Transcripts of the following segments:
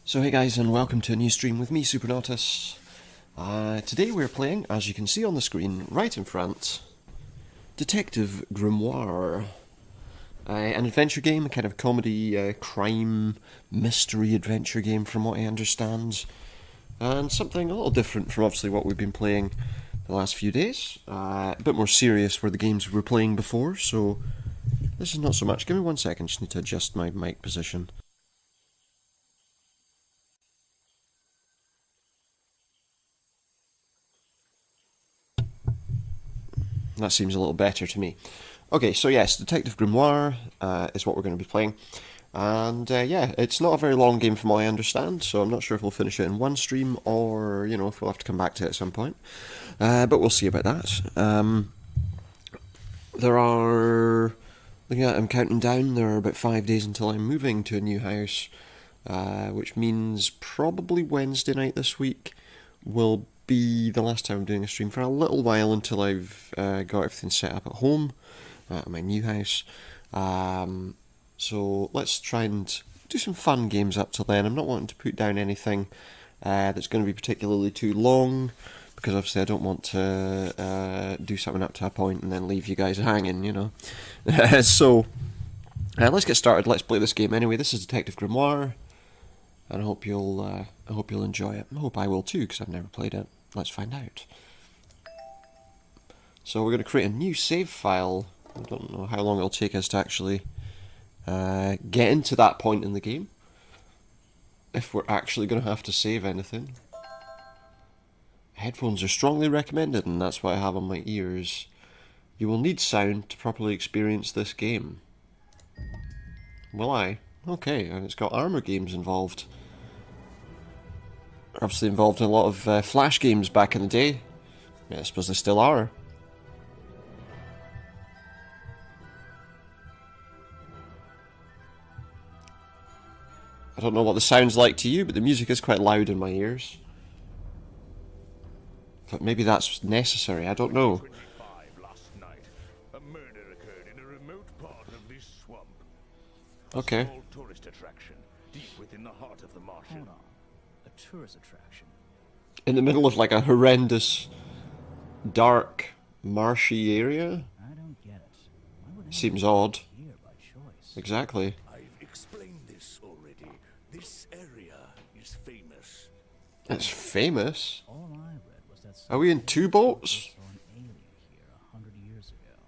So hey guys, and welcome to a new stream with me, Supernautus. Today we're playing, as you can see on the screen right in front, Detective Grimoire. An adventure game, a kind of comedy, crime, mystery adventure game from what I understand. And something a little different from obviously what we've been playing the last few days. A bit more serious were the games we were playing before, so this is not so much. Give me 1 second, just need to adjust my mic position. That seems a little better to me. Okay, so yes, Detective Grimoire is what we're going to be playing. And yeah, it's not a very long game from what I understand, so I'm not sure if we'll finish it in one stream or, you know, if we'll have to come back to it at some point. But we'll see about that. There are, looking at, I'm counting down, there are about 5 days until I'm moving to a new house, which means probably Wednesday night this week will be the last time I'm doing a stream for a little while until I've got everything set up at home, at my new house. So let's try and do some fun games up till then. I'm not wanting to put down anything that's going to be particularly too long, because obviously I don't want to do something up to a point and then leave you guys hanging, you know. So let's get started. Let's play this game anyway. This is Detective Grimoire, and I hope you'll enjoy it. I hope I will too, because I've never played it. Let's find out. So we're going to create a new save file. I don't know how long it'll take us to actually get into that point in the game, if we're actually going to have to save anything. Headphones are strongly recommended, and that's what I have on my ears. You will need sound to properly experience this game. Will I? Okay, and it's got armor games involved. Obviously involved in a lot of Flash games back in the day. Yeah, I suppose they still are. I don't know what the sound's like to you, but the music is quite loud in my ears. But maybe that's necessary, I don't know. Last night, a murder occurred in a remote part of this swamp. Okay. A small tourist attraction, deep within the heart of the marsh. Hold on. A tourist attraction. In the middle of like a horrendous, dark, marshy area? I don't get it. Why would Seems anyone odd. here by choice? Exactly. I've explained this already. This area is famous. It's famous? All I read was that Are we in two boats? saw an alien here 100 years ago.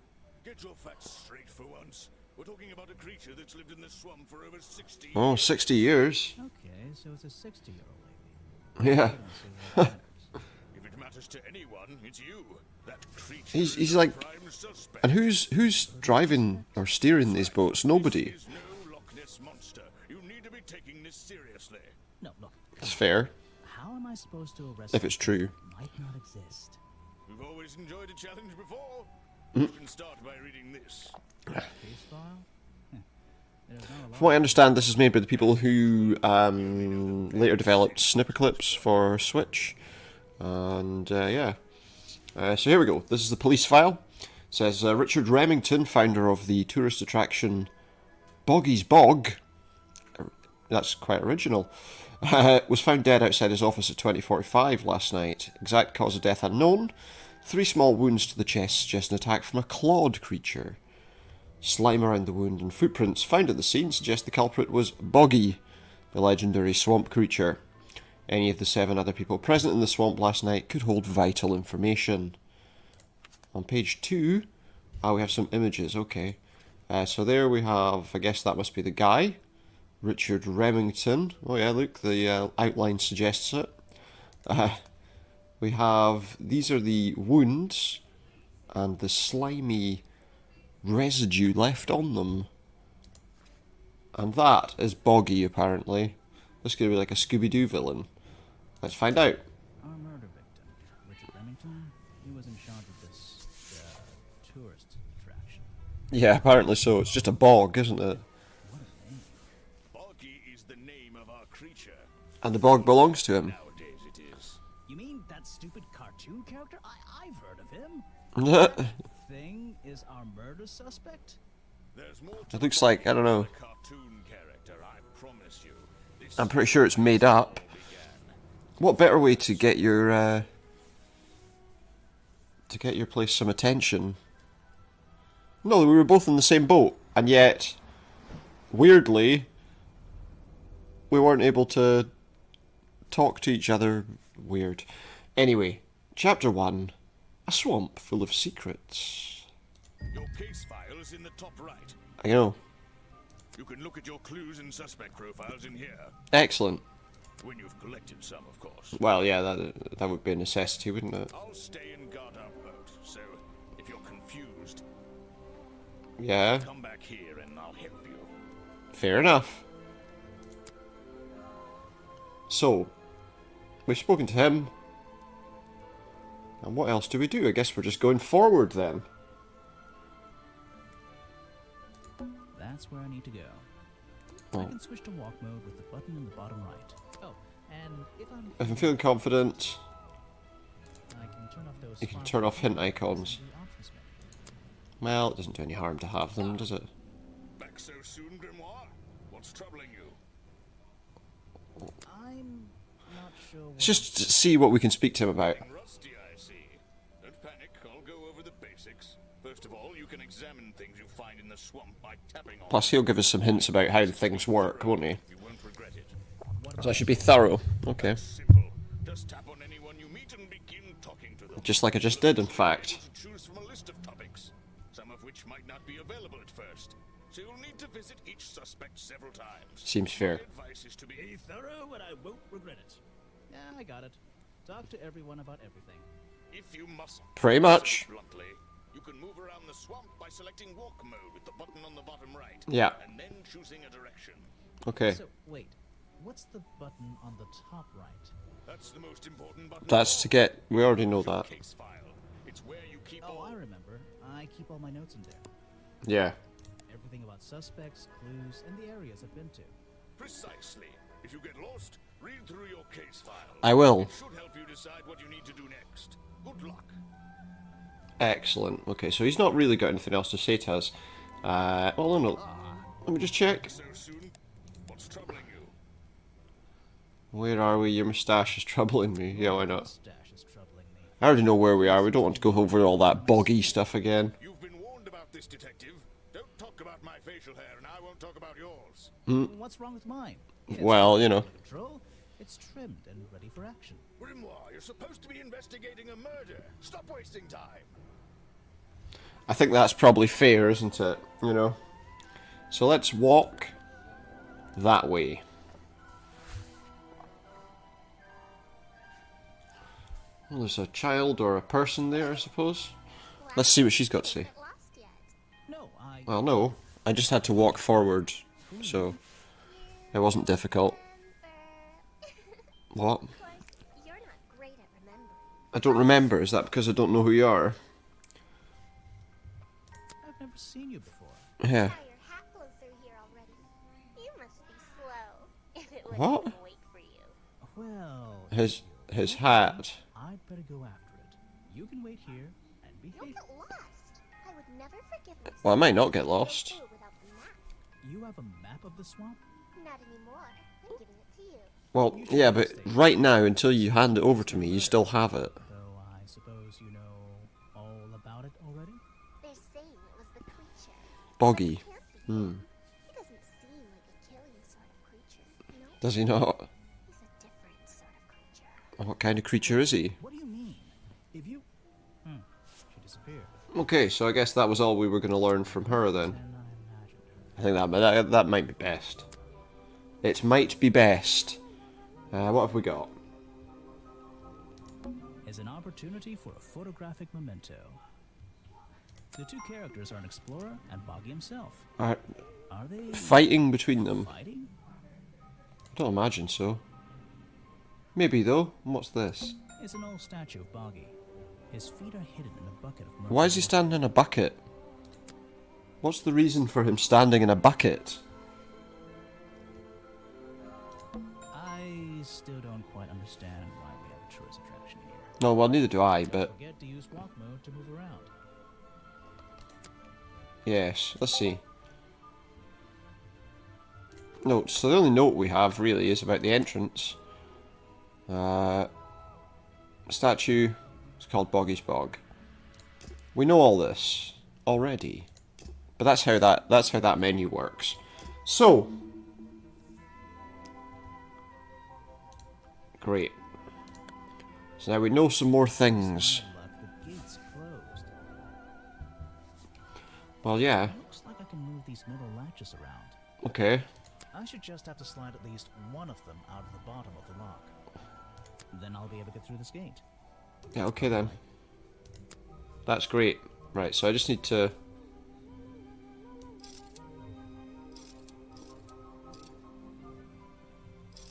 Get your facts straight for once. We're talking about a creature that's lived in this swamp for over 60 Oh, years. 60 years. Okay, so it's a 60-year-old lady. Yeah. I don't see what matters. If it matters to anyone, it's you. That creature He's is like- a prime suspect. And who's driving or steering these boats? Nobody. This is no Loch Ness monster. You need to be taking this seriously. No, look. It's fair, How am I supposed to arrest if it's true. someone who might not exist? We've always enjoyed a challenge before. Hmm? You can start by reading this. Case file? There's not a lot From what I understand, this is made by the people who later developed snipper clips for Switch. And yeah. So here we go. This is the police file. It says Richard Remington, founder of the tourist attraction Boggy's Bog. That's quite original. Was found dead outside his office at 20:45 last night. Exact cause of death unknown. 3 small wounds to the chest suggest an attack from a clawed creature. Slime around the wound and footprints found at the scene suggest the culprit was Boggy, the legendary swamp creature. Any of the 7 other people present in the swamp last night could hold vital information. On page 2, we have some images, okay. So there we have, I guess that must be the guy, Richard Remington. Oh yeah, look, the outline suggests it. We have, these are the wounds and the slimy residue left on them. And that is Boggy, apparently. This could be like a Scooby-Doo villain. Let's find out. Our murder victim, Richard Remington, he was in charge of this tourist attraction. Yeah, apparently so. It's just a bog, isn't it? What a name. Boggy is the name of our creature. And the bog belongs to him. Nowadays it is. You mean that stupid cartoon character? I've heard of him. Thing is our murder suspect? There's more to It looks like, I don't know. a cartoon character, I promise you. I'm pretty sure it's made up. What better way to get your place some attention? No, we were both in the same boat, and yet, weirdly, we weren't able to talk to each other. Weird. Anyway, chapter 1, a swamp full of secrets. Your case file is in the top right. I know. You can look at your clues and suspect profiles in here. Excellent. When you've collected some, of course. Well, yeah, that would be a necessity, wouldn't it? I'll stay and guard our boat, so if you're confused, Yeah, come back here and I'll help you. fair enough. So, we've spoken to him. And what else do we do? I guess we're just going forward then. That's where I need to go. Oh. I can switch to walk mode with the button in the bottom right. Oh, and if If I'm feeling confident, I can turn off those. you can turn off hint icons. in the options menu. Well, it doesn't do any harm to have them, does it? Back so soon, Grimoire? What's troubling you? I'm not sure. Let's just see what we can speak to him about. Rusty, I see. Don't panic, I'll go over the basics. First of all, you can examine things you find in the swamp by tapping on. Plus, he'll give us some hints about how things work, won't he? You won't regret it. So I should be thorough. Okay. Simple. Just tap on anyone you meet and begin talking to them. Just like I just did, in fact. To choose from a list of topics, some of which might not be available at first. So you'll need to visit each suspect several times. Seems fair. My advice is to be thorough, and I won't regret it. Yeah, I got it. Talk to everyone about everything. if you must. Pretty much. Bluntly, you can move around the swamp by selecting walk mode with the button on the bottom right. Yeah. And then choosing a direction. Okay. So, wait. What's the button on the top right? That's the most important button. That's to get. We already know that. Case file. It's where you keep Oh, all. I remember. I keep all my notes in there. Yeah. Everything about suspects, clues, and the areas I've been to. Precisely. If you get lost, read through your case file. I will. It should help you decide what you need to do next. Good luck. Excellent. Okay, so he's not really got anything else to say to us. Well, no. Let me just check. So soon? What's troubling you? Where are we? Your moustache is troubling me. Yeah, why not? Mustache is troubling me. I already know where we are. We don't want to go over all that boggy stuff again. You've been warned about this, detective. Don't talk about my facial hair, and I won't talk about yours. What's wrong with mine? It's Well, you know. under control. It's trimmed and ready for action. Grimoire, you're supposed to be investigating a murder. Stop wasting time. I think that's probably fair, isn't it? You know? So let's walk that way. Well, there's a child or a person there, I suppose. Let's see what she's got to say. No, Well, no. I just had to walk forward, so it wasn't difficult. What? Of course, you're not great at remembering. I don't remember. Is that because I don't know who you are? I've never seen you before. Yeah. Saw your hat blow through here already. You must be slow. If it wouldn't What? even wait for you. Well, His hat. I'd better go after it. You can wait here and You'll behave. get lost. I would never forgive myself. Well, I might not get lost. Without the map. You have a map of the swamp? Not anymore. I'm giving it to you. Well, yeah, but right now, until you hand it over to me, you still have it. Though I suppose you know all about it already? They're saying it was the creature. Boggy. But it can't be. He doesn't seem like a killing sort of creature. No, Does he not? he's a different sort of creature. What kind of creature is he? What do you mean? If you... She disappeared. Okay, so I guess that was all we were going to learn from her then. And I imagined her. I think that might be best. It might be best. What have we got? Is an opportunity for a photographic memento. The two characters are an explorer and Boggy himself. Are Are they fighting between them? fighting? I don't imagine so. Maybe though. What's this? It's an old statue of Boggy. His feet are hidden in a bucket of murky Why is he water. standing in a bucket? What's the reason for him standing in a bucket? I still don't quite understand why we have a tourist attraction here. No, well, neither do I, but Forget to use walk mode to move around. yes. Let's see. notes. So the only note we have really is about the entrance. Statue. It's called Boggy's Bog. We know all this already, but that's how that menu works. So great. So now we know some more things. The gate's closed. Well, yeah. Looks like I can move these metal latches around. Okay. I should just have to slide at least one of them out of the bottom of the lock. Then I'll be able to get through this gate. Yeah, okay then. That's great. Right, so I just need to...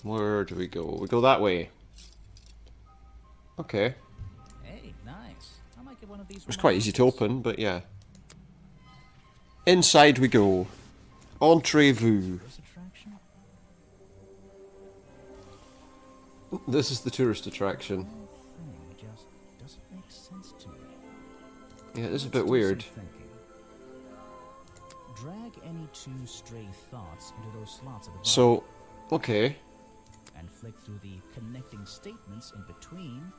Where do we go? We go that way. Okay. Hey, nice. I might get one of these. It was quite easy to open, but yeah. Inside we go. Entrez-vous. Tourist attraction? This is the tourist attraction. The whole thing just doesn't make sense to me. Yeah, it is a Let's bit do weird. some thinking. Drag any two stray thoughts into those slots at the bottom. So, okay. And flick through the connecting statements in between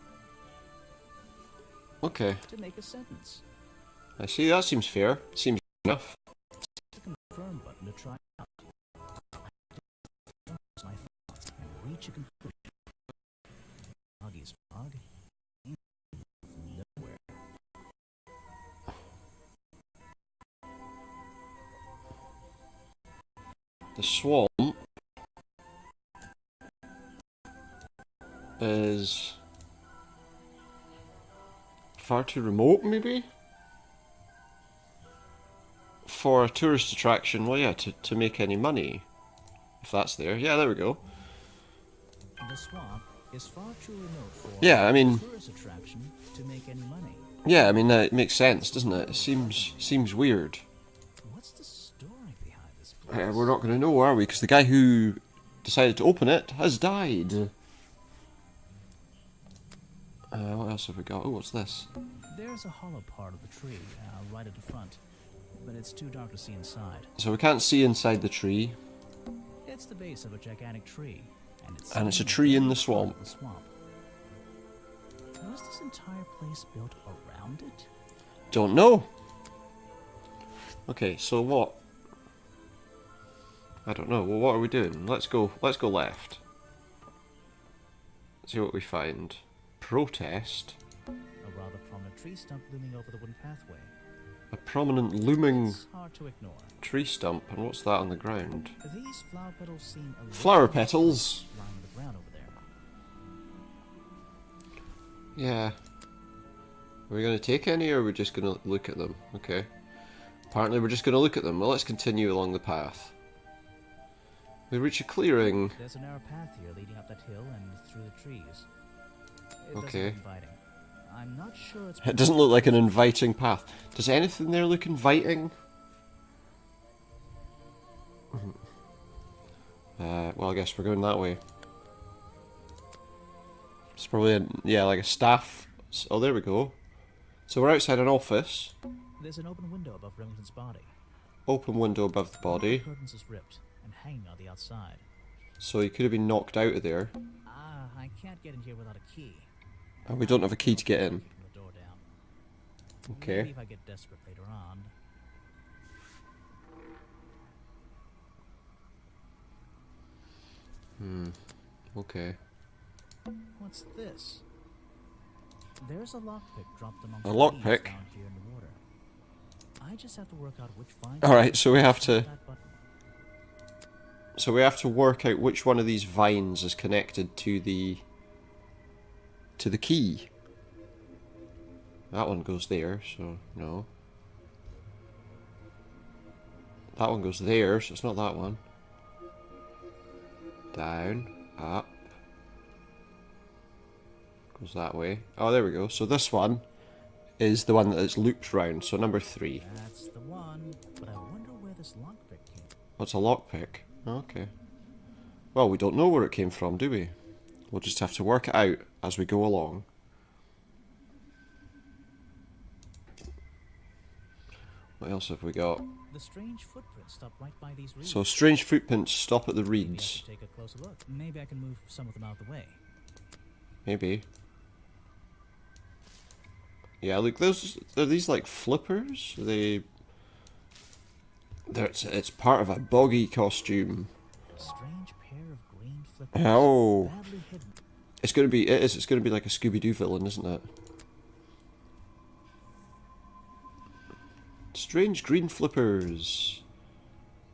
Okay. to make a sentence. I see, that seems fair. Seems enough. The confirm button to try out. My thoughts and reach a conclusion. Boggy's bog. Nowhere. The swamp is far too remote, maybe? For a tourist attraction, well yeah, to make any money. If that's there. Yeah, there we go. The swamp is far too remote for Yeah, I mean... a tourist attraction to make any money. Yeah, I mean, it makes sense, doesn't it? It seems weird. What's the story behind this place? We're not going to know, are we? Because the guy who decided to open it has died. What else have we got? Oh, what's this? There's a hollow part of the tree right at the front, but it's too dark to see inside. So we can't see inside the tree. It's the base of a gigantic tree, And it's a tree in the swamp. Was this entire place built around it? Don't know. Okay, so what? I don't know. Well, what are we doing? Let's go left. See what we find. Protest. A rather prominent tree stump looming over the wooden pathway. A prominent looming It's hard to ignore. tree stump. And what's that on the ground? These flower petals seem a little Flower petals? lying on the ground over there. Yeah. Are we going to take any, or are we just going to look at them? Okay. Apparently we're just going to look at them. Well, let's continue along the path. We reach a clearing. There's a narrow path here leading up that hill and through the trees. It Okay. doesn't look inviting. I'm not sure it's... It doesn't look like an inviting path. Does anything there look inviting? Well, I guess we're going that way. It's probably, yeah, like a staff... Oh, there we go. So we're outside an office. There's an open window above Remington's body. Open window above the One of the body. curtains is ripped and hanging on the outside. So he could have been knocked out of there. I can't get in here without a key. And we don't have a key to get in. Kicking the door down. Okay. Maybe if I get desperate later on. Okay. What's this? There's a lockpick dropped among A the lockpick? down here in the water. I just have to work out which vine. Alright, so we have to... That button. So we have to work out which one of these vines is connected to the key. That one goes there, so no. That one goes there, so it's not that one. Down, up. Goes that way. Oh, there we go. So this one is the one that is looped round, so number 3. That's the one, but I wonder where this lockpick came from. What's a lockpick? Okay. Well, we don't know where it came from, do we? We'll just have to work it out as we go along. What else have we got? The strange footprints stop right by these reeds. So strange footprints stop at the Maybe I reeds. should take a closer look. Maybe I can move some of them out of the way. Maybe. Yeah, look, those are these like flippers? It's part of a boggy costume. Strange pair of green flippers. Oh. Badly hidden. It's gonna be like a Scooby-Doo villain, isn't it? Strange green flippers.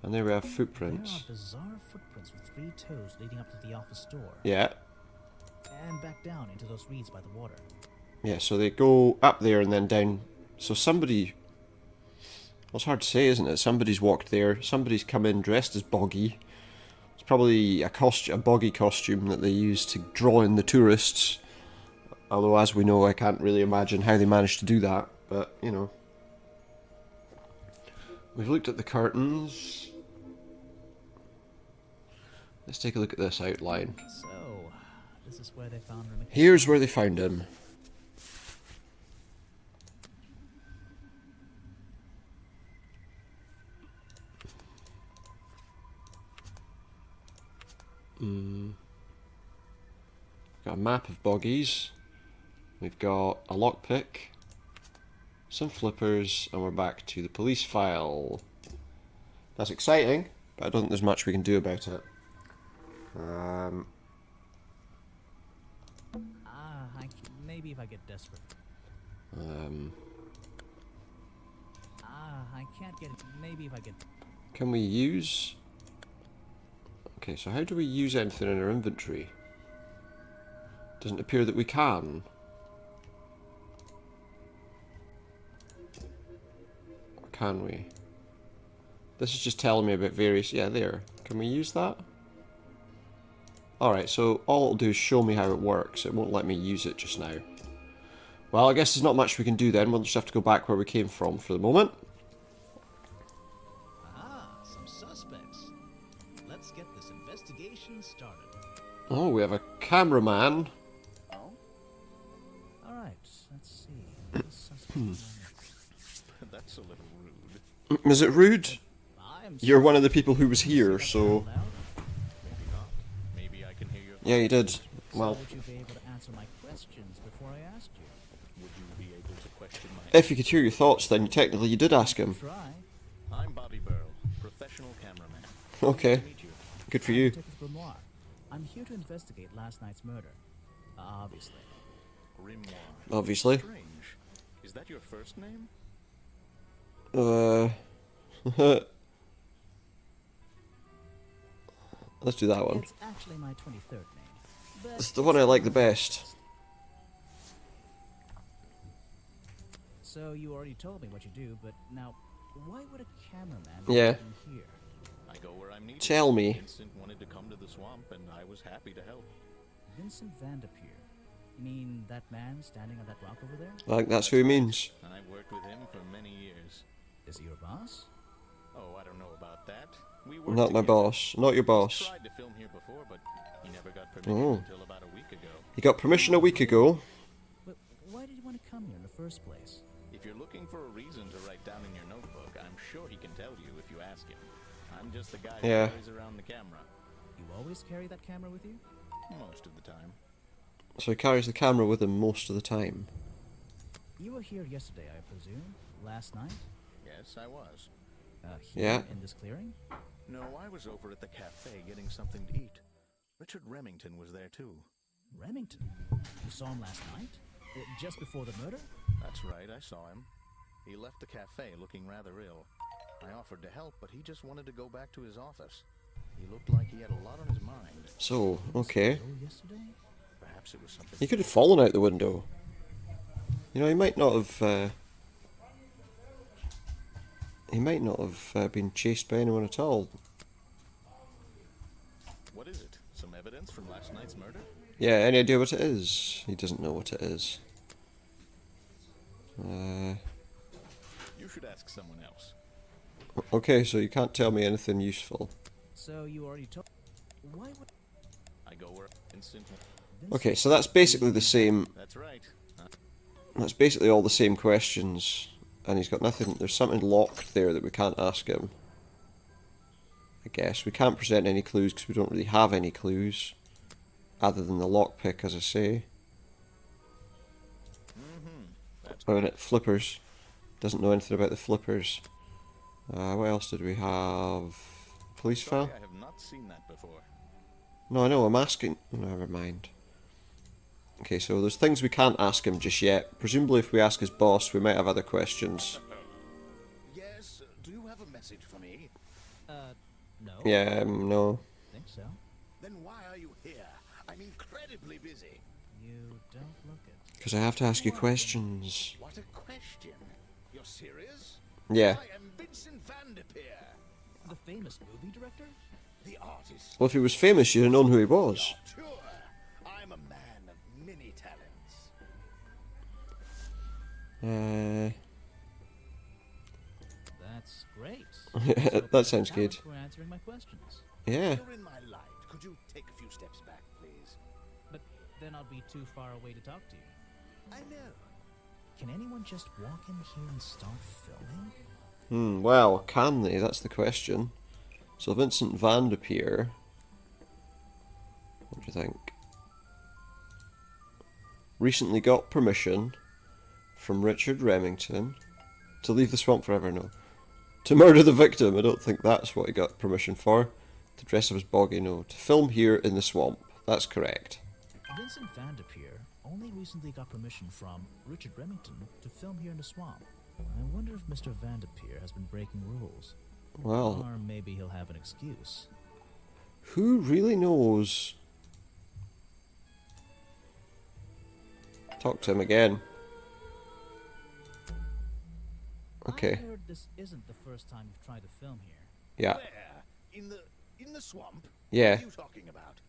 And there we have There footprints. are bizarre footprints with 3 toes leading up to the office door. Yeah. And back down into those reeds by the water. Yeah, so they go up there and then down. So somebody... Well, it's hard to say, isn't it? Somebody's walked there. Somebody's come in dressed as Boggy. It's probably a Boggy costume that they use to draw in the tourists. Although, as we know, I can't really imagine how they managed to do that. But, you know. We've looked at the curtains. Let's take a look at this outline. So, this is where they found Remington. Here's where they found him. Got a map of boggies. We've got a lockpick, some flippers, and we're back to the police file. That's exciting, but I don't think there's much we can do about it. Maybe if I get desperate. I can't get it. Maybe if I get... Can we use... Okay, so how do we use anything in our inventory? Doesn't appear that we can. Or can we? This is just telling me about various... Yeah, there. Can we use that? Alright, so all it'll do is show me how it works. It won't let me use it just now. Well, I guess there's not much we can do then. We'll just have to go back where we came from for the moment. Some suspects. Let's get this investigation started. Oh, we have a cameraman. Oh? Alright, let's see. This suspect That's a little rude. Is it rude? I'm You're one of the people who was here, so... Maybe not. Maybe I can hear your... Yeah, you did. Well, would you be able to answer my questions before I asked you? Would you be able to question my... if you could hear your thoughts, then technically you did ask him. Try. I'm Bobby Burrow, professional cameraman. Okay, Nice to meet you. good for you. Detective Grimoire. I'm here to investigate last night's murder. Obviously. Grimoire. Obviously. Strange. Is that your first name? Let's do that one. It's actually my 23rd name. But It's the one I like the best. So you already told me what you do, but now, why would a cameraman Yeah. be here? I go where I'm needed. Tell me. Vincent wanted to come to the swamp, and I was happy to help. Vincent Vanderpeer. You mean that man standing on that rock over there? I think that's who he means. I've worked with him for many years. Is he your boss? Oh, I don't know about that. We worked Not my together. boss. Not your boss. Tried to film here before, but he never got permission Oh. until about a week ago. He got permission a week ago. But why did you want to come here in the first place? If you're looking for a reason to write down in your notebook, I'm sure he can tell you if you ask him. I'm just the guy who Yeah. carries around the camera. You always carry that camera with you? Most of the time. So he carries the camera with him most of the time. You were here yesterday, I presume? Last night? Yes, I was. Here Yeah. in this clearing? No, I was over at the cafe getting something to eat. Richard Remington was there too. Remington? You saw him last night? Just before the murder? That's right, I saw him. He left the cafe looking rather ill. I offered to help, but he just wanted to go back to his office. He looked like he had a lot on his mind. So, okay. Oh, yesterday? Perhaps it was something... He could have fallen out the window. You know, he might not have... he might not have been chased by anyone at all. What is it? Some evidence from last night's murder? Yeah, any idea what it is? He doesn't know what it is. You should ask someone else. Okay, so you can't tell me anything useful. So you already told... Why would... I go where Vincent... Okay, so that's basically the same... That's right. That's basically all the same questions And he's got nothing. There's something locked there that we can't ask him. I guess. We can't present any clues because we don't really have any clues. Other than the lockpick, as I say. Oh, and it flippers. Doesn't know anything about the flippers. What else did we have? Police file? I have not seen that before. No, I know, I'm asking. Never mind. Okay, so there's things we can't ask him just yet. Presumably if we ask his boss, we might have other questions. Yes, do you have a message for me? No. Yeah, no. Think so. Then why are you here? I'm incredibly busy. You don't look it. Because I have to ask you questions. What a question. You're serious? Yeah. I am Vincent Van Der Peer, The famous movie director? the artist. Well, if he was famous, you'd have known who he was. Sure. I'm a man of many talents. That's great. That sounds good. For answering my questions. Yeah. You're in my light. Could you take a few steps back, please? But then I'll be too far away to talk to you. I know. Can anyone just walk in here and start filming? Well, can they? That's the question. So Vincent Van Der Peer. What do you think? Recently got permission from Richard Remington to leave the swamp forever. No. To murder the victim. I don't think that's what he got permission for. To dress up as Boggy. No. To film here in the swamp. That's correct. Vincent Van Der Peer only recently got permission from Richard Remington to film here in the swamp. I wonder if Mr. Van Der Peer has been breaking rules. Well, Or maybe he'll have an excuse. who really knows? Talk to him again. Okay. I heard this isn't the first time you've tried to film here. Yeah. Where? In the swamp? Yeah. What are you talking about?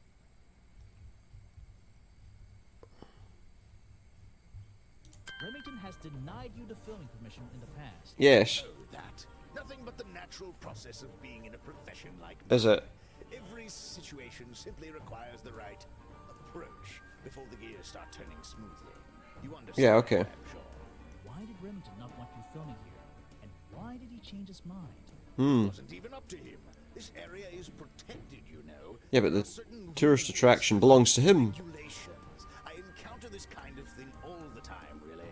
Remington has denied you the filming permission in the past. Yes. Oh, that. Nothing but the natural process of being in a profession like Is it? Every situation simply requires the right approach before the gears start turning smoothly. You understand? Yeah, okay. I'm sure. Why did Remington not want you filming here? And why did he change his mind? It wasn't even up to him. This area is protected, you know. Yeah, but There the are certain tourist rules attraction belongs to him. and regulations. I encounter this kind of thing all the time, really.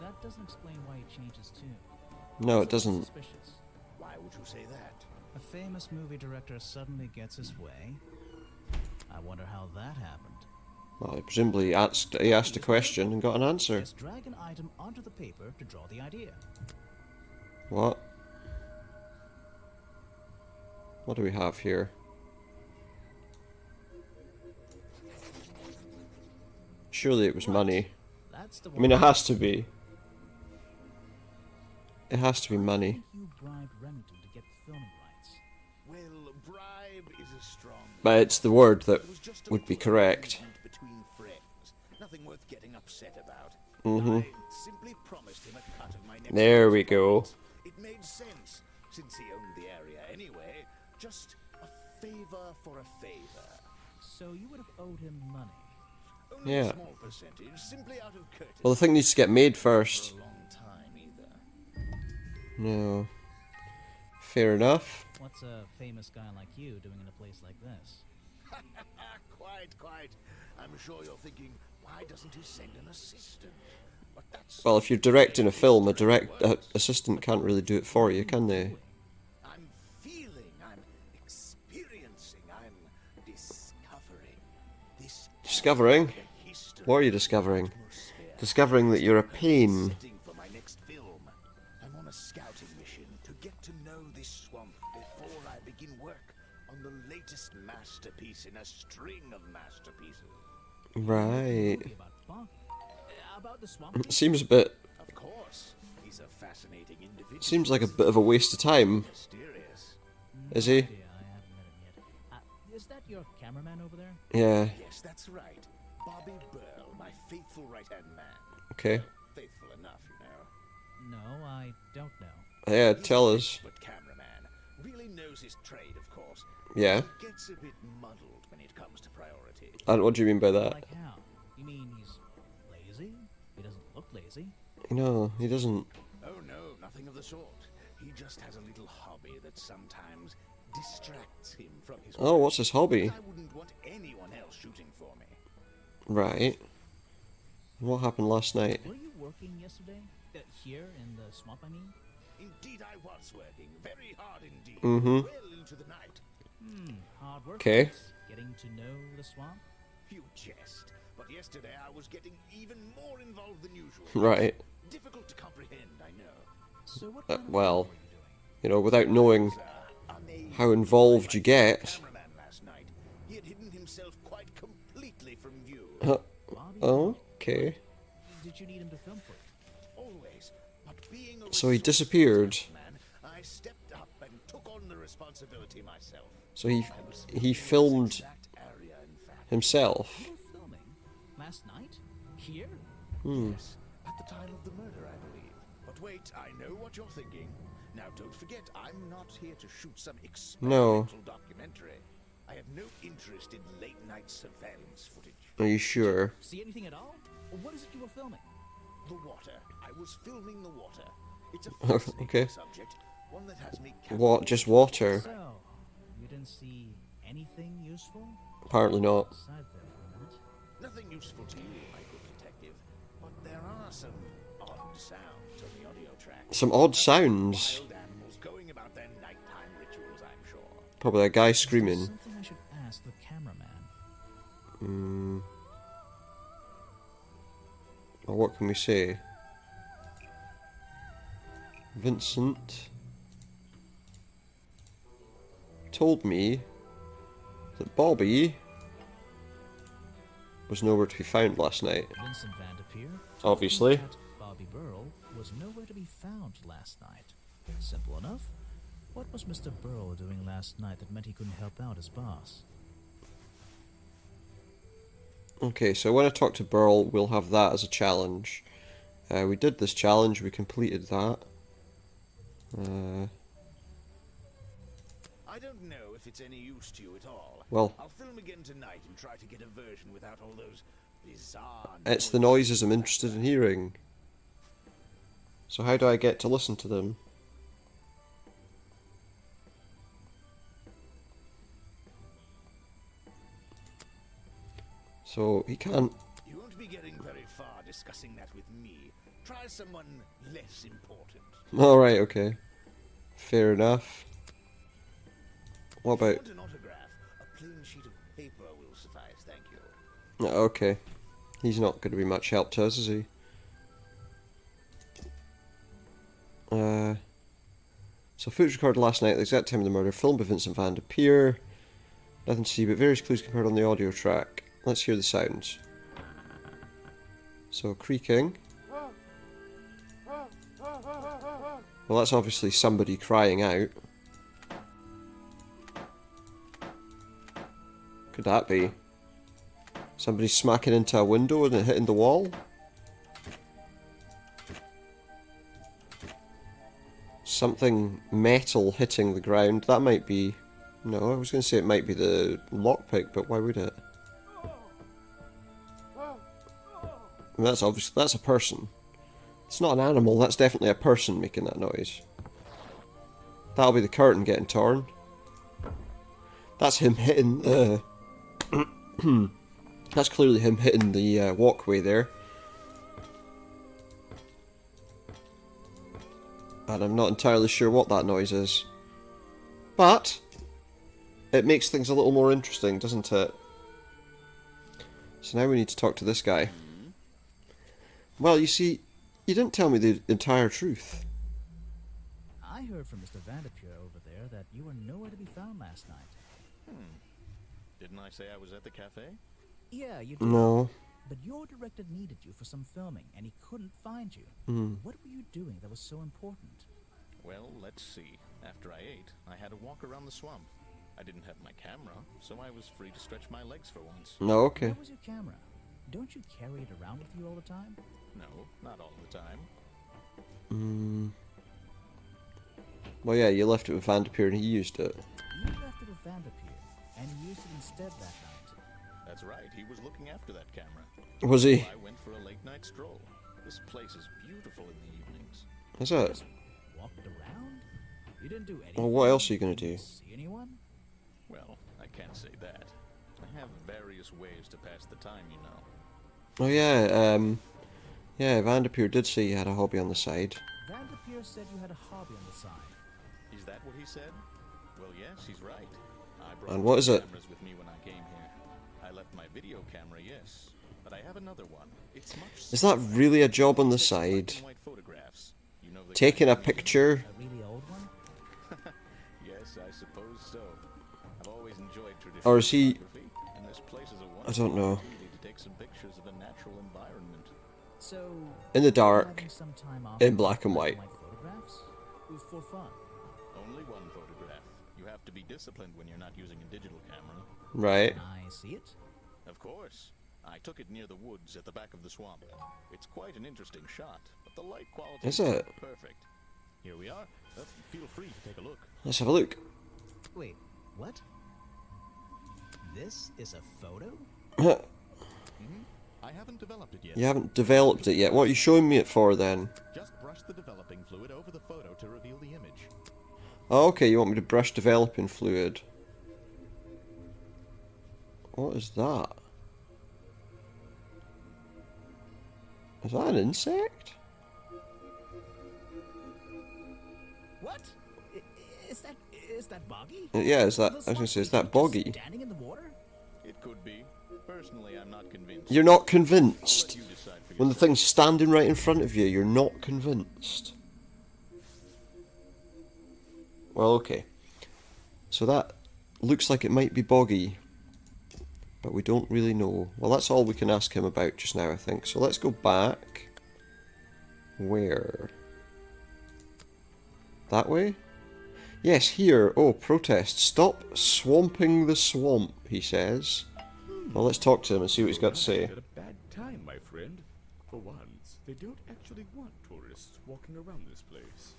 That doesn't explain why he changed his tune. No, it It's a little doesn't. Suspicious. Why would you say that? A famous movie director suddenly gets his way. I wonder how that happened. Well, presumably he asked a question and got an answer. Just drag an item onto the paper to draw the idea. What? What do we have here? Surely it was money. That's the I one. mean, it has to be. It has to be money. You bribed Remington to get the filming rights. Well, bribe is a strong. But it's the word that It was just a would be little correct. arrangement between friends. Nothing worth getting upset about. Mhm. I simply promised him a cut of my next There we year's go. profits. It made sense, since he owned the area anyway. Just a favor for a favor. So you would have owed him money. Only Yeah. a small percentage, simply out of courtesy. Well, the thing needs to get made For first. a long time, either. No. Fair enough. What's a famous guy like you doing in a place like this? Quite. I'm sure you're thinking, why doesn't he send an assistant? But that's Well, if you're directing a film, a assistant can't really do it for you, can they? I'm feeling, I'm experiencing, I'm discovering this. Discovering? The history, What are you discovering? atmosphere, Discovering that you're a pain. setting for my next film. I'm on a scouting mission to get to know this swamp before I begin work on the latest masterpiece in a string of masterpieces. Right. Movie about Boggy. About the swamp. It seems a bit. Of course, he's a fascinating individual. Seems like a bit of a waste of time. Mysterious. Is he? Yeah, I haven't met him yet. Is that your cameraman over there? Yeah. Yes, that's right. Bobby Burl, my faithful right-hand man. Okay. Faithful enough, you know. No, I don't know. Yeah, He's tell an us. expert cameraman. Really knows his trade, of course. Yeah. He gets a bit muddled when it comes to priority. And what do you mean by that? Like how? You mean he's lazy? He doesn't look lazy. No, he doesn't. Oh no, not nothing of the sort. He just has a little hobby that sometimes distracts him from his Oh, work. what's his hobby? I wouldn't want anyone else shooting for me. Right. What happened last night? Were you working yesterday? Here in the swamp, I mean? Indeed, I was working very hard indeed. Mhm. Well into the night. Hard work. 'Kay. Yes. Getting to know the swamp? You jest. But yesterday I was getting even more involved than usual. Right. Difficult to comprehend, I know. So what kind of Well, work were you doing? you know, without knowing Amazed how involved you get. cameraman last night. He had hidden himself quite completely from view. Bobby? Okay. Did you need him to film for you? Always. But being a So he resourceful disappeared. man, I stepped up and took on the responsibility myself. So he I was he filming this filmed exact area, in fact. himself. You were filming last night? Here? Yes, at the time of the murder, I believe. But wait, I know what you're thinking. Now, don't forget, I'm not here to shoot some experimental documentary. I have no interest in late-night surveillance footage. Are you sure? See anything at all? What is it you were filming? The water. I was filming the water. It's a Okay. fascinating subject, one that has me What? Just water? So, you didn't see anything useful? Apparently not. Aside there for a minute. Nothing useful to you, my good detective, but there are some odd sounds on the audio track. Some odd sounds. Wild animals going about their nighttime rituals, I'm sure. Probably a guy screaming. Something I should ask the cameraman. Well, what can we say? Vincent told me that Bobby was nowhere to be found last night. Vincent Vanderpeer? Obviously. That Bobby Burrell was nowhere to be found last night. Simple enough. What was Mr. Burrell doing last night that meant he couldn't help out his boss? Okay, so when I talk to Burl, we'll have that as a challenge. We did this challenge, we completed that. I don't know if it's any use to you at all. Well, I'll film again tonight and try to get a version without all those bizarre it's the noises I'm interested in hearing. So how do I get to listen to them? So he can't. You won't be getting very far discussing that with me. Try someone less important. Alright, okay. Fair enough. What If you about. want an autograph, a plain sheet of paper will suffice, thank you. Okay. He's not going to be much help to us, is he? So footage recorded last night at the exact time of the murder, filmed by Vincent Vanderpeer. Nothing to see but various clues compared on the audio track. Let's hear the sounds. So creaking. Well, that's obviously somebody crying out. Could that be? Somebody smacking into a window and it hitting the wall? Something metal hitting the ground. That might be... No, I was going to say it might be the lockpick, but why would it? I mean, that's obviously... That's a person. It's not an animal, that's definitely a person making that noise. That'll be the curtain getting torn. That's him hitting the... That's clearly him hitting the walkway there. And I'm not entirely sure what that noise is. But it makes things a little more interesting, doesn't it? So now we need to talk to this guy. Well, you see, you didn't tell me the entire truth. I heard from Mr. Vanderpeer over there that you were nowhere to be found last night. Didn't I say I was at the cafe? Yeah, you did. No. But your director needed you for some filming, and he couldn't find you. What were you doing that was so important? Well, let's see. After I ate, I had a walk around the swamp. I didn't have my camera, so I was free to stretch my legs for once. No, okay. Where was your camera? Don't you carry it around with you all the time? No, not all the time. Well, yeah, you left it with Vanderpeer and he used it. You left it with Vanderpeer, and he used it instead that night. That's right, he was looking after that camera. Was he? I went for a late night stroll. This place is beautiful in the evenings. Is it? walked around? You didn't do anything? Well, what else are you gonna do? See anyone? Well, I can't say that. I have various ways to pass the time, you know. Oh yeah, yeah, Vanderpeer did say you had a hobby on the side. Vanderpeer said you had a hobby on the side. Is that what he said? Well, yes, he's right. I brought And what is it? cameras with me when I came here. I left my video camera, yes, but I have another one. It's much Is that really a job on the side? black and white photographs. You know the Taking a kind you use? picture? A really old one? Yes, I suppose so. I've always enjoyed traditional Or is he... photography, and this place is a I wonderful don't know. opportunity to take some pictures of a natural environment. So, In the you're dark, having some time off in to black take and white. photographs? For fun. Only one photograph. You have to be disciplined when you're not using a digital camera. Right. Can I see it? Of course. I took it near the woods at the back of the swamp. It's quite an interesting shot, but the light quality Is it? perfect. Here we are. Feel free to take a look. Let's have a look. Wait, what? This is a photo? I haven't developed it yet. You haven't developed it yet. What are you showing me it for then? Just brush the developing fluid over the photo to reveal the image. Oh, okay, you want me to brush developing fluid. What is that? Is that an insect? What? Is that boggy? Yeah, is that... The I was gonna swamp say, is creature that boggy? just standing in the water? It could be. Personally, I'm not convinced. You're not I'll convinced? let you decide for When the yourself. thing's standing right in front of you, you're not convinced? Well, okay. So that looks like it might be boggy. But we don't really know. Well, that's all we can ask him about just now, I think. So let's go back. Where? That way? Yes, here. Oh, protest. Stop swamping the swamp, he says. Well, let's talk to him and see what he's got to say. At a bad time, my friend. For once, they don't actually want tourists walking around this place.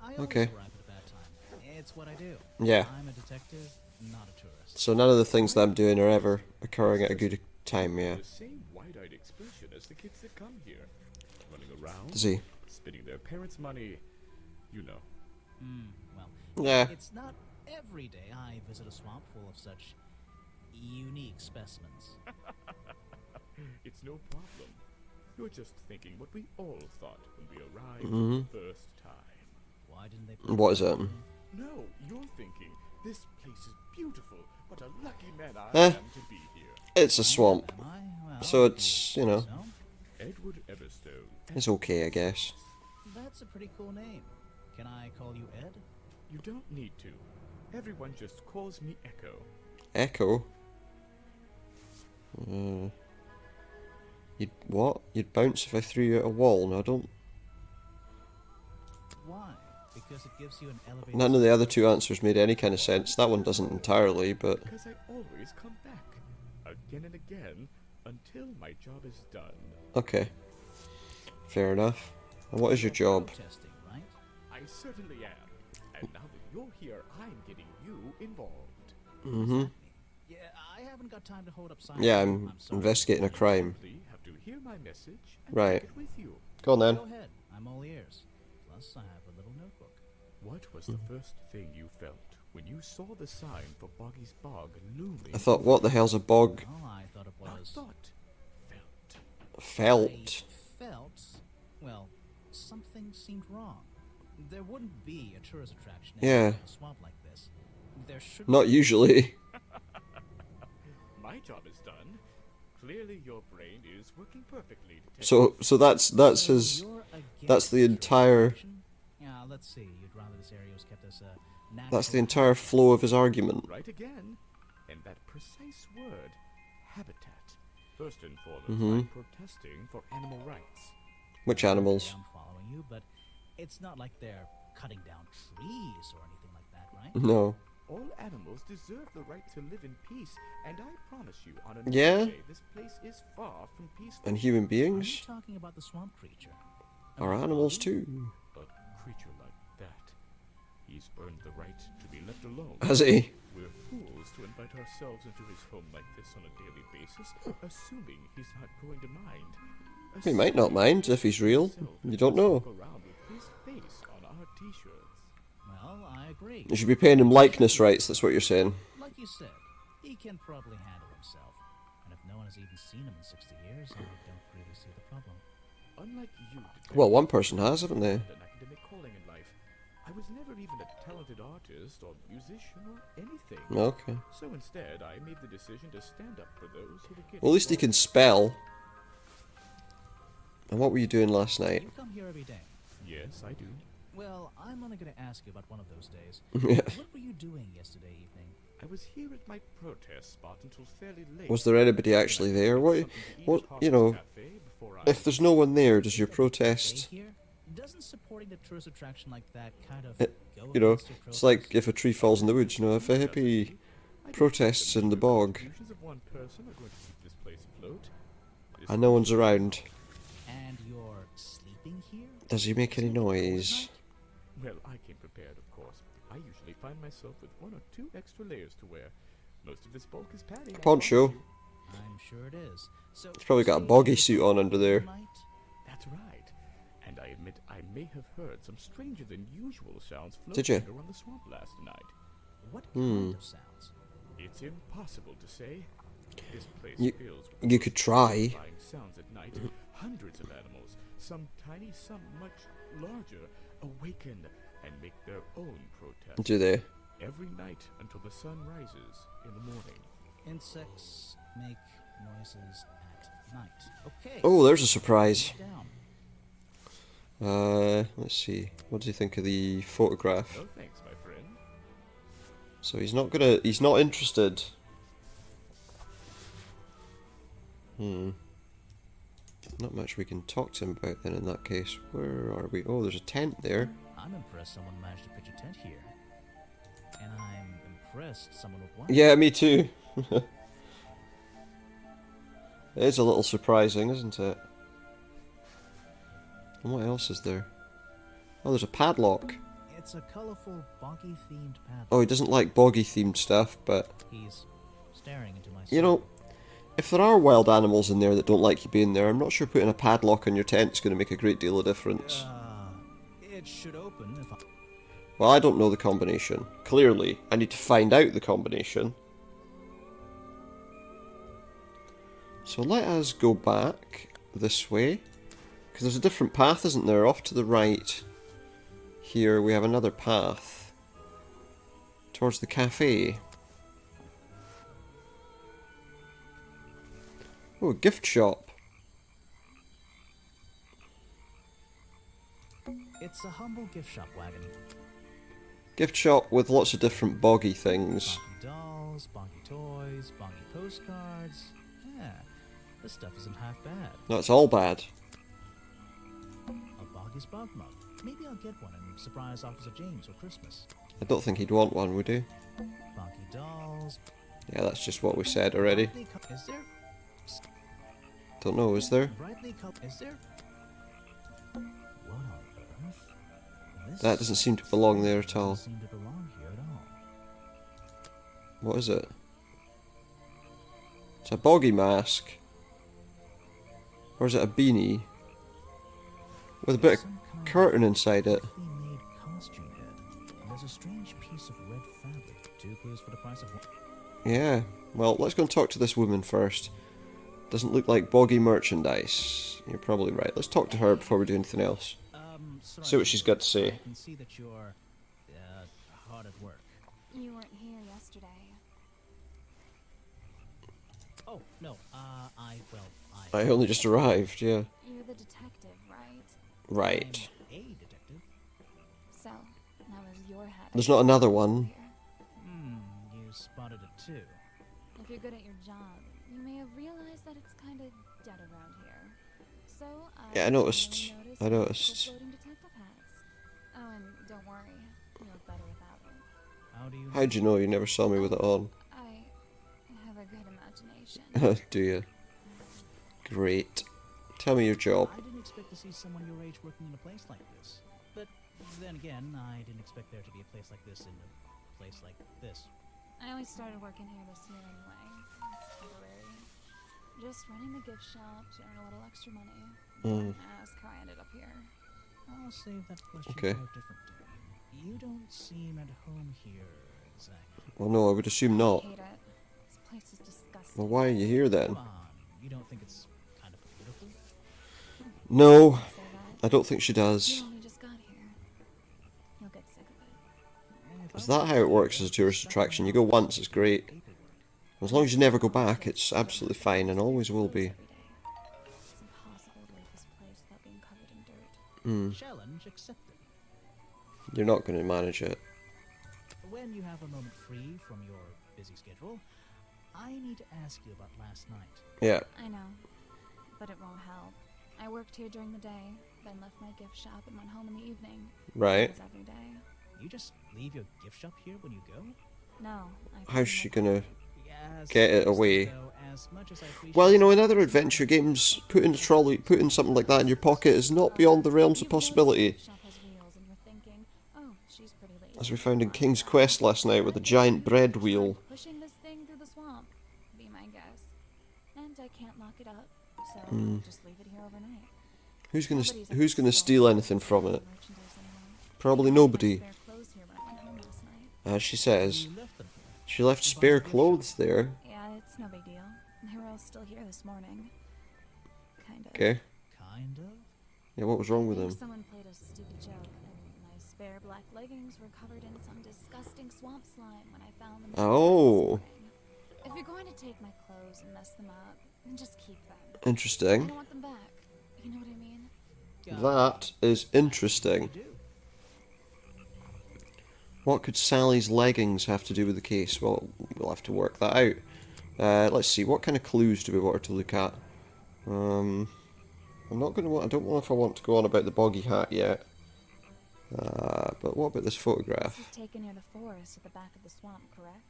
I always Okay. arrive at a bad time. It's what I do. Yeah. I'm a detective, not a tourist. So none of the things that I'm doing are ever occurring at a good time, yeah. The same wide-eyed expression as the kids that come here, running around, Does he? spending their parents' money. You know. Well, Yeah. it's not every day I visit a swamp full of such unique specimens. It's no problem. You're just thinking what we all thought when we arrived the first time. Why didn't they? What is it? No, you're thinking this place is beautiful. What a lucky man I Eh. am to be here. It's a swamp. Am I? Well, So if it's, you you know, say so. Edward Everstone. it's okay, I guess. That's a pretty cool name. Can I call you Ed? You don't need to. Everyone just calls me Echo. Echo? You'd what? You'd bounce if I threw you at a wall? No, I don't... Why? Because it gives you an elevated. None of the other two answers made any kind of sense. That one doesn't entirely, but... Because I always come back. Again and again. Until my job is done. Okay. Fair enough. And what is your job? Protesting, right? I certainly am. And now that you're here, I'm getting you involved. Mm-hmm. Yeah, I haven't got time to hold up signs. Yeah, I'm sorry. investigating a crime. Simply have to hear my message and Right. take it with you. Go on then. Go ahead. I'm all ears. Plus, I have a little notebook. What was the first thing you felt when you saw the sign for Boggy's Bog looming? I thought, what the hell's a bog? Oh, I thought it Not was. thought. Felt. Felt. I felt. Well, something seemed wrong. There wouldn't be a tourist attraction Yeah. in a swamp like this. There should. Not usually. My job is done. Clearly your brain is working perfectly. So that's his... You're against That's the tourist entire... attraction? Yeah, let's see. You'd rather this area was kept as a natural. That's the entire flow of his argument. Right again. And that precise word, habitat. First and foremost, Mm-hmm. I'm protesting for animal rights. Which animals? I'm following you, but it's not like they're cutting down trees or anything like that, right? No. All animals deserve the right to live in peace, and I promise you, on a Yeah? day, this place is far from peaceful. And human Are you beings talking about the swamp creature? are animals too. A creature like that, he's earned the right to be left alone. Has he? We're fools to invite ourselves into his home like this on a daily basis, assuming he's not going to mind. He might not mind if he's real. You don't know. Walk around with his face on our t-shirts. Well, I agree. You should be paying him likeness rights, that's what you're saying. Like you said, he can probably handle himself. And if no one has even seen him in 60 years, I don't really see the problem. Unlike you, Detective, Well, one person has, haven't they? an academic calling in life. I was never even a talented artist or musician or anything. Okay. So instead, I made the decision to stand up for those who were getting Well, at least he can spell. And what were you doing last night? You come here every day. Yes, I do. Well, I'm only going to ask you about one of those days. Yeah. What were you doing yesterday evening? I was here at my protest spot until fairly late. Was there anybody actually there? What, you know, if there's no one there, does your protest, Stay here? Doesn't supporting a tourist attraction like that kind of go you know, against your it's like protest? if a tree falls in the woods, you know, if a hippie protests in the bog Contributions of one person are going to keep this place afloat. and no one's around, And you're sleeping here? does he make any noise? Well, I came prepared, of course. I usually find myself with 1 or 2 extra layers to wear. Most of this bulk is padding. I Poncho. promise you. I'm sure it is. So He's probably got a stay boggy here suit all on under there. night? That's right. And I admit I may have heard some stranger than usual sounds Did you? floating around the swamp last night. What kind of sounds? It's impossible to say. This place You- fills with you could try. terrifying sounds at night. Hundreds of animals, some tiny, some much larger, awaken and make their own protest Do they? every night until the sun rises in the morning. Insects make noises at night. Okay. Oh, there's a surprise. Down. Let's see. What do you think of the photograph? No thanks, my friend. So he's not interested. Not much we can talk to him about then in that case. Where are we? Oh, there's a tent there. I'm impressed someone managed to pitch a tent here. And I'm impressed someone would want Yeah, me too. It is a little surprising, isn't it? And what else is there? Oh, there's a padlock. It's a colorful, boggy themed padlock. Oh, he doesn't like boggy themed stuff, but He's staring into my you know, if there are wild animals in there that don't like you being there, I'm not sure putting a padlock on your tent is going to make a great deal of difference. It should open if I... Well, I don't know the combination. Clearly, I need to find out the combination. So let us go back this way. Because there's a different path, isn't there? Off to the right. Here we have another path. Towards the cafe. Oh, a gift shop. It's a humble gift shop wagon. Gift shop with lots of different boggy things. Bonky dolls, bonky toys, bonky postcards. Yeah, this stuff isn't half bad. That's all bad. A boggy's bog mug. Maybe I'll get one and surprise Officer James for Christmas. I don't think he'd want one, would he? Bonky dolls. Yeah, that's just what we said already. Is there? Don't know, is there? Brightly colored. Is there? What on earth? This That doesn't seem to belong there at all. doesn't seem to belong here at all. What is it? It's a boggy mask. Or is it a beanie? With a bit of Some kind curtain inside it. roughly made costume head. There's a strange piece of red fabric. 2 clues for the price of 1. Yeah. Well, let's go and talk to this woman first. Doesn't look like boggy merchandise. You're probably right. Let's talk to her before we do anything else. Sorry, See what she's got to say. I can see that you're hard at work. You weren't here yesterday. Oh no, I only just arrived, yeah. You're the detective, right? Right. I'm a detective. So, that was your hat. There's not another one. You spotted it too. If you're good at your job, you may have realized that it's kind of dead around here. So, Yeah, I noticed. I noticed. floating detective hats. Oh, and don't worry, you look better without it. How do you? How'd you know you never saw me with it on? I have a good imagination. Do you? Great. Tell me your job. I didn't expect to see someone your age working in a place like this. But then again, I didn't expect there to be a place like this in a place like this. I only started working here this year anyway. It's temporary. Just running the gift shop to earn a little extra money. Mm. Ask how I ended up here. I'll save that question Okay. for a different day. You don't seem at home here, exactly. Well, no, I would assume I not. hate it. This place is disgusting. Well, why are you here then? Come on, you don't think it's kind of beautiful? No, Say that. I don't think she You does. only just got here. You'll get sick of it. If Is I that how it works as a tourist attraction? You go once, it's great. As long as you never go back, it's absolutely fine and always will be. Every day. It's impossible to leave this place without being covered in dirt. Challenge accepted. You're not going to manage it. When you have a moment free from your busy schedule, I need to ask you about last night. Yeah. I know, but it won't help. I worked here during the day, then left my gift shop and went home in the evening. Right. As every day. You just leave your gift shop here when you go? No. I How's she gonna Yes, get it away? though, as much as I appreciate Well, you know, in other adventure games, putting a trolley, putting something like that in your pocket is not beyond the realms of possibility. As we found in King's Quest last night with a giant bread wheel. Pushing this thing through the swamp, be my guess. And I can't lock it up, so Hmm. I'll just leave it here overnight. Who's gonna steal anything from it? Merchandise anyway. Probably I nobody. left spare clothes here when I went home last night. As she says, you left them here. she left spare clothes there. Yeah, it's no big deal. They were all still here this morning. Kind of. Okay. Kind of? Yeah, what was wrong with I think them? someone played a stupid joke, and my spare black leggings were covered in some disgusting swamp slime when I found them. this Oh. morning. If you're going to take my clothes and mess them up, then just keep them. I Interesting. don't want them back. You know what I mean? That is interesting. You do. What could Sally's leggings have to do with the case? Well, we'll have to work that out. Let's see. What kind of clues do we want her to look at? I'm not going to. I don't know if I want to go on about the boggy hat yet. But what about this This photograph? is taken near the forest at the back of the swamp, correct?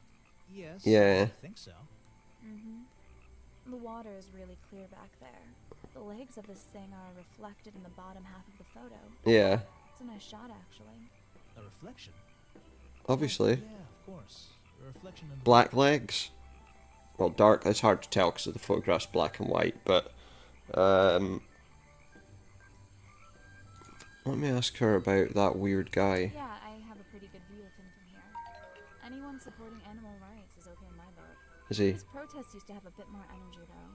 Yes. Yeah. I think so. Mm-hmm. The water is really clear back there. The legs of this thing are reflected in the bottom half of the photo. Yeah, It's a nice shot, actually. A reflection. obviously. Yeah, of course. A reflection in the Black legs. Well, dark. It's hard to tell because the photograph's black and white. But let me ask her about that weird guy. Yeah, I have a pretty good view of him from here. Anyone supporting animal rights is okay in my book. Is he? His protest used to have a bit more energy, though.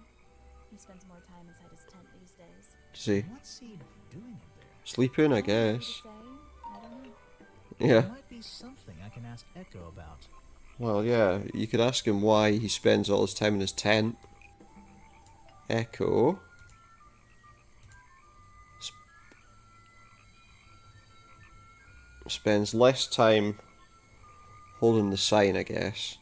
He spends more time inside his tent these days. Is he What's he doing in there? sleeping? I Hard for me to guess. say. I don't know. Yeah. There might be something I can ask Echo about. Well, yeah. You could ask him why he spends all his time in his tent. Echo. Spends less time holding the sign, I guess.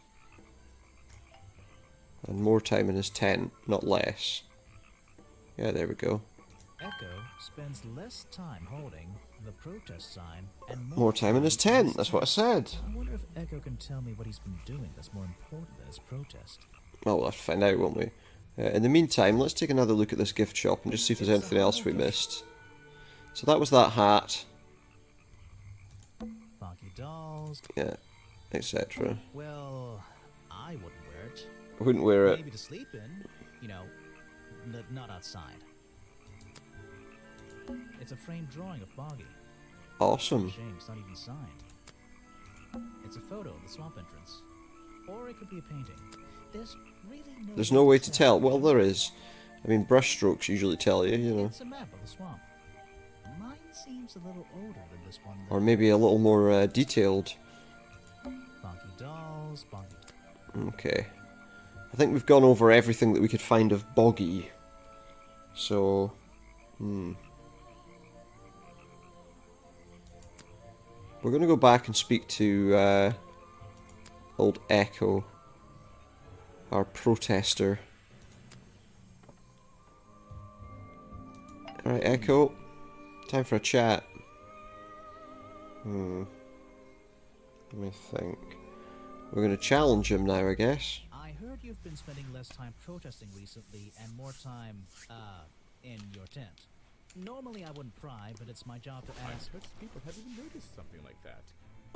And more time in his tent, not less. Yeah, there we go. Echo spends less time holding the protest sign and More time in his tent, that's what I said. I wonder if Echo can tell me what he's been doing that's more important than his protest. Well, we'll have to find out, won't we? In the meantime, let's take another look at this gift shop and just see if there's anything else we missed. So that was that hat, Funky dolls. yeah, etc. Well, I wouldn't wear it. I wouldn't wear it. Maybe to sleep in. You know, not outside. It's a framed drawing of Boggy. Awesome. Shame it's not even signed. It's a photo of the swamp entrance. Or it could be a painting. There's no way to tell. Well, there is. I mean, brushstrokes usually tell you, you know. It's a map of the swamp. Mine seems a little older than this one. Or maybe a little more detailed. Bonky dolls, bonky. Okay. I think we've gone over everything that we could find of Boggy. So, We're going to go back and speak to old Echo, our protester. Alright, Echo. Time for a chat. Let me think. We're going to challenge him now, I guess. I heard you've been spending less time protesting recently and more time, in your tent. Normally I wouldn't pry, but it's my job to I ask. trust people have even noticed something like that.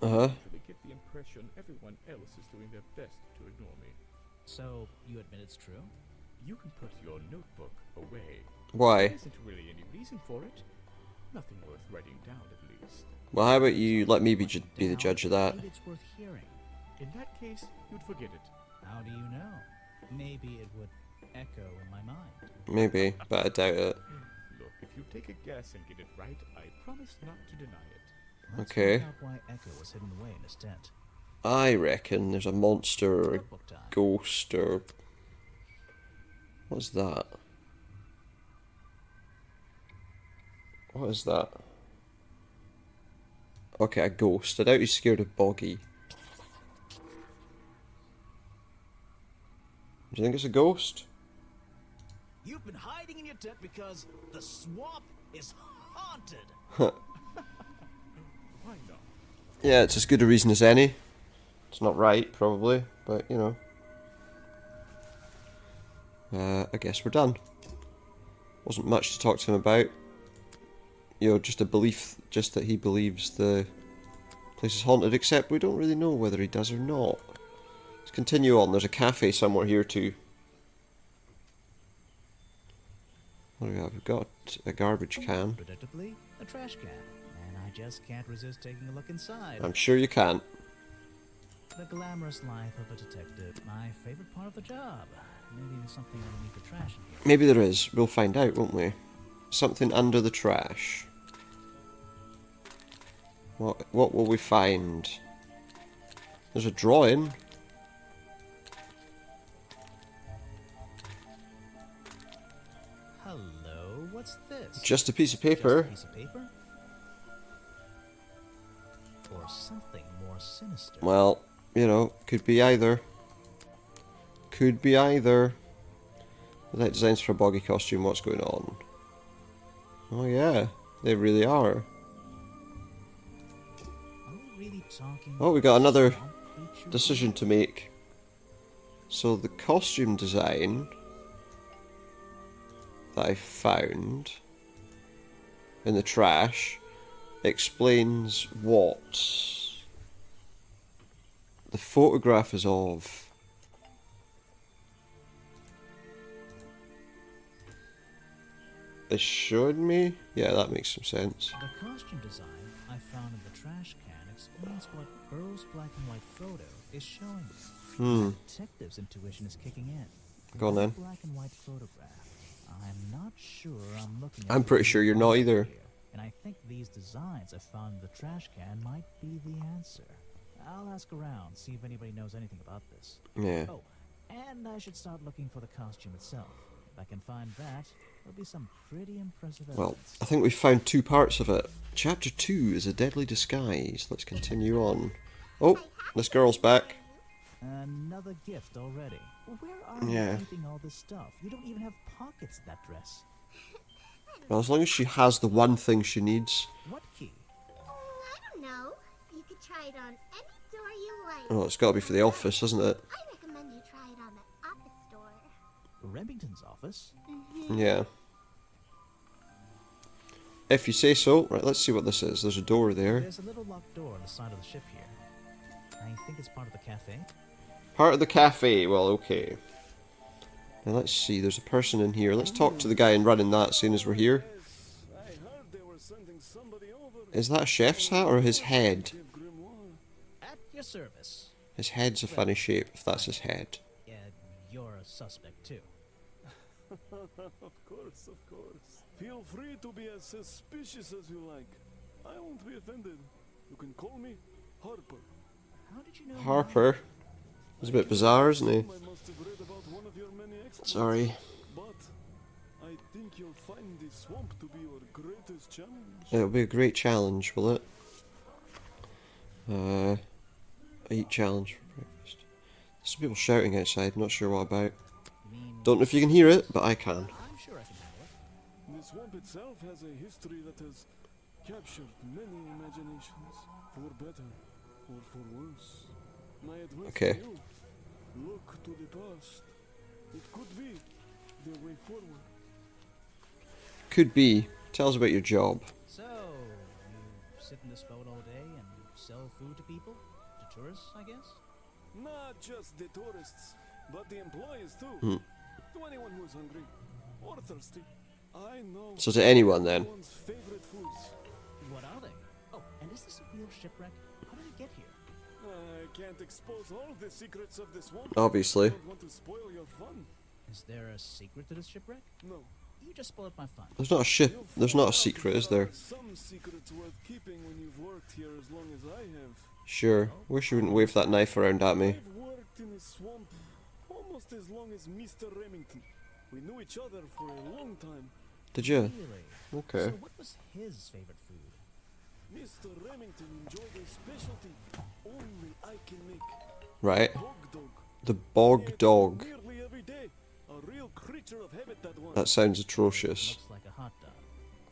Uh-huh. I usually get the impression everyone else is doing their best to ignore me. So, you admit it's true? you can put your notebook away. Why? There isn't really any reason for it. Nothing worth writing down, at least. Well, how about you let me be the judge of that? Maybe it's worth hearing. In that case, you'd forget it. How do you know? Maybe it would echo in my mind. Maybe, but I doubt it. Look, if you take a guess and get it right, I promise not to deny it. Let's Okay. find out why Echo was hidden away in his tent. I reckon there's a monster or a Notebook time. ghost or... What's that? What is that? Okay, a ghost. I doubt he's scared of Boggy. Do you think it's a ghost? You've been hiding in your tent because the swamp is haunted. Why not? Yeah, it's as good a reason as any. It's not right, probably, but you know. I guess we're done. Wasn't much to talk to him about. You know, just a belief, just that he believes the place is haunted, except we don't really know whether he does or not. Let's continue on. There's a cafe somewhere here too. What do we have? We've got a garbage can. Predictably, a trash can. And I just can't resist taking a look inside. I'm sure you can't. The glamorous life of a detective. My favorite part of the job. Maybe there's something underneath the trash in here. Maybe there is. We'll find out, won't we? Something under the trash. What will we find? There's a drawing. Hello, what's this? Just a piece of Just a paper. piece of paper? Or something more sinister? Well, you know, could be either. Could be either. Without designs for a Boggy costume, what's going on? Oh yeah, they really are. Are we really talking Oh, we got another swamp creature? decision to make. So the costume design that I found in the trash explains what the photograph is of. It showed me? Yeah, that makes some sense. The costume design I found in the trash can explains what Burroughs' black and white photo is showing me. The detective's intuition is kicking in. Go on then. Black and white photograph. I'm not sure I'm looking at I'm the pretty right sure you're not answer either. here, and I think these designs I found in the trash can might be the answer. I'll ask around, see if anybody knows anything about this. Yeah. Oh, and I should start looking for the costume itself. If I can find that, there'll be some pretty impressive evidence. Well, I think we've found two parts of it. Chapter 2 is a deadly disguise. Let's continue on. Oh, this girl's back. Another gift already. Where are Yeah. you keeping all this stuff? You don't even have pockets in that dress. Well, as long as she has the one thing she needs. What key? I don't know. You could try it on any door you like. Oh, it's got to be for the office, isn't it? I recommend you try it on the office door. Remington's office? Yeah. If you say so. Right, let's see what this is. There's a door there. There's a little locked door on the side of the ship here. I think it's part of the cafe. Part of the cafe. Well, okay. Now let's see. There's a person in here. Let's talk to the guy and running that, seeing as we're here. I heard they were sending somebody over. Is that a chef's hat or his head? Detective Grimoire. At your service. His head's a funny shape, if that's his head. Yeah, you're a suspect too. Of course, of course. Feel free to be as suspicious as you like. I won't be offended. You can call me Harper. How did you know? Harper. He's a bit bizarre, isn't he? I must have read about one of your many exploits. Sorry. But I think you'll find this swamp to be your greatest challenge. It'll be a great challenge, will it? I eat challenge for breakfast. There's some people shouting outside, not sure what about. You mean? Don't know if you can hear it, but I can. I'm sure I can handle it. The swamp itself has a history that has captured many imaginations, for better or for worse. My advice Okay. to you, look to the past. It could be the way forward. Could be. Tell us about your job. So, you sit in this boat all day and sell food to people? To tourists, I guess? Not just the tourists, but the employees too. Hmm. To anyone who is hungry or thirsty, I know. So to anyone then. Everyone's favorite foods. What are they? Oh, and is this a real shipwreck? How did it get here? I can't expose all the secrets of this swamp. Obviously. I don't want to spoil your fun. Is there a secret to this shipwreck? No. You just spoiled my fun. There's not a ship. You'll There's find not a out secret, that is there? are some secrets worth keeping when you've worked here as long as I have. Sure. Wish you wouldn't wave that knife around at me. I've worked in a swamp almost as long as Mr. Remington. We knew each other for a long time. Did you? Really? Okay. So what was his favorite food? Mr. Remington enjoyed a specialty only I can make. Right. Bog dog. The bog dog. Nearly every day. A real creature of habit, that one. That sounds atrocious. Looks like a hot dog.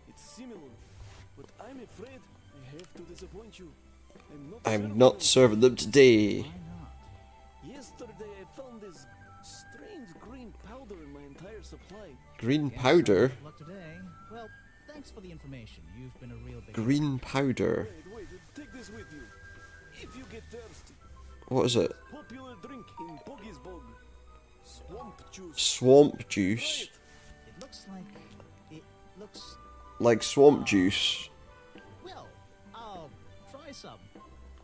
It's similar, but I'm afraid I have to disappoint you. I'm serving not them. serving them today. Why not? Yesterday I found this strange green powder in my entire supply. Green Guess powder? I'm luck today. Well, thanks for the information. You've been a real big Green powder. Wait, take this with you. If you get thirsty, What is it? popular drink in Boggy's Bog. Swamp juice. Swamp juice. It looks like it looks Like swamp juice. well. I'll try some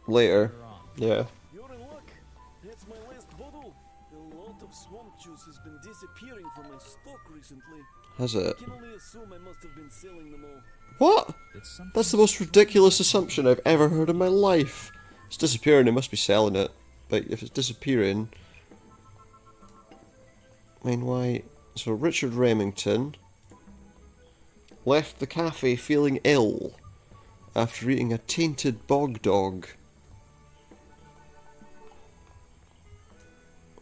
Later. later on. Yeah. You're in luck. That's my last bottle. A lot of swamp juice has been disappearing from my stock recently. Has it? I can only assume I must have been selling them all. What? It's something That's the most ridiculous assumption I've ever heard in my life. It's disappearing, they must be selling it. But if it's disappearing... I mean, why... So Richard Remington left the cafe feeling ill after eating a tainted bog dog.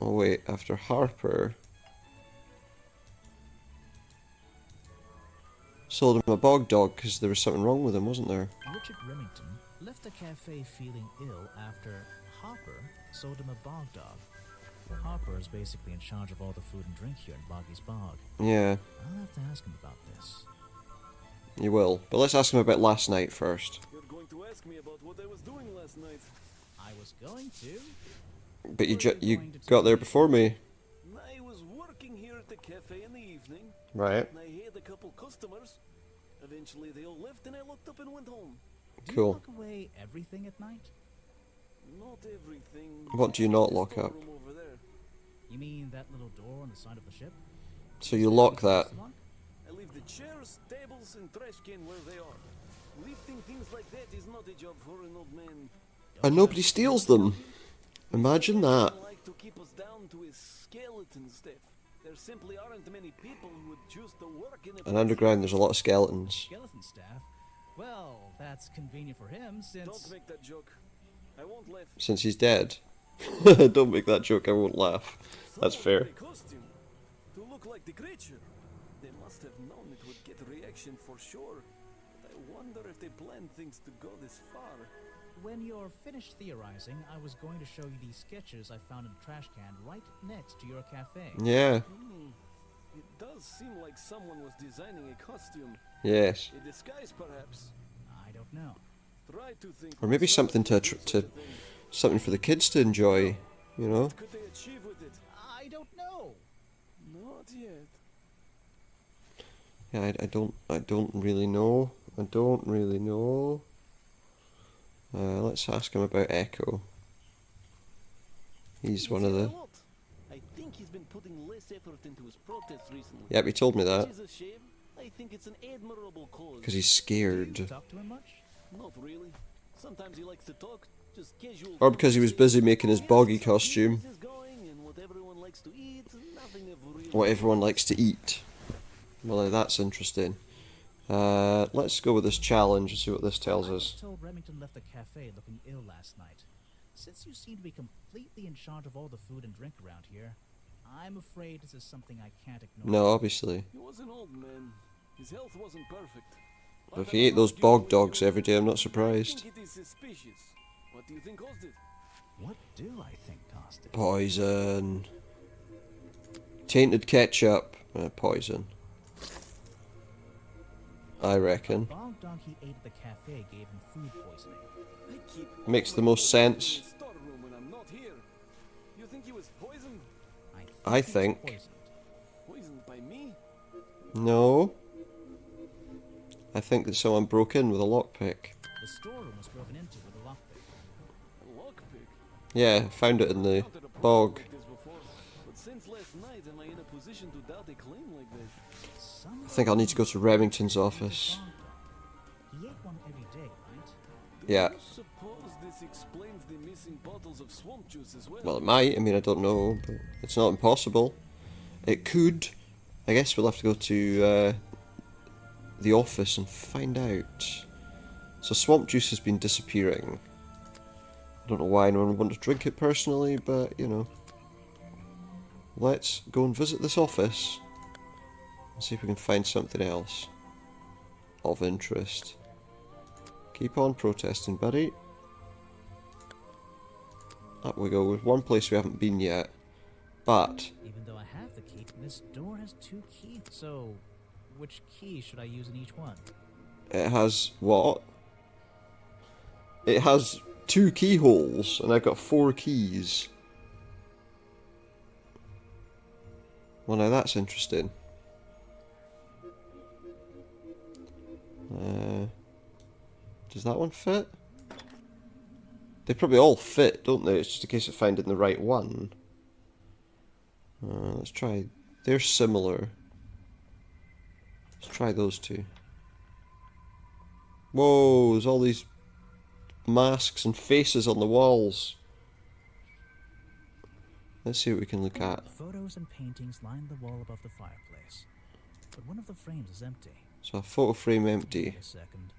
Oh wait, after Harper sold him a bog dog because there was something wrong with him, wasn't there? Richard Remington left the cafe feeling ill after Hopper sold him a bog dog. Hopper is basically in charge of all the food and drink here in Boggy's Bog. Yeah, I'll have to ask him about this. you will. But let's ask him about last night first. You're going to ask me about what I was doing last night. I was going to. But you got there before me. I was working here at the cafe in the evening, Right. and I had a couple customers. Eventually they all left and I locked up and went home. Do Cool. you lock away everything at night? Not everything. What do you not The lock up? storeroom over there. You mean that little door on the side of the ship? So you lock that. I leave the chairs, tables, and trash can where they are. Lifting things like that is not a job for an old man. And nobody steals them. Imagine that. People like to keep us down to a skeleton stuff. There simply aren't many people who would choose to work in a And underground there's a lot of skeletons. Skeleton staff? Well, that's convenient for him since... Don't make that joke. I won't laugh. Since he's dead. Don't make that joke, I won't laugh. That's Some fair. wear a costume to look like the creature. They must have known it would get a reaction for sure. But I wonder if they planned things to go this far. When you're finished theorizing, I was going to show you these sketches I found in the trash can right next to your cafe. Yeah. It does seem like someone was designing a costume. Yes. A disguise, perhaps. I don't know. Try to think. Or maybe of something to something for the kids to enjoy, you know? What could they achieve with it? I don't know. Not yet. Yeah, I don't really know. I don't really know. Let's ask him about Echo. He's one of the... I think he's been putting less effort into his protests recently. Yep, he told me that. Which is a shame. I think it's an admirable cause. Because he's Do you scared. talk to him much? Not really. Sometimes he likes to talk, just casual. Or because he was busy making his Yes, boggy some costume. business is going and what everyone likes to eat, nothing of real What everyone likes to eat. Well, that's interesting. Let's go with this challenge and see what this tells I us. was told Remington left the cafe looking ill last night. Since you seem to be completely in charge of all the food and drink around here, I'm afraid this is something I can't ignore. No, obviously. He was an old man. His health wasn't perfect. But if he ate those bog dogs every day, I'm not surprised. I think it is suspicious. What do you think caused it? What do I think caused it? Poison. Tainted ketchup. Poison. I reckon. The bog dog he ate at the cafe gave him food poisoning. I keep Makes the all my most food in sense. the storeroom when I'm not here. You think he was poisoned? I he was think- poisoned. Poisoned by me? No. I think that someone broke in with a lockpick. The storeroom was broken into with a lockpick. A lockpick? Yeah, found it in the bog. Like this before, but since last night am I in a position to doubt a claim like that? I think I'll need to go to Remington's office. He ate one every day, right? Yeah. Do you suppose this explains the missing bottles of swamp juice as well? Well, it might. I mean, I don't know, but it's not impossible. It could. I guess we'll have to go to the office and find out. So swamp juice has been disappearing. I don't know why anyone would want to drink it personally, but, you know. Let's go and visit this office and see if we can find something else of interest. Keep on protesting, buddy. Up we go with one place we haven't been yet. But Even though I have the key, this door has 2 keys. So, which key should I use in each one? it has what? It has 2 keyholes, and I've got 4 keys. Well, now that's interesting. Does that one fit? They probably all fit, don't they? It's just a case of finding the right one. Let's try. They're similar. Let's try those 2. Whoa, there's all these masks and faces on the walls. Let's see what we can look at. Photos and paintings line the wall above the fireplace, but one of the frames is empty. So a photo frame empty. Wait a second.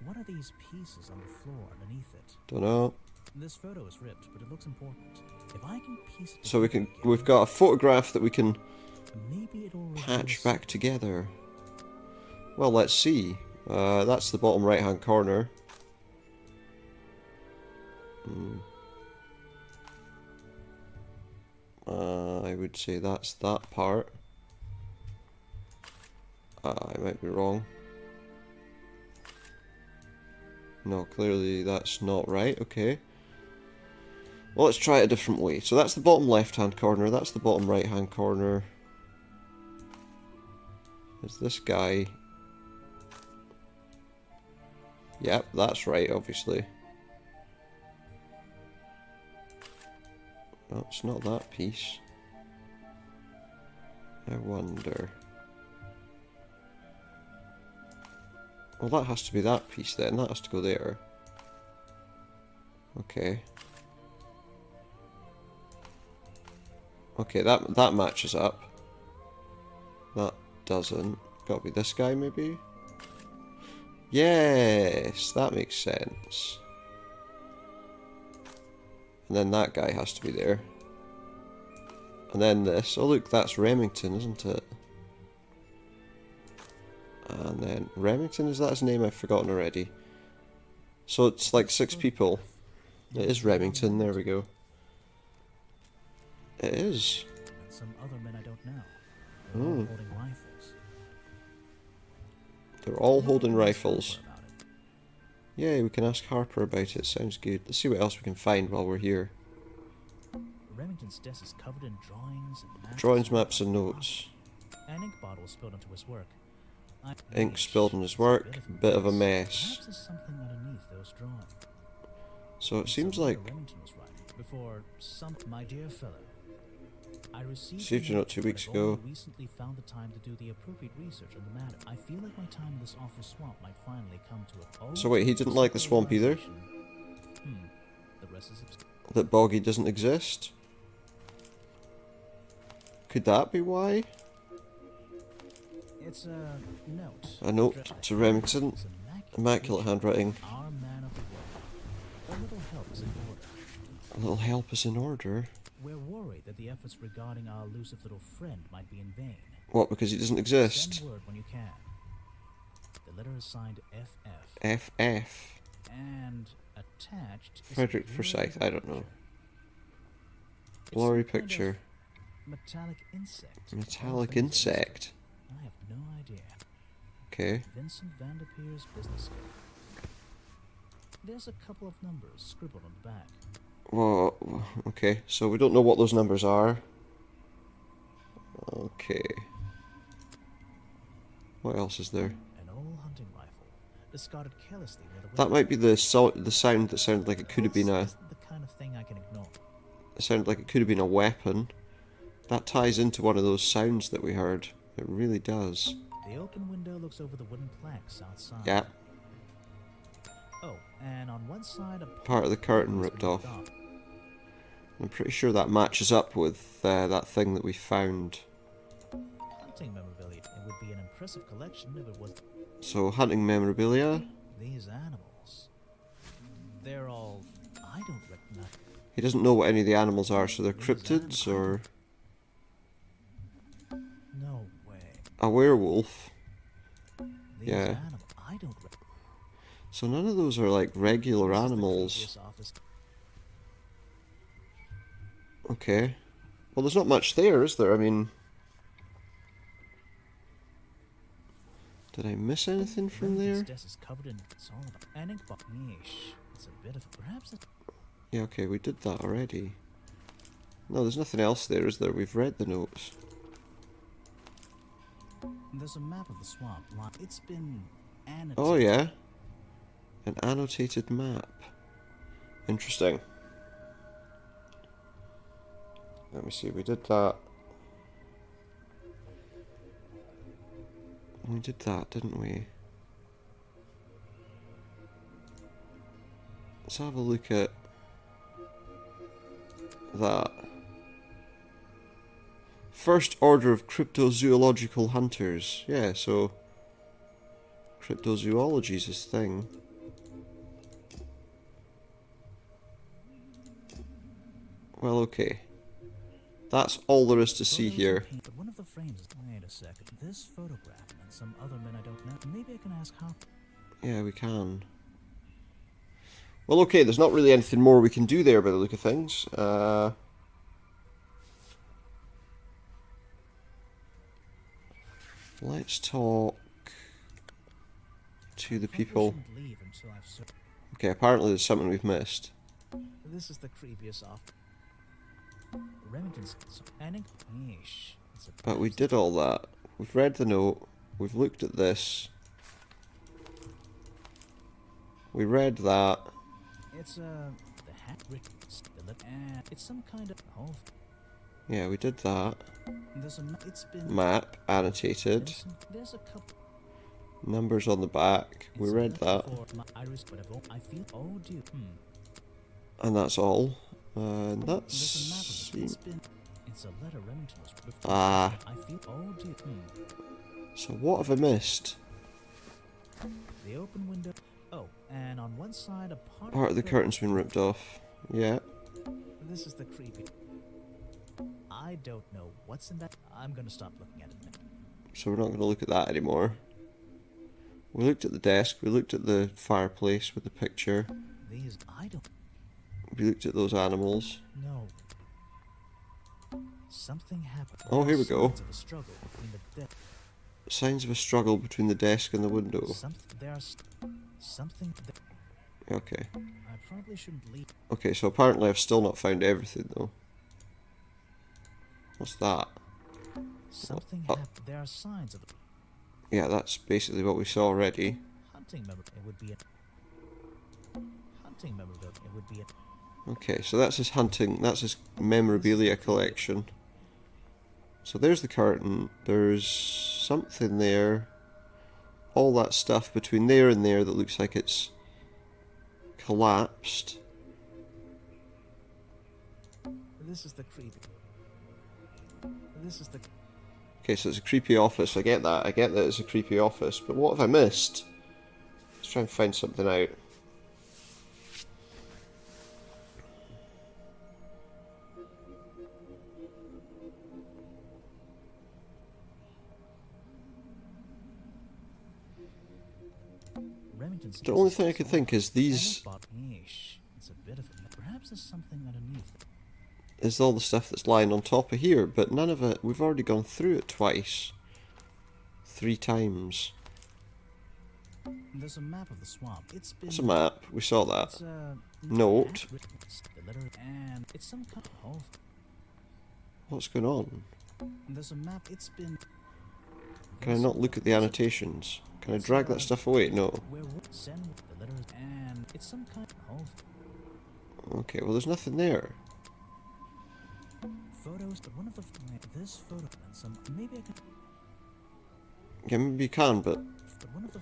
What are these pieces on the floor underneath it? Don't know. This photo is ripped, but it looks important. If I can piece it So we can. together We've got a photograph that we can again, maybe it'll patch reveal back together. Well, let's see. That's the bottom right-hand corner. I would say that's that part. I might be wrong. No, clearly that's not right. Okay. Well, let's try it a different way. So that's the bottom left-hand corner. That's the bottom right-hand corner. There's this guy. Yep, that's right, obviously. No, it's not that piece. I wonder. Well, that has to be that piece then. That has to go there. Okay. Okay, that matches up. That doesn't. Gotta be this guy, maybe? Yes, that makes sense. And then that guy has to be there. And then this. Oh look, that's Remington, isn't it? And then Remington, is that his name? I've forgotten already. So it's like 6 people. It is Remington, there we go. It is. And some other men I don't know. They're all holding rifles. They're all holding rifles. About it. Yeah, we can ask Harper about it. Sounds good. Let's see what else we can find while we're here. Remington's desk is covered in drawings and maps. Drawings, maps, and notes. An ink bottle spilled onto his work. Ink spilled on his work. Bit of a mess. Perhaps there's something underneath those drawings. So it seems like. Remington was writing before some. My dear fellow, I Received your note 2 weeks ago. I recently found the time to do the appropriate research on the matter. I feel like my time in this awful swamp might finally come to a. So wait, he didn't like the swamp either? The rest is That Boggy doesn't exist? Could that be why? It's a note. A note to Remington. It's Immaculate handwriting. Our man of the world. A little help is in order. A little help is in order. We're worried that the efforts regarding our elusive little friend might be in vain. What, because he doesn't exist? Send word when you can. The letter is signed FF. FF. And attached is a Frederick blurry Forsyth, I don't know. picture. It's Blurry some kind of picture. Metallic insect. Metallic All things insect. I have no idea. Okay. Vincent Vanderpeer's business card. There's a couple of numbers scribbled on the back. Well, okay, so we don't know what those numbers are. Okay. What else is there? An old hunting rifle, discarded carelessly near the That might be the sound that sounded like it could have been a. This isn't the kind of thing I can ignore. It sounded like it could have been a weapon. That ties into one of those sounds that we heard. It really does. The open window looks over the wooden planks outside. Yeah. Oh, and on one side a Part of the curtain ripped off. I'm pretty sure that matches up with that thing that we found. Hunting memorabilia. It would be an impressive collection if it was. So, hunting memorabilia. These animals. They're all. I don't recognize. He doesn't know what any of the animals are, so they're cryptids or No way. a werewolf. These Yeah. animals. I don't recognize. So none of those are like regular animals. Okay. Well, there's not much there, is there? I mean, did I miss anything from there? This desk is covered in. It's all about an ink box. Yeesh. It's a bit of a. Perhaps it's. Yeah, okay, we did that already. No, there's nothing else there, is there? We've read the notes. There's a map of the swamp. It's been annotated. Oh, yeah. An annotated map. Interesting. Let me see, we did that. We did that, didn't we? Let's have a look at that. First order of cryptozoological hunters. Yeah, so cryptozoology is his thing. Well, okay. That's all there is to see here. But one of the frames. Wait a second. This photograph and some other men I don't know. Maybe I can ask how. Yeah, we can. Well, okay, there's not really anything more we can do there by the look of things. Let's talk to the people. Leave until I've Okay, apparently there's something we've missed. This is the creepiest off. Remington's and yeesh. But we did all that. We've read the note. We've looked at this. We read that. It's the hat written. It's some kind of Yeah, we did that. There's a it's been Map annotated. There's a couple Numbers on the back. We read that. Iris, whatever. I feel. Oh, dear. And that's all. And that's. There's a map of it. It's a letter Remington was before. Ah. I feel. Oh, dear. So what have I missed? The open window. Oh, and on one side a Part of the curtain's been ripped off. Yeah. This is the creepy. I don't know what's in that. I'm gonna stop looking at it now. So we're not going to look at that anymore. We looked at the desk. We looked at the fireplace with the picture. These. I don't. We looked at those animals. No. Something happened. Oh, here we go. Signs of a struggle between the desk. Signs of a struggle between the desk and the window. There's something. Okay. I probably shouldn't leave. Okay, so apparently I've still not found everything though. What's that? Something Oh. happened. There are signs of. Yeah, that's basically what we saw already. Hunting member. It would be a. Hunting member. It would be a. Okay, so that's his hunting, that's his memorabilia collection. So there's the curtain, there's something there, all that stuff between there and there that looks like it's collapsed. This is the creepy. This is the. Okay, so it's a creepy office, I get that it's a creepy office, but what have I missed? Let's try and find something out. Remington's. The only thing I can think is these It's a bit of a. Perhaps there's something underneath. is all the stuff that's lying on top of here, but none of it, we've already gone through it twice. 3 times. There's a map of the swamp. It's been. It's a map, we saw that. It's a Note. The letter and it's some kind of. What's going on? There's a map. It's been. Can I not look at the annotations? Can I drag that stuff away? No. Where would send the letters and it's some kind of Okay, well there's nothing there. photos. But one of the this photo and some maybe I can. Yeah, maybe you can, but But one of the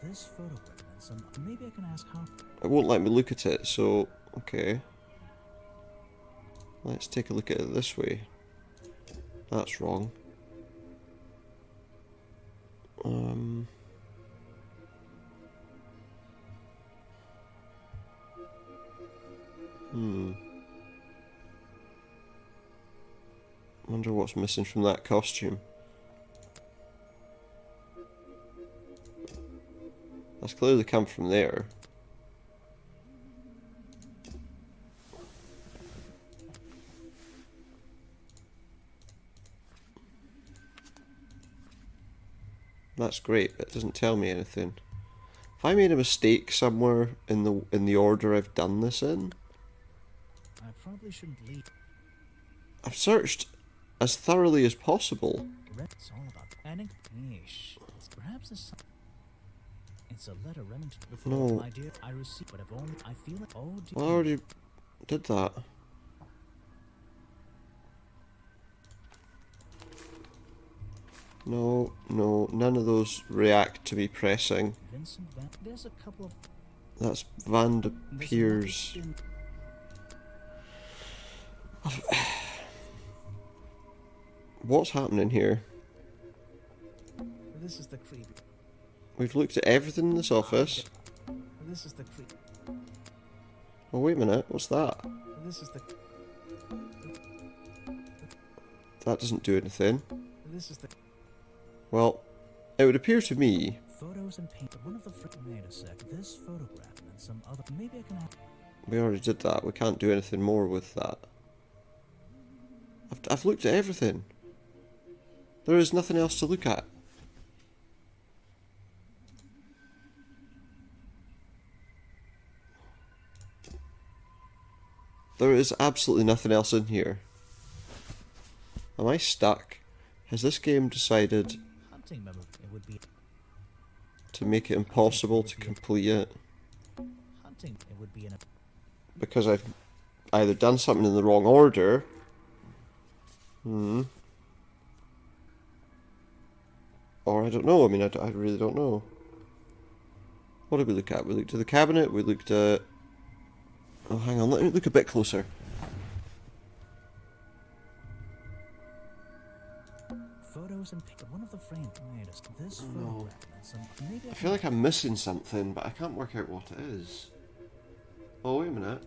this photo and some maybe I can ask how. it won't let me look at it, so okay. Let's take a look at it this way. That's wrong. Wonder what's missing from that costume. That's clearly come from there. That's great, but it doesn't tell me anything. Have I made a mistake somewhere in the order I've done this in? I probably shouldn't leave. I've searched as thoroughly as possible. It's all about and Yeesh. Perhaps it's a letter Remington before No. my dear. I received, but I've only. I feel it. Oh dear. Well, I already did that. No, no, none of those react to me pressing. Vincent Van. There's a couple of. That's Van de there's Peers. another What's happening here? This is the creepy. We've looked at everything in this office. This is the creepy. Oh, wait a minute, what's that? This is the. That doesn't do anything. This is the. Well, it would appear to me... Photos and paint. One of the wait a sec. This photograph and some other. Maybe I can. We already did that, we can't do anything more with that. I've looked at everything. There is nothing else to look at. There is absolutely nothing else in here. Am I stuck? Has this game decided Hunting memo. It would be. to make it impossible to complete it? Hunting. It would be in a. Because I've either done something in the wrong order. Or I don't know. I mean, I really don't know. What did we look at? We looked at the cabinet. We looked at... Oh, hang on. Let me look a bit closer. Photos and paint. One of the frames. This photograph and some. Maybe I feel like I'm missing something, but I can't work out what it is. Oh, wait a minute.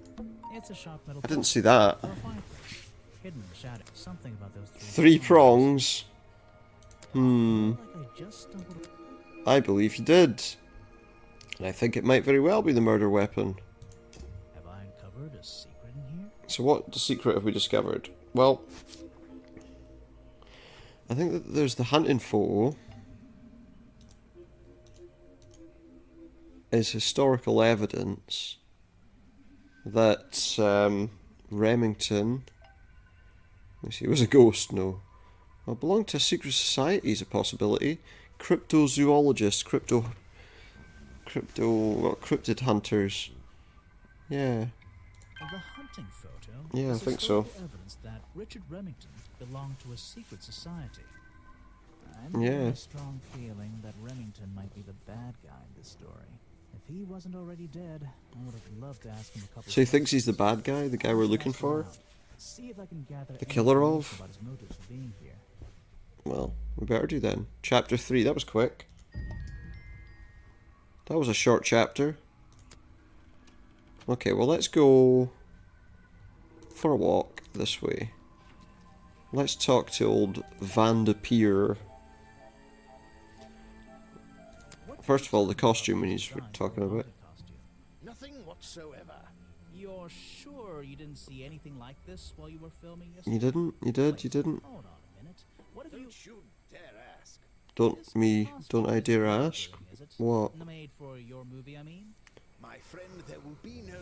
It's a sharp metal. I didn't see that. Or a fireplace. Hidden in the shadow. Something about those Three prongs. Like I just stumbled. I believe you did. And I think it might very well be the murder weapon. Have I uncovered a secret in here? So what secret have we discovered? Well, I think that there's the hunting photo is historical evidence that Remington, let me see, was a ghost, no. Well, belonged to a secret society is a possibility. Cryptozoologists, cryptid hunters. Yeah. The hunting photo. Yeah, I is think so. historical Evidence that Richard Remington belonged to a secret society. I'm Yeah. getting a strong feeling that Remington might be the bad guy in this story. If he wasn't already dead, I would have loved to ask him a couple. So he thinks he's the bad guy, the guy we're looking for? See if I can gather The any killer information of? about his motives for being here. Well, we better do then. Chapter 3, that was quick. That was a short chapter. Okay, well let's go for a walk this way. Let's talk to old Van de Peer. First of all, the costume we need to talking about. Nothing whatsoever. You're sure you didn't see anything like this while you were filming yesterday? You didn't? You did? You didn't? Hold on a minute. What have you... Don't you dare ask. Don't I dare ask? Is it? What? Made for your movie, I mean? My friend, there will be no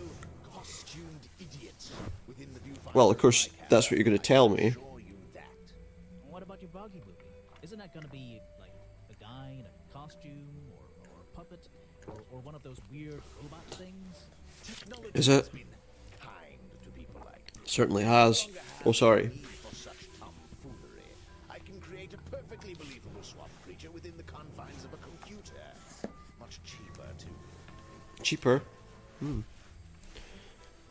costumed idiot within the viewfinder. Well, of course, that's what you're going to tell me. Assure you that. doggy movie? Isn't that gonna be like a guy in a costume or a puppet or one of those weird robot things? Technology Is it? has been kind to people like me. Certainly has. Oh, sorry. For such tomfoolery, I can create a perfectly believable swamp creature within the confines of a computer. Much cheaper, too. Cheaper?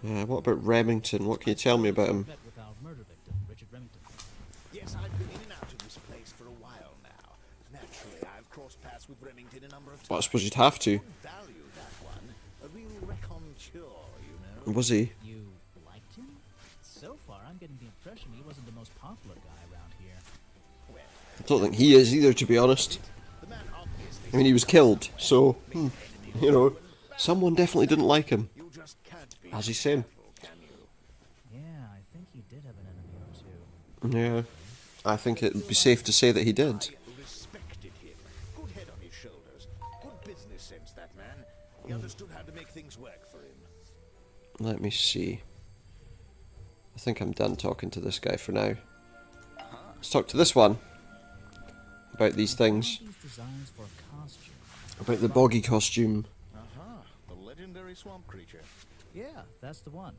What about Remington? What can you tell me about him? Met with our murder victim, Richard Remington. Yes, I've been in and out of this place for a while now. Naturally, I've crossed paths with Remington a number of times. Well, I suppose you'd have to. Value that one. A real raconteur, you know. Was he? You liked him? So far, I'm getting the impression he wasn't the most popular guy around here. Well, I don't think he is either, to be honest. the man obviously I mean, he was killed, so, you know, someone definitely didn't like him. you just can't be As he's saying. careful, can you? Yeah, I think he did have an enemy or two. Yeah. I think it would be safe to say that he did. I respected him. Good head on his shoulders. Good business sense, that man. He understood how to make things work for him. Let me see. I think I'm done talking to this guy for now. Let's talk to this one. About these things. These designs for a costume. About the boggy costume. The legendary swamp creature. Yeah, that's the one.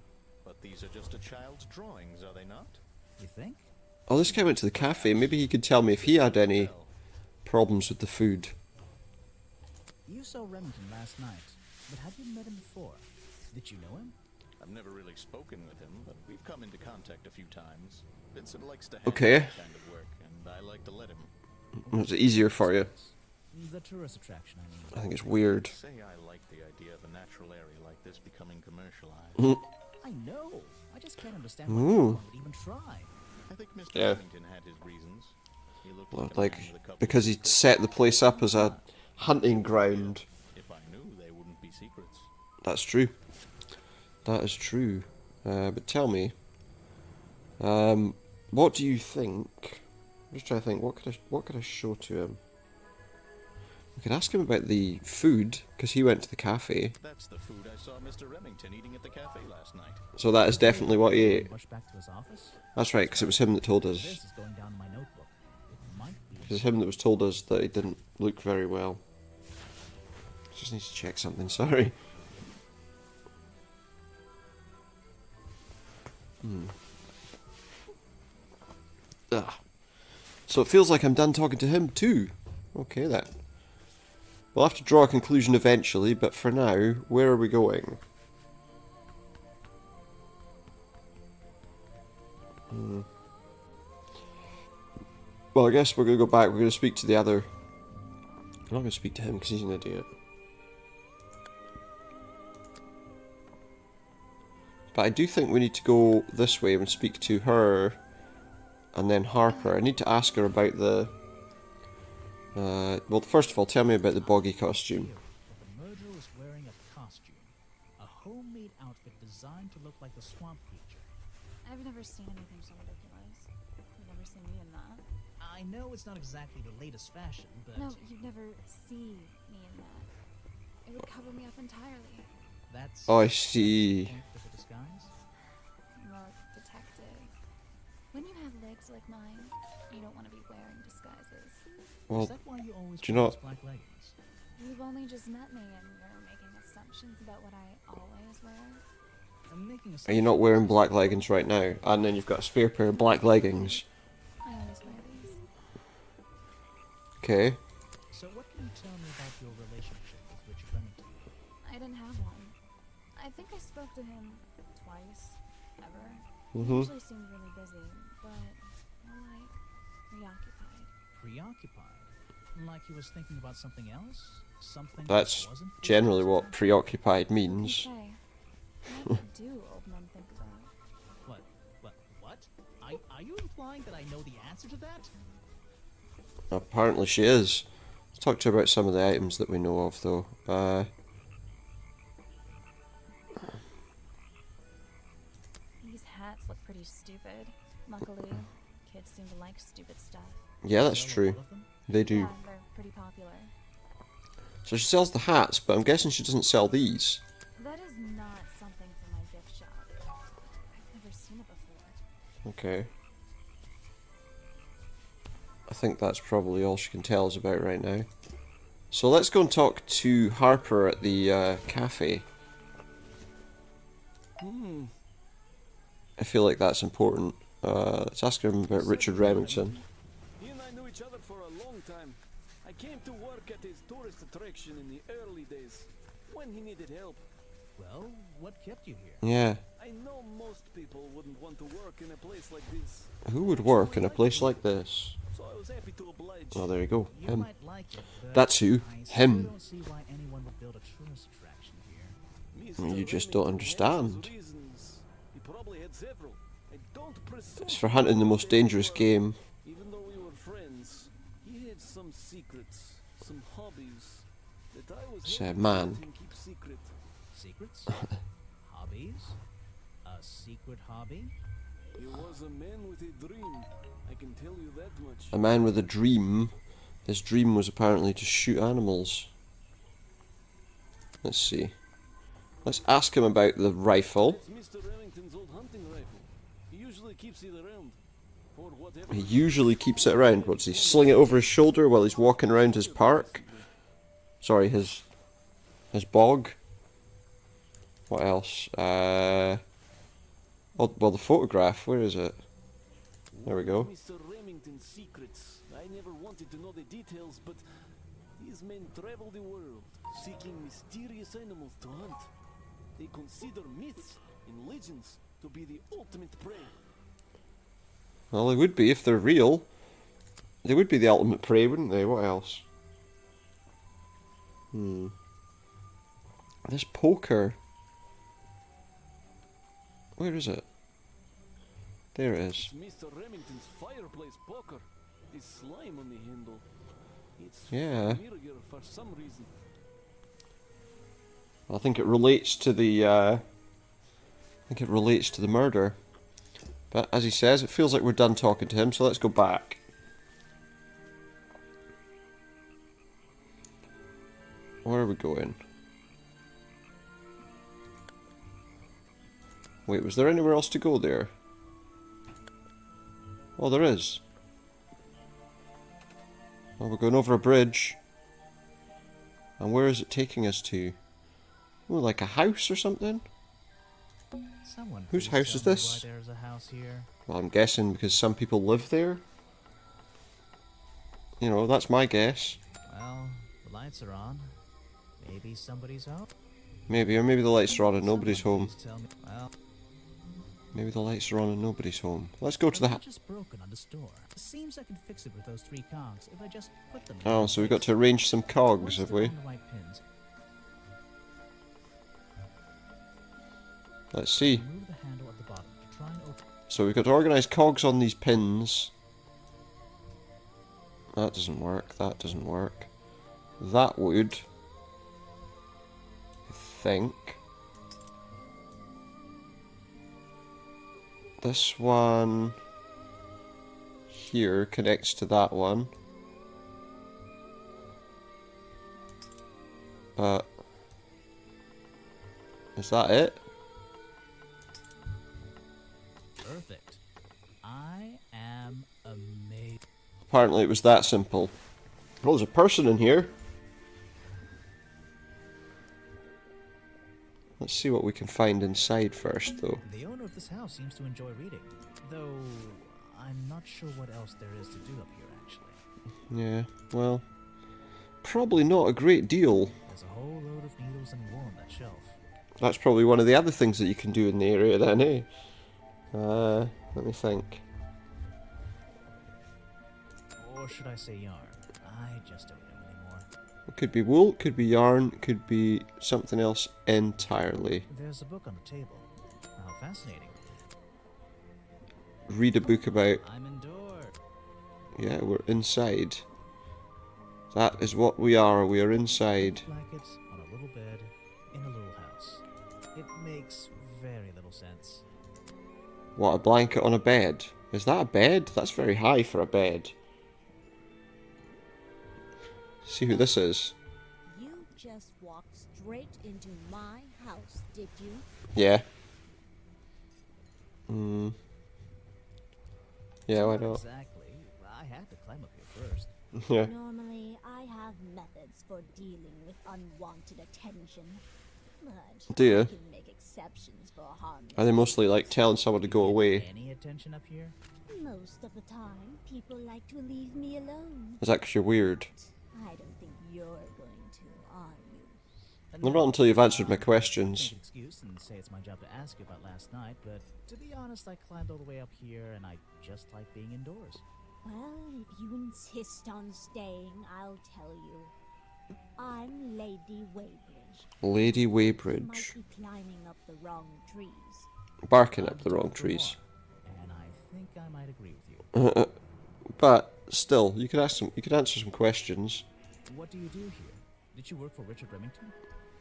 But these are just a child's drawings, are they not? You think? Oh, this guy went to the cafe. Maybe he could tell me if he had any problems with the food. You saw Remington last night, but have you met him before? Did you know him? I've never really spoken with him, but we've come into contact a few times. Vincent likes to Okay. handle that kind of work, and I like to let him. It's easier for you. The tourist attraction, I mean. I think it's weird. Say I like the idea of a natural area like this becoming commercialized. I know. I just can't understand Ooh. why anyone would even try. I think Mr. Yeah. Remington had his reasons. He looked Well, like a like, man with a couple because of he secrets. set the place up as a hunting ground. If I knew, they wouldn't be secrets. That's true. That is true. But tell me, what do you think? I'm just trying to think. What could I show to him? We could ask him about the food because he went to the cafe. That's the food I saw Mr. Remington eating at the cafe last night. So that is definitely what he ate. Rush back to his office. That's right, because it was him that told us. This is going down in my notebook. It might be. It was him that was told us that he didn't look very well. Just need to check something. Sorry. So it feels like I'm done talking to him too. Okay then. We'll have to draw a conclusion eventually, but for now, where are we going? Well, I guess we're going to go back. We're going to speak to the other... I'm not going to speak to him because he's an idiot. But I do think we need to go this way and speak to her and then Harper. I need to ask her about the... well, first of all, tell me about the boggy costume. The murderer was wearing a costume. A homemade outfit designed to look like the swamp creature. I've never seen anything so ridiculous. You've never seen me in that. I know it's not exactly the latest fashion, but No, you'd never see me in that. It would cover me up entirely. that's Oh, I see. the point of the disguise. I'm a detective. When you have legs like mine, you don't want to be wearing disguises. Well, Is that why you always do you wear not- those black leggings? You've only just met me and you're making assumptions about what I always wear. I'm making a are you not wearing black leggings right now? And then you've got a spare pair of black leggings. I always wear these. Okay. So what can you tell me about your relationship with Richard Remington? I didn't have one. I think I spoke to him twice, ever. He Mhm. usually seemed really busy, but more like preoccupied. Preoccupied? Like he was thinking about something else? Something That's that wasn't generally what preoccupied? preoccupied What can you means. say? What do old men think about? What? Are you implying that I know the answer to that? Apparently she is. Let's talk to her about some of the items that we know of, though. These hats look pretty stupid. Luckily, kids seem to like stupid stuff. Yeah, that's Sell a true. lot of them? They do. Yeah, they're pretty popular. So she sells the hats, but I'm guessing she doesn't sell these. That is not something for my gift shop. I've never seen it before. Okay. I think that's probably all she can tell us about right now. So let's go and talk to Harper at the cafe. I feel like that's important. Let's ask him about Richard Remington. He and I knew each other for a long time. I came to work at his tourist attraction in the early days, when he needed help. Well, what kept you here? Yeah. I know most people wouldn't want to work in a place like this. Who would work in a place like this? So I was happy to oblige. Oh, there you go. You Him. might like it, but That's who. I still Him. don't see why anyone would build a tourist attraction here. Mr. You just don't Remington has his understand. reasons. He probably had several. I don't presume It's for hunting the most dangerous game. Even though we were friends, he had some secrets, some hobbies that I was Say, happy to man. let him keep secret. Secrets? Hobbies? A secret hobby? He was a man with a dream. I can tell you that much. A man with a dream. His dream was apparently to shoot animals. Let's see. Let's ask him about the rifle. It's Mr. Remington's old hunting rifle. He usually keeps it around. For whatever. He usually keeps it around. What's he sling it over his shoulder while he's walking around his park? Sorry, his bog. What else? Oh, well, the photograph. Where is it? There we go. Mr. Remington's secrets. I never wanted to know the details, but these men travel the world seeking mysterious animals to hunt. They consider myths and legends to be the ultimate prey. Well, they would be if they're real. They would be the ultimate prey, wouldn't they? What else? This poker. Where is it? There it is. It's Mr. Remington's fireplace poker. This slime on the handle. It's Yeah. familiar for some reason. I think it relates to the. Murder. But as he says, it feels like we're done talking to him, so let's go back. Where are we going? Wait, was there anywhere else to go there? Oh, there is. Well, we're going over a bridge. And where is it taking us to? Oh, like a house or something? Someone Whose please house is tell me this? why there's a house here. Well, I'm guessing because some people live there. You know, that's my guess. Well, the lights are on. Maybe somebody's home. Maybe, or maybe the lights are on and nobody's Someone home. please tell me. Well, Maybe the lights are on and nobody's home. Let's go to the it's just broken on the store. Seems I can fix it with those 3 cogs if I just put them in Oh, the so we've place. got to arrange some cogs, Once have they're we? on the right pins, Let's see. remove the handle at the bottom to try and open. So we've got to organise cogs on these pins. That doesn't work. That doesn't work. That would. I think. This one here connects to that one. But is that it? Perfect. I am amazed. Apparently it was that simple. Oh, there's a person in here. Let's see what we can find inside first, though. The owner of this house seems to enjoy reading, though I'm not sure what else there is to do up here, actually. Yeah, well, probably not a great deal. There's a whole load of needles and wool on that shelf. That's probably one of the other things that you can do in the area then, eh? Let me think. Or should I say yarn? I just don't know anymore. It could be wool, it could be yarn, it could be something else entirely. There's a book on the table. How fascinating. Read a book about... I'm indoors. Yeah, we're inside. That is what we are inside. Blankets on a little bed in a little house. It makes very little sense. What, a blanket on a bed? Is that a bed? That's very high for a bed. See who this is. You just walked straight into my house, did you? Yeah. Yeah, why not? Exactly. I had had to climb up here first. Yeah. Normally, I have methods for dealing with unwanted attention. But Do ya? I can make exceptions for harmless. Are they mostly like telling someone to go away? Any attention up here? Most of the time, people like to leave me alone. Is that 'cause you're weird? I don't think you're going to, are you? Well, not until you've answered my Make questions. an excuse and say it's my job to ask you about last night, but to be honest, I climbed all the way up here and I just like being indoors. Well, if you insist on staying, I'll tell you. I'm Lady Weybridge. Lady You Weybridge. might be climbing up the wrong trees. Barking up the wrong trees. And I think I might agree with you. But still, you could ask some. You could answer some questions. What do you do here? Did you work for Richard Remington?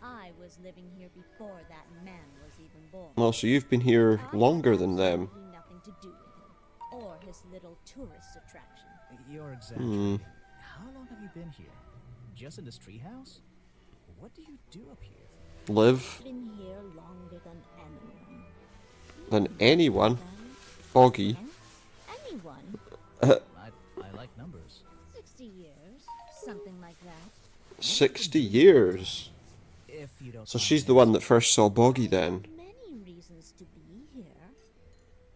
I was living here before that man was even born. Well, so you've been here I longer have than them. absolutely nothing to do with him, or his little tourist attraction. You're exaggerating. How long have you been here? Just in this treehouse? What do you do up here? Live Been here longer than anyone. than anyone. Then, Boggy. anyone? I like numbers. 60 years, something like that. 60 years. If you don't So mind she's me the one that first saw Boggy then. Many reasons to be here,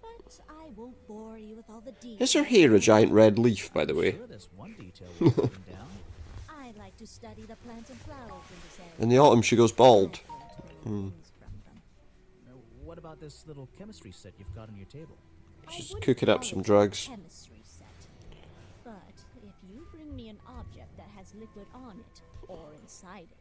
but I won't bore you with all the details. Is her hair a giant red leaf, by the way? Sure, there's one detail worth putting down. I like to study the plants and flowers in this area. In the autumn, she goes bald. I've learned things from them. Now, what about this little chemistry set you've got on your table? She's I wouldn't cooking up call some it a drugs. chemistry set, but if you bring me an object that has liquid on it or inside it,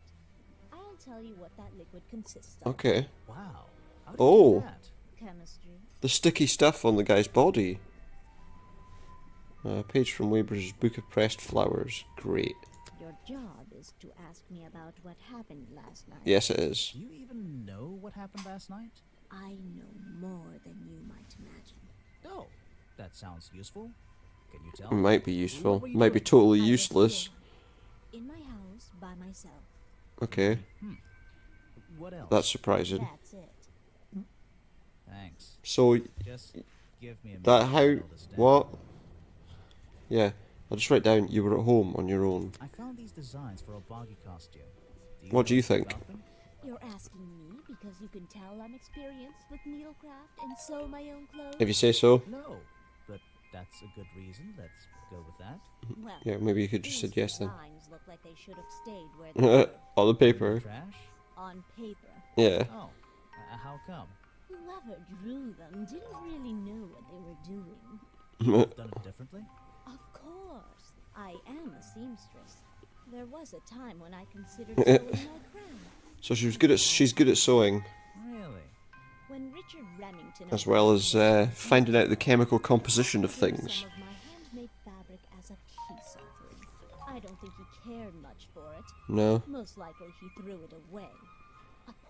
I'll tell you what that liquid consists of. Okay. Wow. How did Oh. you do that? Chemistry. The sticky stuff on the guy's body. A page from Weber's Book of Pressed Flowers. Great. Your job is to ask me about what happened last night. Yes, it is. Do you even know what happened last night? I know more than you might imagine. Oh, that sounds useful. Can you tell? It might be useful. What were you Might be doing? totally I was useless. here, in my house by myself. Okay. What else? That's surprising. That's it. Thanks. So, Just give me a minute. that to how... write all this down. What? Yeah. I'll just write down you were at home on your own. I found these designs for a boggy costume. What do know you anything think? about them? You're asking me because you can tell I'm experienced with needlecraft and sew my own clothes? If you say so. No, but that's a good reason. Let's go with that. Well, Yeah, maybe you could just these said yes then. designs look like they should have stayed where they were, On the paper. Trash? on paper. Yeah. Oh, how come? Whoever drew them didn't really know what they were doing. You've done it differently? Of course, I am a seamstress. There was a time when I considered sewing my craft. So she's good at sewing, Really? When Richard Remington as well as finding out the chemical composition of things. Some of my handmade fabric as a peace offering. I don't think he cared much for it. No. Most likely he threw it away.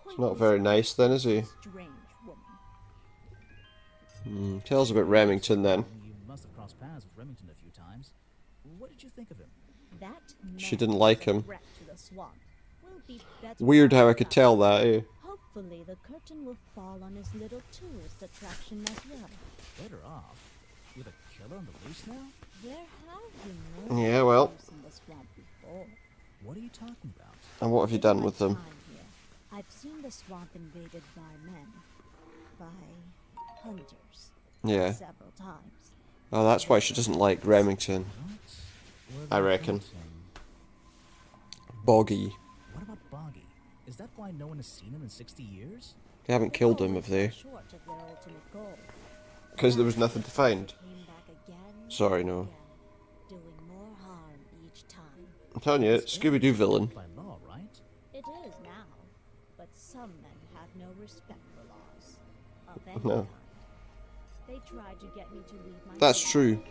It's not very nice then, is he? Strange woman. Tell us about Remington then. You must have crossed paths with Remington a few times. What did you think of him? That She man didn't like is a him. threat to the swamp. Will be better Weird off how I could without tell him. that, eh? Hopefully the curtain will fall on his little tourist attraction as well. Better off. With a killer on the loose now? There have been Yeah, well. murders in the swamp before. What are you talking about? And what have you In done my with them? time here, I've seen the swamp invaded by men, by hunters, Yeah. several times. Oh, that's why she doesn't like Remington. What? I reckon. Boggy. What about Boggy? Is that why no one has seen him in 60 years? They haven't killed him, have they? Short of their ultimate goal. Because there was nothing to find. Came back again, Sorry, and no. again, doing more harm each time. I'm telling you, Scooby-Doo villain. By law, right? It is now, but some men have no respect for laws of any No. kind. They tried to get me to leave my That's city. true.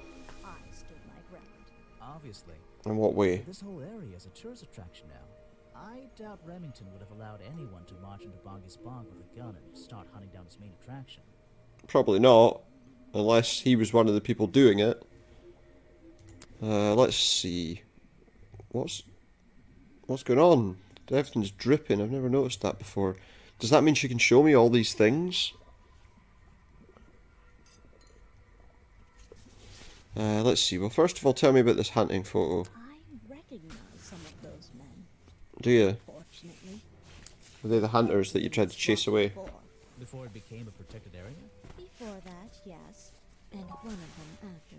I stood my ground. Obviously. In what way? This whole area is a tourist attraction now. I doubt Remington would have allowed anyone to march into Boggy's bog with a gun and start hunting down his main attraction. Probably not. Unless he was one of the people doing it. Let's see. What's going on? Everything's dripping. I've never noticed that before. Does that mean she can show me all these things? Let's see. Well, first of all, tell me about this hunting photo. I recognize some of those men. Do you? Fortunately. Were they the hunters that you tried to chase away? Before it became a protected area? Before that, yes. And one of them after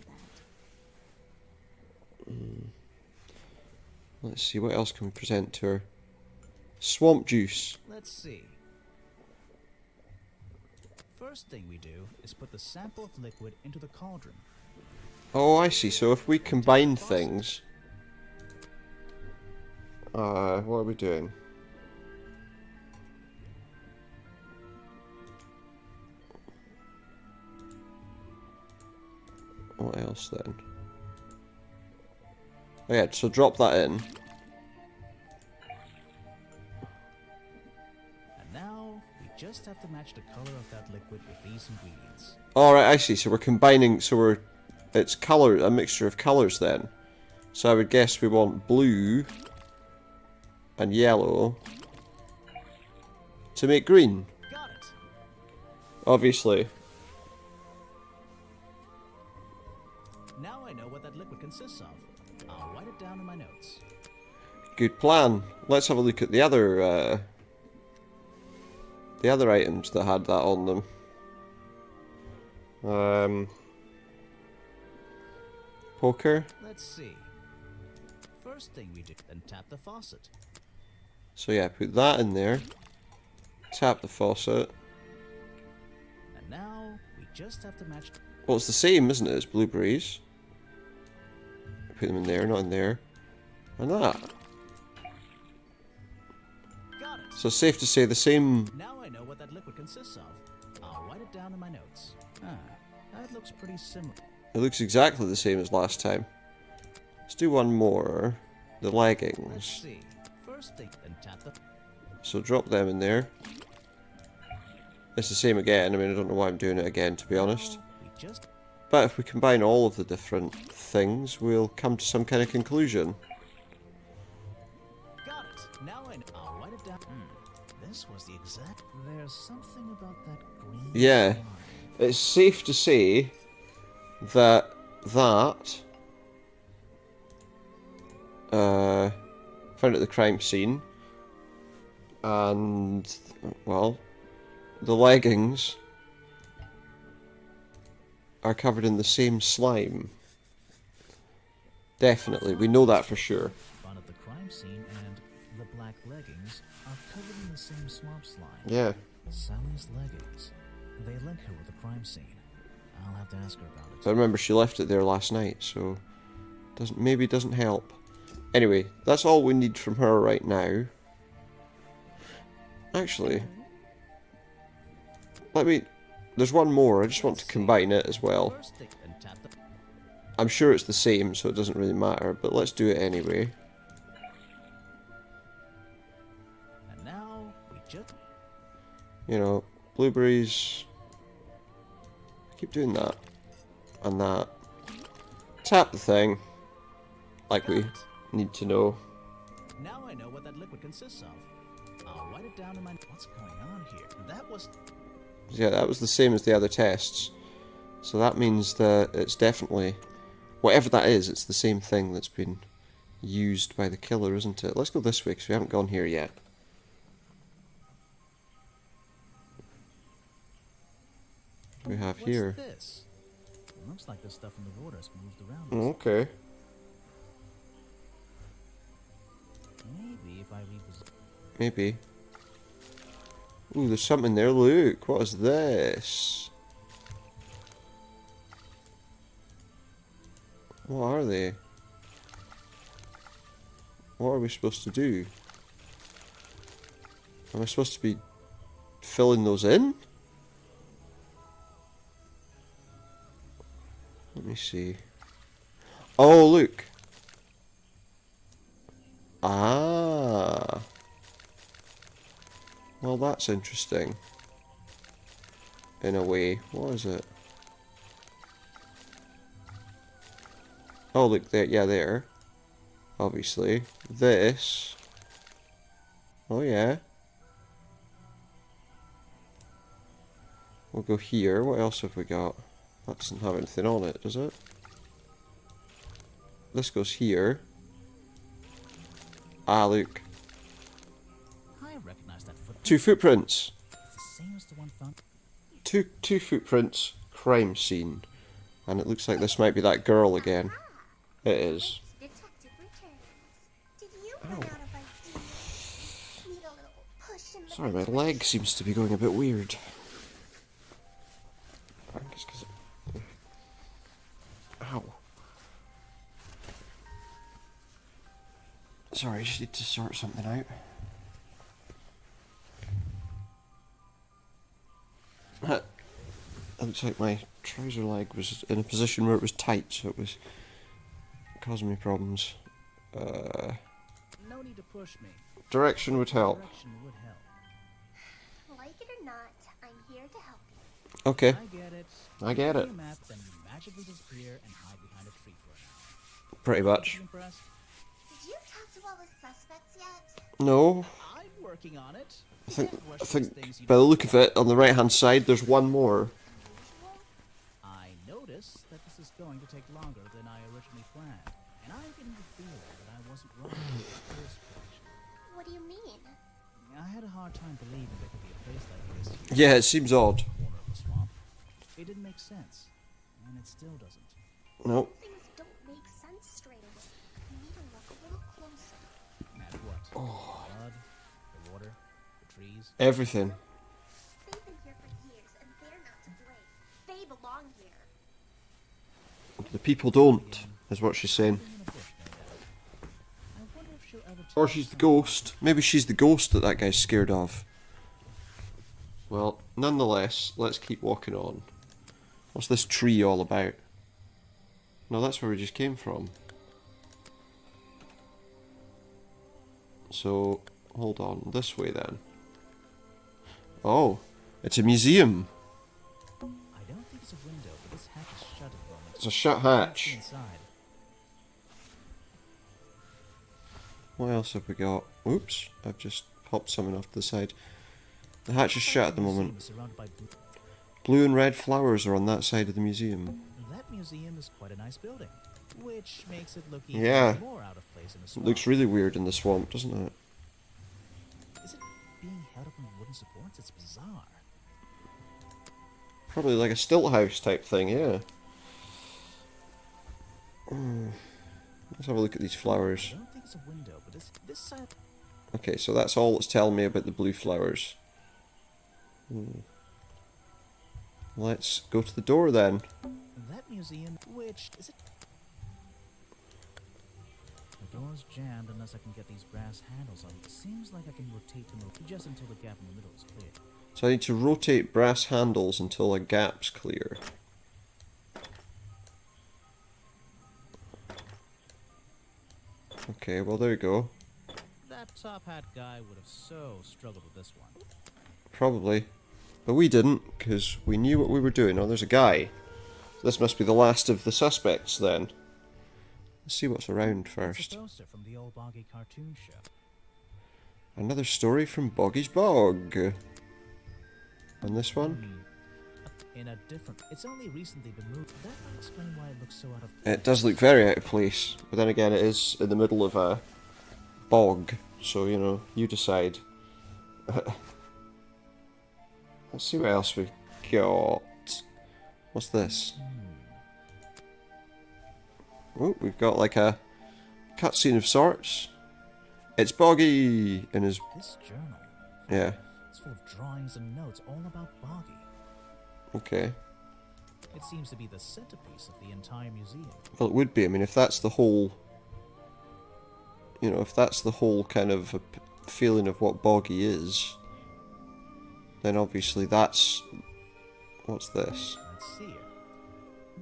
that. Let's see, what else can we present to her? Swamp juice. Let's see. First thing we do is put the sample of liquid into the cauldron. Oh, I see. So if we combine things... what are we doing? What else then? Oh yeah, so drop that in. And now, we just have to match the color of that liquid with these ingredients. Alright, I see. So we're combining, it's colour, a mixture of colours then. So I would guess we want blue and yellow to make green. Got it! Obviously. Now I know what that liquid consists of. I'll write it down in my notes. Good plan. Let's have a look at the other items that had that on them. Poker. Let's see. First thing we do, then tap the faucet. So yeah, put that in there. Tap the faucet. And now, we just have to match... Well, it's the same, isn't it? It's blueberries. Put them in there, not in there. And that. Got it! So it's safe to say the same... Now I know what that liquid consists of. I'll write it down in my notes. That looks pretty similar. It looks exactly the same as last time. Let's do one more. The Let's leggings. see. First thing, then tap the... So drop them in there. It's the same again. I mean, I don't know why I'm doing it again, to be honest. We just... But if we combine all of the different things, we'll come to some kind of conclusion. Got it! Now I'll write it down. This was the exact... There's something about that green... Yeah. line. It's safe to say that found at the crime scene, and well, the leggings are covered in the same slime. Definitely, we know that for sure. Found at the crime scene, and the black leggings are covered in the same swamp slime. Yeah. Sally's leggings. They link her with the crime scene. I'll have to ask her about it. But remember, she left it there last night, so maybe doesn't help. Anyway, that's all we need from her right now. Actually, there's one more. I just want to combine it as well. First thing, then tap the... I'm sure it's the same, so it doesn't really matter, but let's do it anyway. And now, we just... You know, blueberries. Keep doing that. And that. Tap the thing. Like we need to know. Now I know what that liquid consists of. I'll write it down in my... What's going on here? That was... Yeah, that was the same as the other tests. So that means that it's definitely... Whatever that is, it's the same thing that's been used by the killer, isn't it? Let's go this way, because we haven't gone here yet. What do we have here? What's this? It looks like the stuff in the water has moved around. Oh, okay. Maybe if I read this... Maybe. Ooh, there's something there. Look, what is this? What are they? What are we supposed to do? Am I supposed to be filling those in? Let me see. Oh, look. Ah. Well, that's interesting. In a way. What is it? Oh, look there. Yeah, there. Obviously. This. Oh, yeah. We'll go here. What else have we got? That doesn't have anything on it, does it? this goes here. Ah, look. I recognize that footprint. 2 footprints. It's the same as the one found. Two footprints. Crime scene. And it looks like this might be that girl again. It is. Detective returns. Did you run out of ideas? Need a little push in the Sorry, my leg seems to be going a bit weird. I think it's 'cause it... Ow. Sorry, I just need to sort something out. It looks like my trouser leg was in a position where it was tight, so it was causing me problems. No need to push me. Direction would help. Direction would help. Like it or not, I'm here to help you. Okay, I get it. I get it. You map, then you magically disappear and hide behind a tree for an hour. Pretty much. You impressed? Did you talk to all the suspects yet? No, I'm working on it. I think by the look of it, on the right hand side, there's one more. I notice that this is going to take longer than I originally planned, and I'm getting the feeling that I wasn't wrong with the first prediction. What do you mean? I had a hard time believing there could be a place like this here Yeah, it seems odd. in the corner of the swamp. It didn't make sense, and it still doesn't. Nope. Things don't make sense straight away. You need to look a little closer. At what? Oh. The blood, the water, the trees. Everything. They've been here for years, and they're not to blame. They belong here. The people don't, is what she's saying. In a bush, no doubt. I wonder if she'll ever Or tell she's the someone. ghost. Maybe she's the ghost that that guy's scared of. Well, nonetheless, let's keep walking on. What's this tree all about? No, that's where we just came from. So, hold on. This way then. Oh, it's a museum. I don't think it's a window, but this hatch is shut at the moment. It's a shut Let's see hatch. inside. What else have we got? Oops, I've just popped something off to the side. The hatch is shut at the moment. Museum is surrounded by Blue and red flowers are on that side of the museum. That museum is quite a nice building, which makes it look even Yeah. more out of place in the It swamp. looks really weird in the swamp, doesn't it? Is it being held up on wooden supports? It's bizarre. Probably like a stilt house type thing, yeah. Let's have a look at these flowers. I don't think it's a window, but this side. Okay, so that's all it's telling me about the blue flowers. Let's go to the door then. That museum, which is it? The door's jammed unless I can get these brass handles on. It seems like I can rotate them just until the gap in the middle is clear. So I need to rotate brass handles until a gap's clear. Okay, well there you go. That top hat guy would have so struggled with this one. Probably. But we didn't, because we knew what we were doing. Oh, there's a guy. This must be the last of the suspects then. Let's see what's around It's first. a poster from the old Boggy cartoon show. Another story from Boggy's Bog. And this one? In a different. It's only recently been moved. That might explain why it looks so out of. It does look very out of place. But then again, it is in the middle of a bog. So, you know, you decide. Let's see what else we've got. What's this? Oh, we've got like a cutscene of sorts. It's Boggy in his... This journal. Yeah, It's full of drawings and notes all about Boggy. okay. It seems to be the centerpiece of the entire museum. Well, it would be. I mean, if that's the whole... You know, if that's the whole kind of feeling of what Boggy is, then obviously that's... What's this? Let's see here.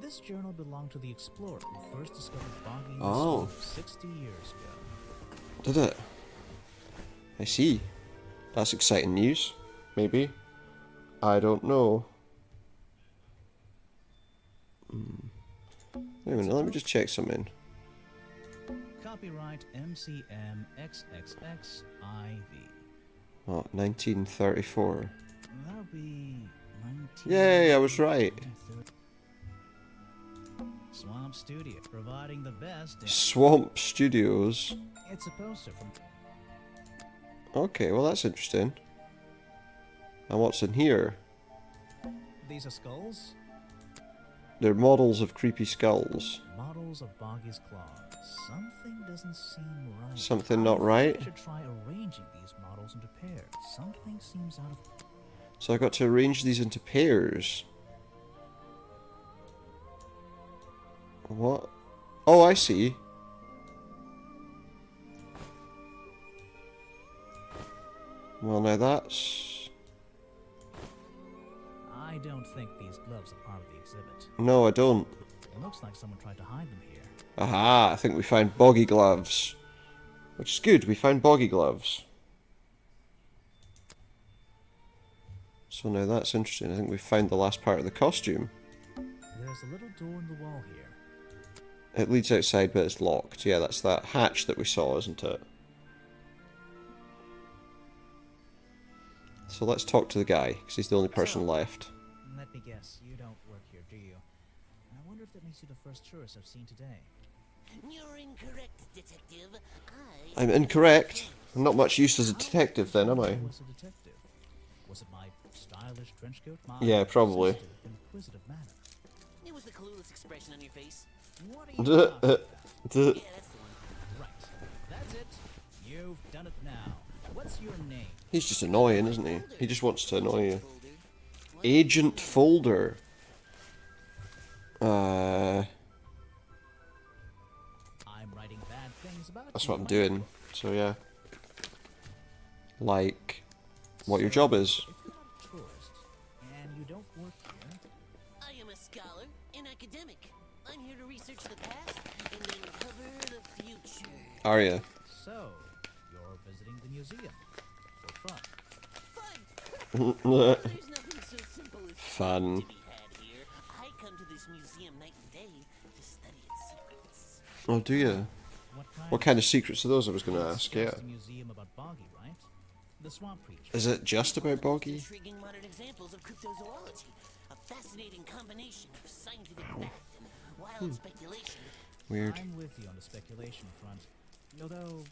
This journal belonged to the explorer who first discovered Boggy in the Oh. swamp 60 years ago. Did it? I see. That's exciting news. Maybe. I don't know. Wait a minute, let me just check something. Copyright MCM XXXIV. Oh, 1934. That'll be 19... Yay, I was right. Swamp Studio, providing the best. Swamp Studios. It's a poster from. Okay, well that's interesting. And what's in here? These are skulls? They're models of creepy skulls. Models of Boggy's claws. Something doesn't seem right. Something not right? I should try arranging these models into pairs. Something seems out of. So I got to arrange these into pairs. What? Oh, I see. Well, now that's... I don't think these gloves are part of the exhibit. No, I don't. It looks like someone tried to hide them here. Aha, I think we found boggy gloves. Which is good, we found boggy gloves. So now that's interesting. I think we found the last part of the costume. There's a little door in the wall here. It leads outside, but it's locked. Yeah, that's that hatch that we saw, isn't it? So let's talk to the guy, because he's the only person left. Let me guess, you don't work here, do you? I wonder if that makes you the first tourist I've seen today. You're incorrect, detective. I'm incorrect. I'm not much use as a detective then, am I? Was a detective? Was it my stylish trench coat? My Yeah, probably. Inquisitive manner? It was the clueless expression on your face. What are you talking about? Yeah, that's the one. Right. That's it. You've done it now. What's your name? He's just annoying, isn't he? He just wants to annoy you. Agent Folder. I'm writing bad things about That's you, what I'm right? doing. So yeah. Like, what your job is. If you're not a tourist and you don't work here, I am a scholar, an academic. I'm here to research the past and then cover the future. Are you? so you're visiting the museum for fun. Fun! There's nothing so simple as Fun. to be had here. I come to this museum night and day to study its secrets. Oh, do you? What kind of secrets are those? I was going to It's ask. Yeah. just a museum about Boggy, right? The swamp creature. Is it just about Boggy? Intriguing modern examples of cryptozoology. A fascinating combination of scientific fact and wild speculation. Weird. I'm with you on the speculation front. Although,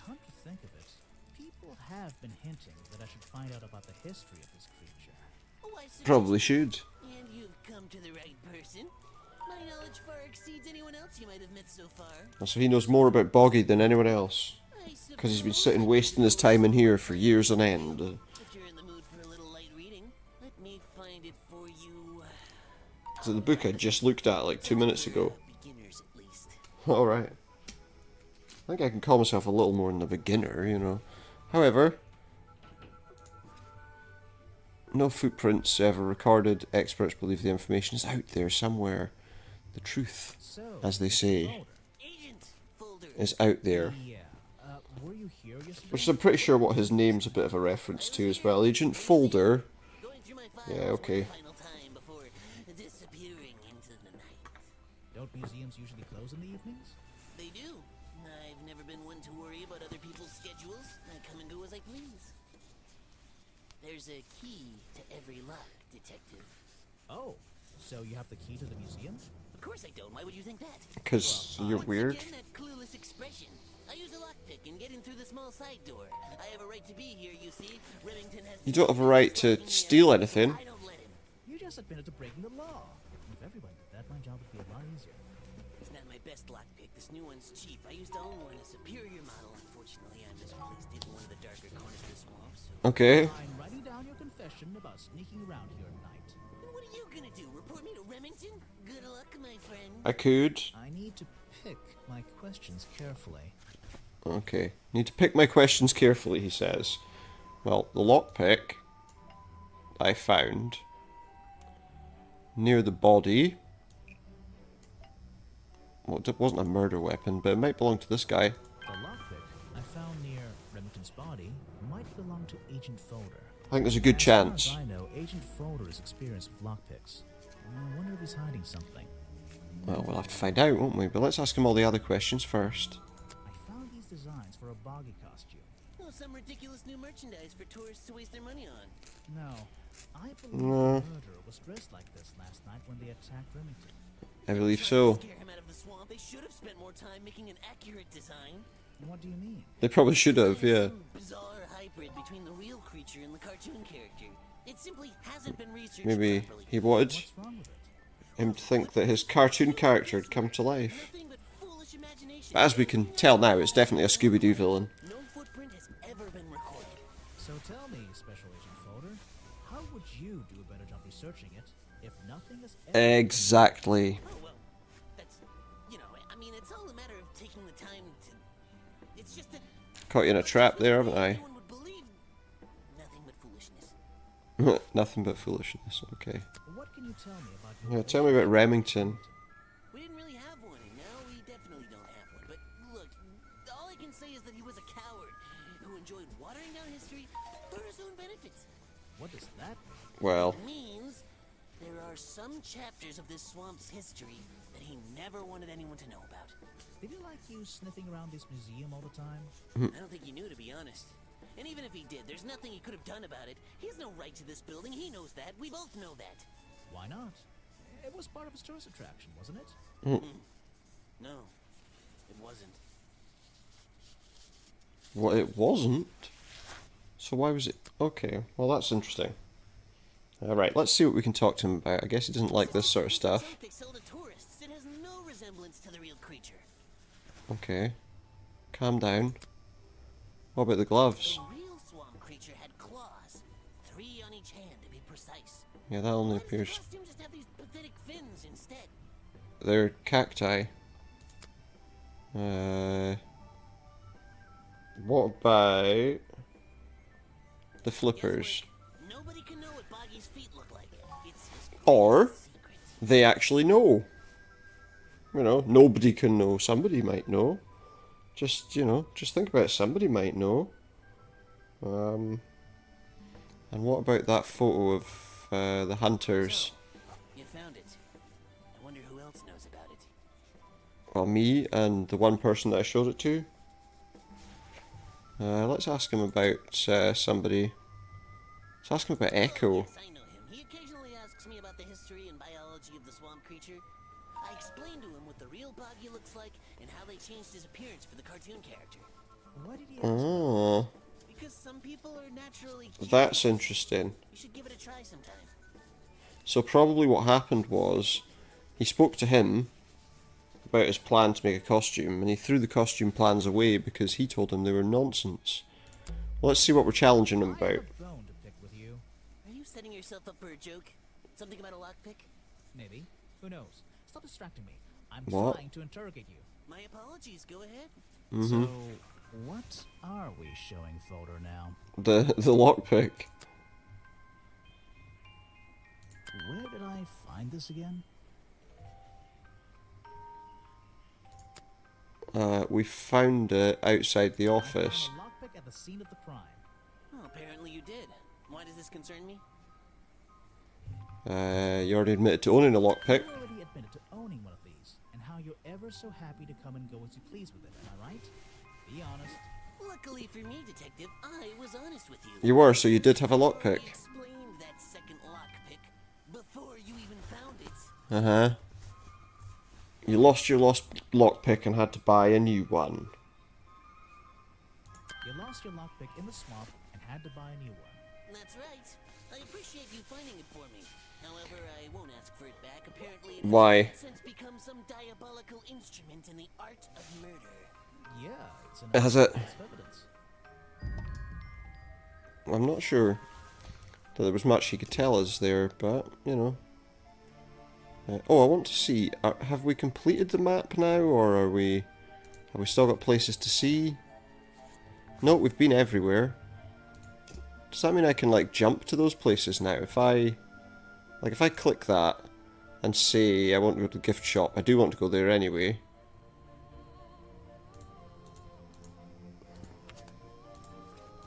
come to think of it, people have been hinting that I should find out about the history of this creature. Oh, I suggest- Probably should. And you've come to the right person. My knowledge far exceeds anyone else you might have met so far. So he knows more about Boggy than anyone else. Because he's been sitting wasting his time in here for years on end. If you're in the mood for a little light reading, let me find it for you. So the book I just looked at like 2 minutes ago. Beginners at least. Alright. I think I can call myself a little more than a beginner, you know. However, no footprints ever recorded. Experts believe the information is out there somewhere. The truth, So, as they say, Agent Folder. is out there. yeah. Were you here yesterday? Which is, I'm pretty sure, what his name's a bit of a reference to as well. Agent Folder. Going through my files Yeah, okay. one final time before disappearing into the night. Don't museums usually close in the evenings? They do. I've never been one to worry about other people's schedules. I come and go as I please. There's a key to every lock, detective. Oh, so you have the key to the museum? Of course I don't. Why would you think that? Because you're Once weird. Again, that clueless expression. I use a lockpick and get in through the small side door. I have a right to be here, you see. Remington has. You don't have a right to steal anything. I don't let him. You just admitted to breaking the law. If everyone did that, my job would be a lot easier. It's not my best lockpick. This new one's cheap. I used to own one, a superior model. Unfortunately, I misplaced it in one of the darker corners of the swamp. So. Okay. I'm writing down your confession about sneaking around here at night. And what are you gonna do? Report me to Remington? Good luck, my friend. I could. I need to pick my questions carefully. Okay. Need to pick my questions carefully, he says. Well, the lockpick I found near the body. Well, it wasn't a murder weapon, but it might belong to this guy. The lockpick I found near Remington's body might belong to Agent Folder. I think there's a good chance. As far as I know, Agent Folder is experienced with lockpicks. I wonder if he's hiding something. Well, we'll have to find out, won't we? But let's ask him all the other questions first. I found these designs for a Boggy costume. Oh, some ridiculous new merchandise for tourists to waste their money on. No, I believe No. the murderer was dressed like this last night when they attacked Remington. I believe so. Scare him out of the swamp. They should have spent more time making an accurate design. What do you mean? They probably should have, yeah. Some bizarre hybrid between the real creature and the cartoon character. It simply hasn't been researched Maybe properly. he wanted What's wrong with it? him to think that his cartoon character had come to life. Nothing but foolish imagination. But as we can tell now, it's definitely a Scooby-Doo villain. No footprint has ever been recorded. So tell me, Special Agent Folder, how would you do a better job researching it if nothing is ever... Exactly. Oh well, that's, you know, I mean, it's all a matter of taking the time to. It's just that. Caught you in a trap there, haven't I? Everyone would believe nothing but foolishness. Nothing but foolishness, okay. What can you tell me about your... Yeah, tell me about Remington. We didn't really have one, and now we definitely don't have one. But look, all I can say is that he was a coward who enjoyed watering down history for his own benefits. What does that mean? Well, It means there are some chapters of this swamp's history that he never wanted anyone to know about. Did he like you sniffing around this museum all the time? I don't think he knew, to be honest. And even if he did, there's nothing he could have done about it. He has no right to this building. He knows that. We both know that. Why not? It was part of his tourist attraction, wasn't it? No, it wasn't. well, it wasn't. So why was it? Okay, well that's interesting. Alright, let's see what we can talk to him about. I guess he doesn't like this sort of stuff. They sell to tourists. It has no resemblance to the real creature. Okay. Calm down. What about the gloves? The real swamp creature had claws. 3 on each hand, to be precise. Yeah, that only Why does the appears... costume just have these pathetic fins instead? They're cacti. What about the flippers? Nobody can know what Boggy's feet look like. It's his Or secret. they actually know. You know, nobody can know. Somebody might know. Just, you know, just think about it. Somebody might know. And what about that photo of the hunters? You found it. I wonder who else knows about it. Well, me and the one person that I showed it to. Let's ask him about somebody. Let's ask him about Echo. Yes, I know him. He occasionally asks me about the history and biology of the swamp creature. I explained to him what the real Boggy looks like and how they changed his appearance for the cartoon character. Why did he ask? Oh, Because some people are naturally curious. that's interesting. You should give it a try sometime. So probably what happened was he spoke to him about his plan to make a costume, and he threw the costume plans away because he told him they were nonsense. Well, let's see what we're challenging him I have about. a bone to pick with you. Are you setting yourself up for a joke? Something about a lockpick? Maybe. Who knows? Stop distracting me. I'm What? trying to interrogate you. My apologies. Go ahead. So, what are we showing Folder now? The lockpick. Where did I find this again? We found it outside the I office. found a lockpick at the scene of the crime. Oh, apparently you did. Why does this concern me? You already admitted to owning a You lockpick. already admitted to owning one of these, and how you're ever so happy to come and go as you please with it, am I right? Be honest. Luckily for me, Detective, I was honest with you. You were, so you did have a I lockpick. explained that second lockpick before you even found it. Uh-huh. You lost your lockpick and had to buy a new one. You lost your lockpick in the swamp and had to buy a new one. That's right. I appreciate you finding it for me. However, I won't ask for it back. Apparently, it Why? has since become some diabolical instrument in the art of murder. Yeah, it's an Has it? piece of evidence. I'm not sure that there was much he could tell us there, but, you know. Oh, I want to see, have we completed the map now, or have we still got places to see? No, we've been everywhere. Does that mean I can, like, jump to those places now? If I click that and say I want to go to the gift shop, I do want to go there anyway.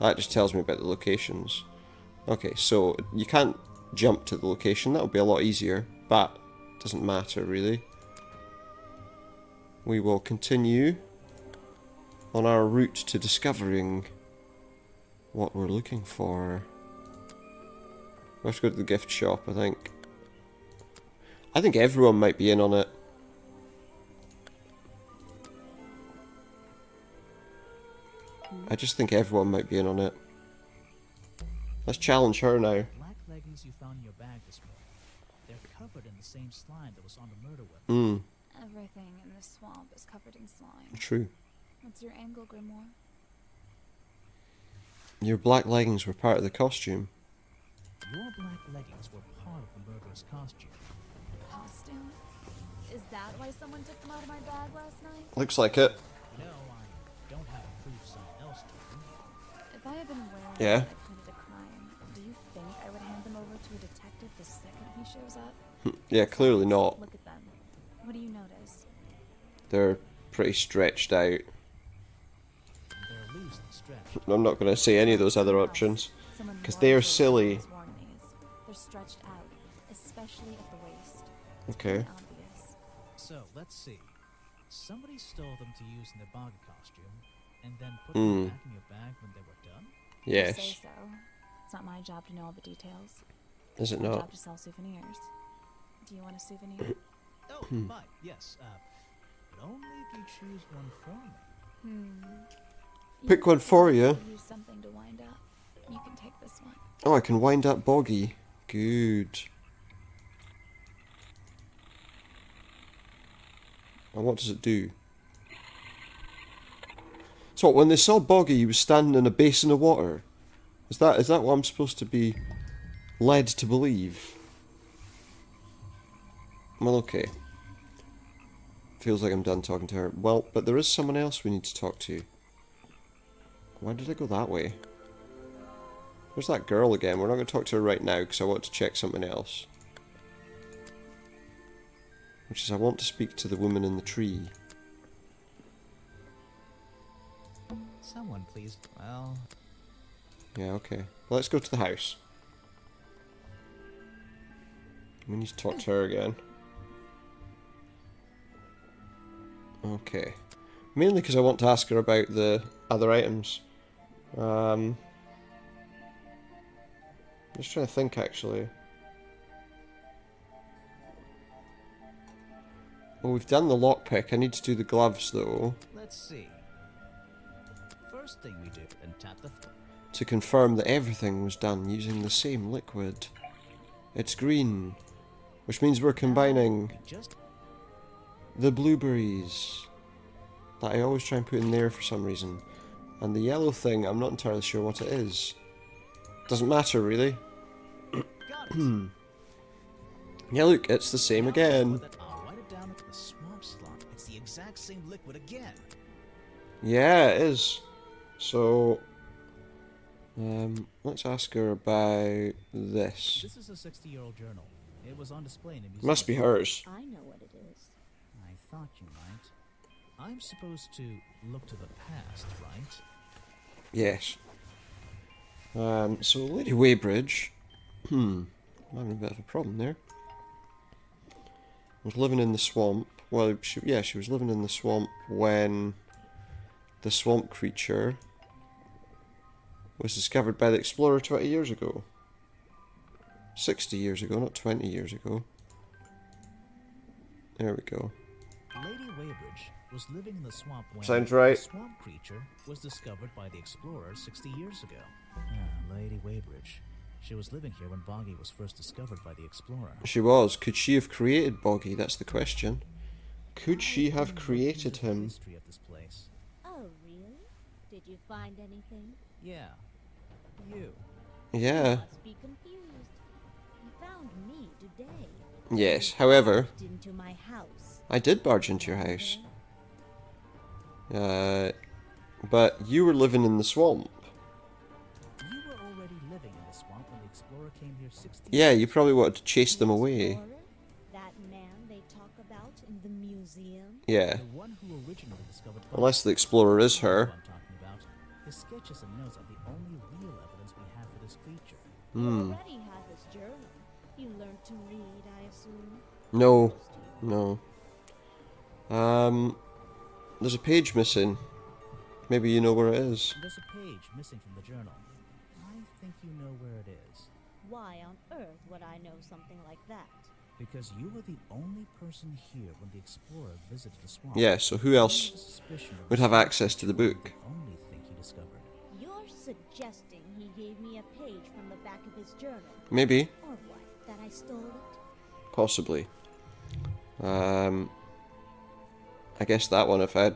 That just tells me about the locations. Okay, so you can't jump to the location, that would be a lot easier, but it doesn't matter really. We will continue on our route to discovering what we're looking for. We have to go to the gift shop, I think. I think everyone might be in on it. I just think everyone might be in on it. Let's challenge her now. Black leggings you found in your bag this morning. They're covered in the same slime that was on the murder weapon. Everything in this swamp is covered in slime. True. What's your angle, Grimoire? Your black leggings were part of the costume. Your black leggings were part of the murderer's costume. Costume? Is that why someone took them out of my bag last night? Looks like it. No, I don't have proof someone else took them. If I had been wearing Yeah. them when I committed a crime, do you think I would hand them over to a detective the second he shows up? Yeah, clearly not. Look at them. What do you notice? They're pretty stretched out. They're loose and stretched. I'm not going to say any of those other options, because they are silly. They're stretched out, especially at the waist. Okay. Obvious. So, let's see. Somebody stole them to use in their bog costume, and then put them back in your bag when they were done? Yes. You say so. It's not my job to know all the details. Is it It's my not? job to sell souvenirs. Do you want a souvenir? Oh, my, yes. But only if you choose one for me. Pick one for you. Use something to wind up. You can take this one. Oh, I can wind up Boggy. Good. And what does it do? So when they saw Boggy, he was standing in a basin of water. Is that what I'm supposed to be led to believe? Well, okay. Feels like I'm done talking to her. Well, but there is someone else we need to talk to. Why did I go that way? Where's that girl again? We're not going to talk to her right now because I want to check something else. Which is I want to speak to the woman in the tree. Someone, please. Well... Yeah, okay. Well, let's go to the house. We need to talk to her again. Okay. Mainly because I want to ask her about the other items. Just trying to think, actually. Well, we've done the lockpick. I need to do the gloves, though. Let's see. First thing we do, and tap the... To confirm that everything was done using the same liquid. It's green. Which means we're combining Just... the blueberries that I always try and put in there for some reason. And the yellow thing, I'm not entirely sure what it is. Doesn't matter, really. Yeah, look, it's the same again. I'll write it down at the swamp slot. It's the exact same liquid again. Yeah, it is. So, let's ask her about this. This is a 60-year-old journal. It was on display in a museum. Must be hers. I know what it is. I thought you might. I'm supposed to look to the past, right? Yes. So Lady Weybridge, I'm having a bit of a problem there. Was living in the swamp. Well, she was living in the swamp when the swamp creature was discovered by the explorer 20 years ago. 60 years ago, not 20 years ago. There we go. Lady Weybridge was living in the swamp when Sounds right. the swamp creature was discovered by the explorer 60 years ago. Ah, Lady Weybridge. She was living here when Boggy was first discovered by the explorer. She was. Could she have created Boggy? That's the question. Could she have created The him? history of this place. Oh, really? Did you find anything? Yeah. You. Yeah. Must be confused. You found me today. Yes. However, Barged into my house. I did barge into your house. But you were living in the swamp. You were already living in the swamp when the explorer came here 60 Yeah, years you probably wanted to chase them away. Explorer? That man they talk about in the museum? Yeah. The one who originally discovered Unless the explorer is Boggy, her. who I'm talking about. His sketches and notes are the only real evidence we have for this creature. You already have his journal. You learned to read, I assume. No. No. There's a page missing. Maybe you know where it is. There's a page missing from the journal. I think you know where it is. Why on earth would I know something like that? Because you were the only person here when the explorer visited the swamp. Yeah, so who else Suspicion of would have access to the book? the only thing he discovered suggesting he gave me a page from the back of his journal? Maybe. Or what? That I stole it? Possibly. I guess that one, if I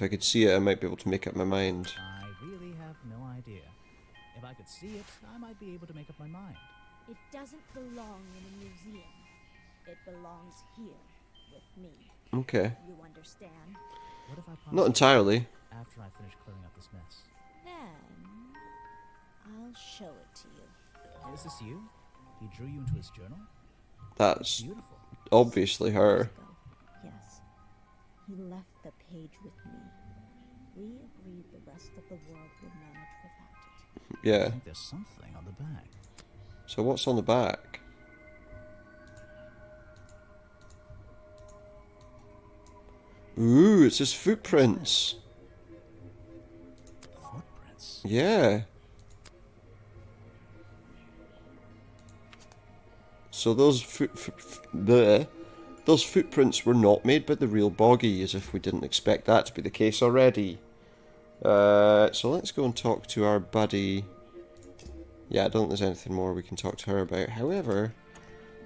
could see it, I might be able to make up my mind. I really have no idea. If I could see it, I might be able to make up my mind. It doesn't belong in a museum. It belongs here with me. Okay. You understand? What if I Not entirely. after I finish clearing up this mess? Then I'll show it to you. Is this you? He drew you into his journal? That's Beautiful. obviously her. Yes. He left the page with me. We agreed the rest of the world would manage without it. I Yeah. think there's something on the back. So what's on the back? Ooh, it's his footprints. Footprints? Yeah. So those those footprints were not made by the real Boggy, as if we didn't expect that to be the case already. So let's go and talk to our buddy. Yeah, I don't think there's anything more we can talk to her about. However,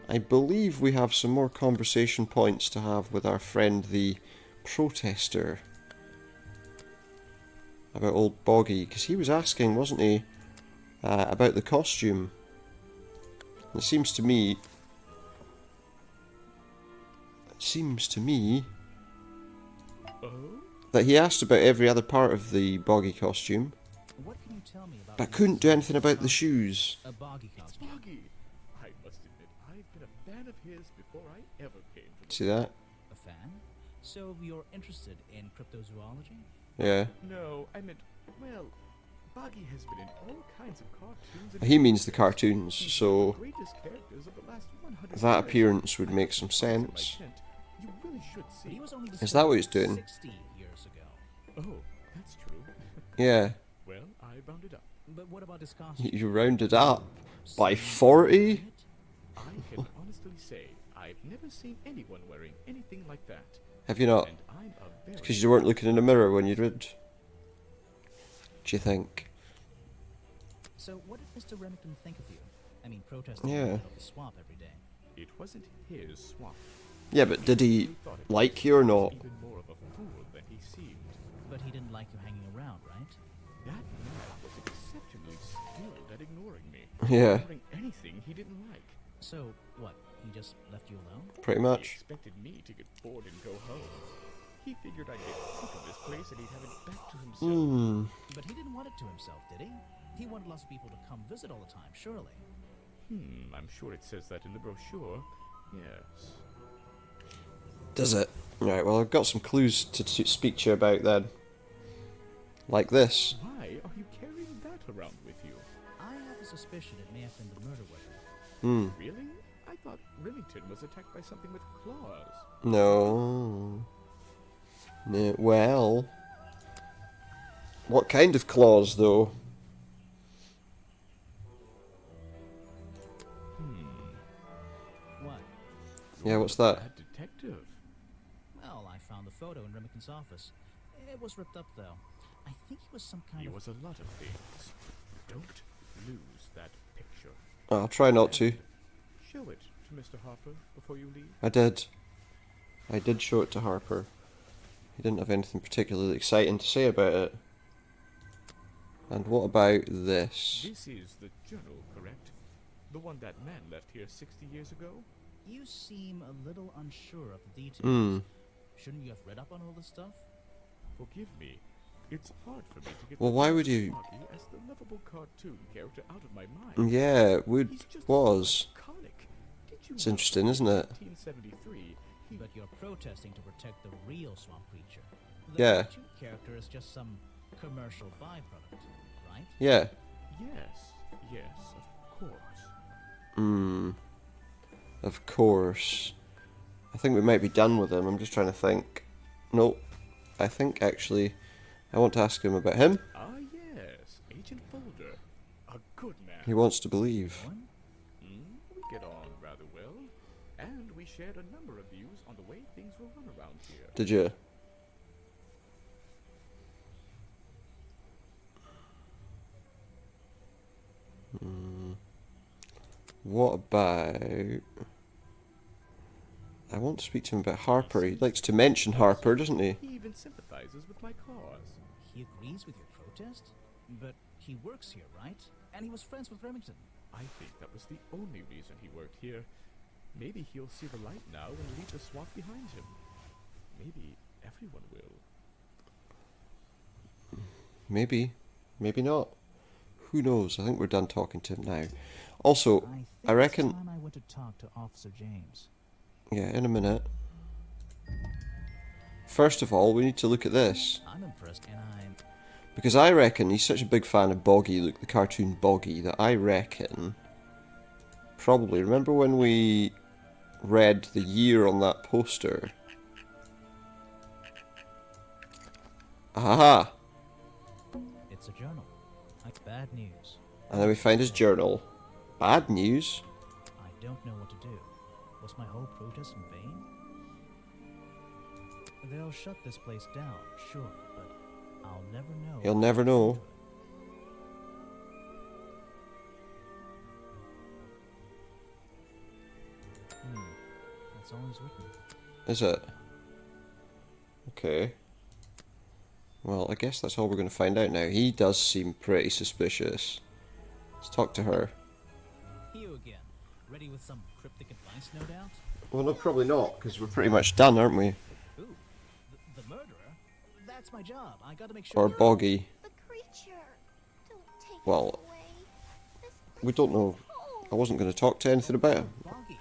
I believe we have some more conversation points to have with our friend the protester about old Boggy, because he was asking, wasn't he, about the costume. It seems to me that he asked about every other part of the Boggy costume, What can you tell me about but couldn't do anything about the shoes. a boggy It's costume? Boggy. I must admit, I've been a fan of his before I ever came to See that? A fan? So you're interested in cryptozoology? Yeah. No, I meant, well, Boggy has been in all kinds of cartoons. And He means the cartoons, he's one of so the greatest characters of the last 100 that years. appearance would make some If I was in my sense. tent, you really should But see. he was only Is that what he's discovered doing? 60 years ago. Oh, that's true. Yeah. Well, I rounded up. But what about his costume? You rounded up by 40? I can honestly say I've never seen anyone wearing anything like that. Have you not? And I'm a very Because you weren't looking in the mirror when you did. Do you think? So what did Mr. Remington think of you? I mean, protesting Yeah. in the middle of the swamp every day. It wasn't his swamp. Yeah, but did he like you or not? Even more of a fool than he seemed. But he didn't like you hanging around, right? That man was exceptionally skilled at ignoring me. Yeah. Ignoring anything he didn't like. So, what? He just left you alone? Pretty He much. expected me to get bored and go home. He figured I'd get sick of this place and he'd have it back to himself. Hmm. But he didn't want it to himself, did he? He wanted lots of people to come visit all the time, surely. I'm sure it says that in the brochure. Yes. Does it? Right, well, I've got some clues to speak to you about then. Like this. Why are you carrying that around with you? I have a suspicion it may have been the murder weapon. Hmm. Really? I thought Remington was attacked by something with claws. No. No. Well. What kind of claws, though? What? Yeah, what's that? Bad detective. Well, I found the photo in Remington's office. It was ripped up, though. I think he was some kind He of... was a lot of things. Don't lose that picture. I'll try not to. Show it to Mr. Harper before you leave. I did. I did show it to Harper. He didn't have anything particularly exciting to say about it. And what about this? This is the journal, correct? The one that man left here 60 years ago? You seem a little unsure of the details. Hmm. Shouldn't you have read up on all this stuff? Forgive me. It's hard for me to get Well, the why Prince would you- Boggy as the lovable cartoon character out of my mind. Yeah, it would He's just was. iconic. Did you It's know interesting, in isn't it? 1973, he But you're protesting to protect the real swamp creature. The Yeah. cartoon character is just some commercial byproduct, right? Yeah. Yes, of course. Hmm. Of course. I think we might be done with him. I'm just trying to think. Nope. I think actually I want to ask him about him. Ah, yes, Agent Folder. A good man. He wants to believe. One? We get on rather well, and we shared a number of views on the way things will run around here. Did you? What about... I want to speak to him about Harper. He likes to mention Harper, doesn't he? He even sympathizes with my cause. He agrees with your protest? But he works here, right? And he was friends with Remington. I think that was the only reason he worked here. Maybe he'll see the light now and leave the swamp behind him. Maybe everyone will. Maybe. Maybe not. Who knows? I think we're done talking to him now. Also, I reckon... It's time I went to talk to Officer James. Yeah, in a minute. First of all, we need to look at this. I'm impressed, and I'm... Because I reckon he's such a big fan of Boggy, look, the cartoon Boggy, that I reckon... Probably, remember when we read the year on that poster? Aha! It's a journal. Like bad news. And then we find his journal. Bad news? I don't know what to do. Was my whole protest in vain? They'll shut this place down, sure, but I'll never know. You'll never know. That's all he's written. Is it? Okay. Well, I guess that's all we're going to find out now. He does seem pretty suspicious. Let's talk to her. You again. Ready with some cryptic advice, no doubt? Well, no, probably not, because we're pretty much done, aren't we? Ooh, the murderer? That's my job. I gotta make sure... Or Boggy. The creature. Don't take Well, it away. This we place don't is know. home. I wasn't going to talk to anything about him. Boggy.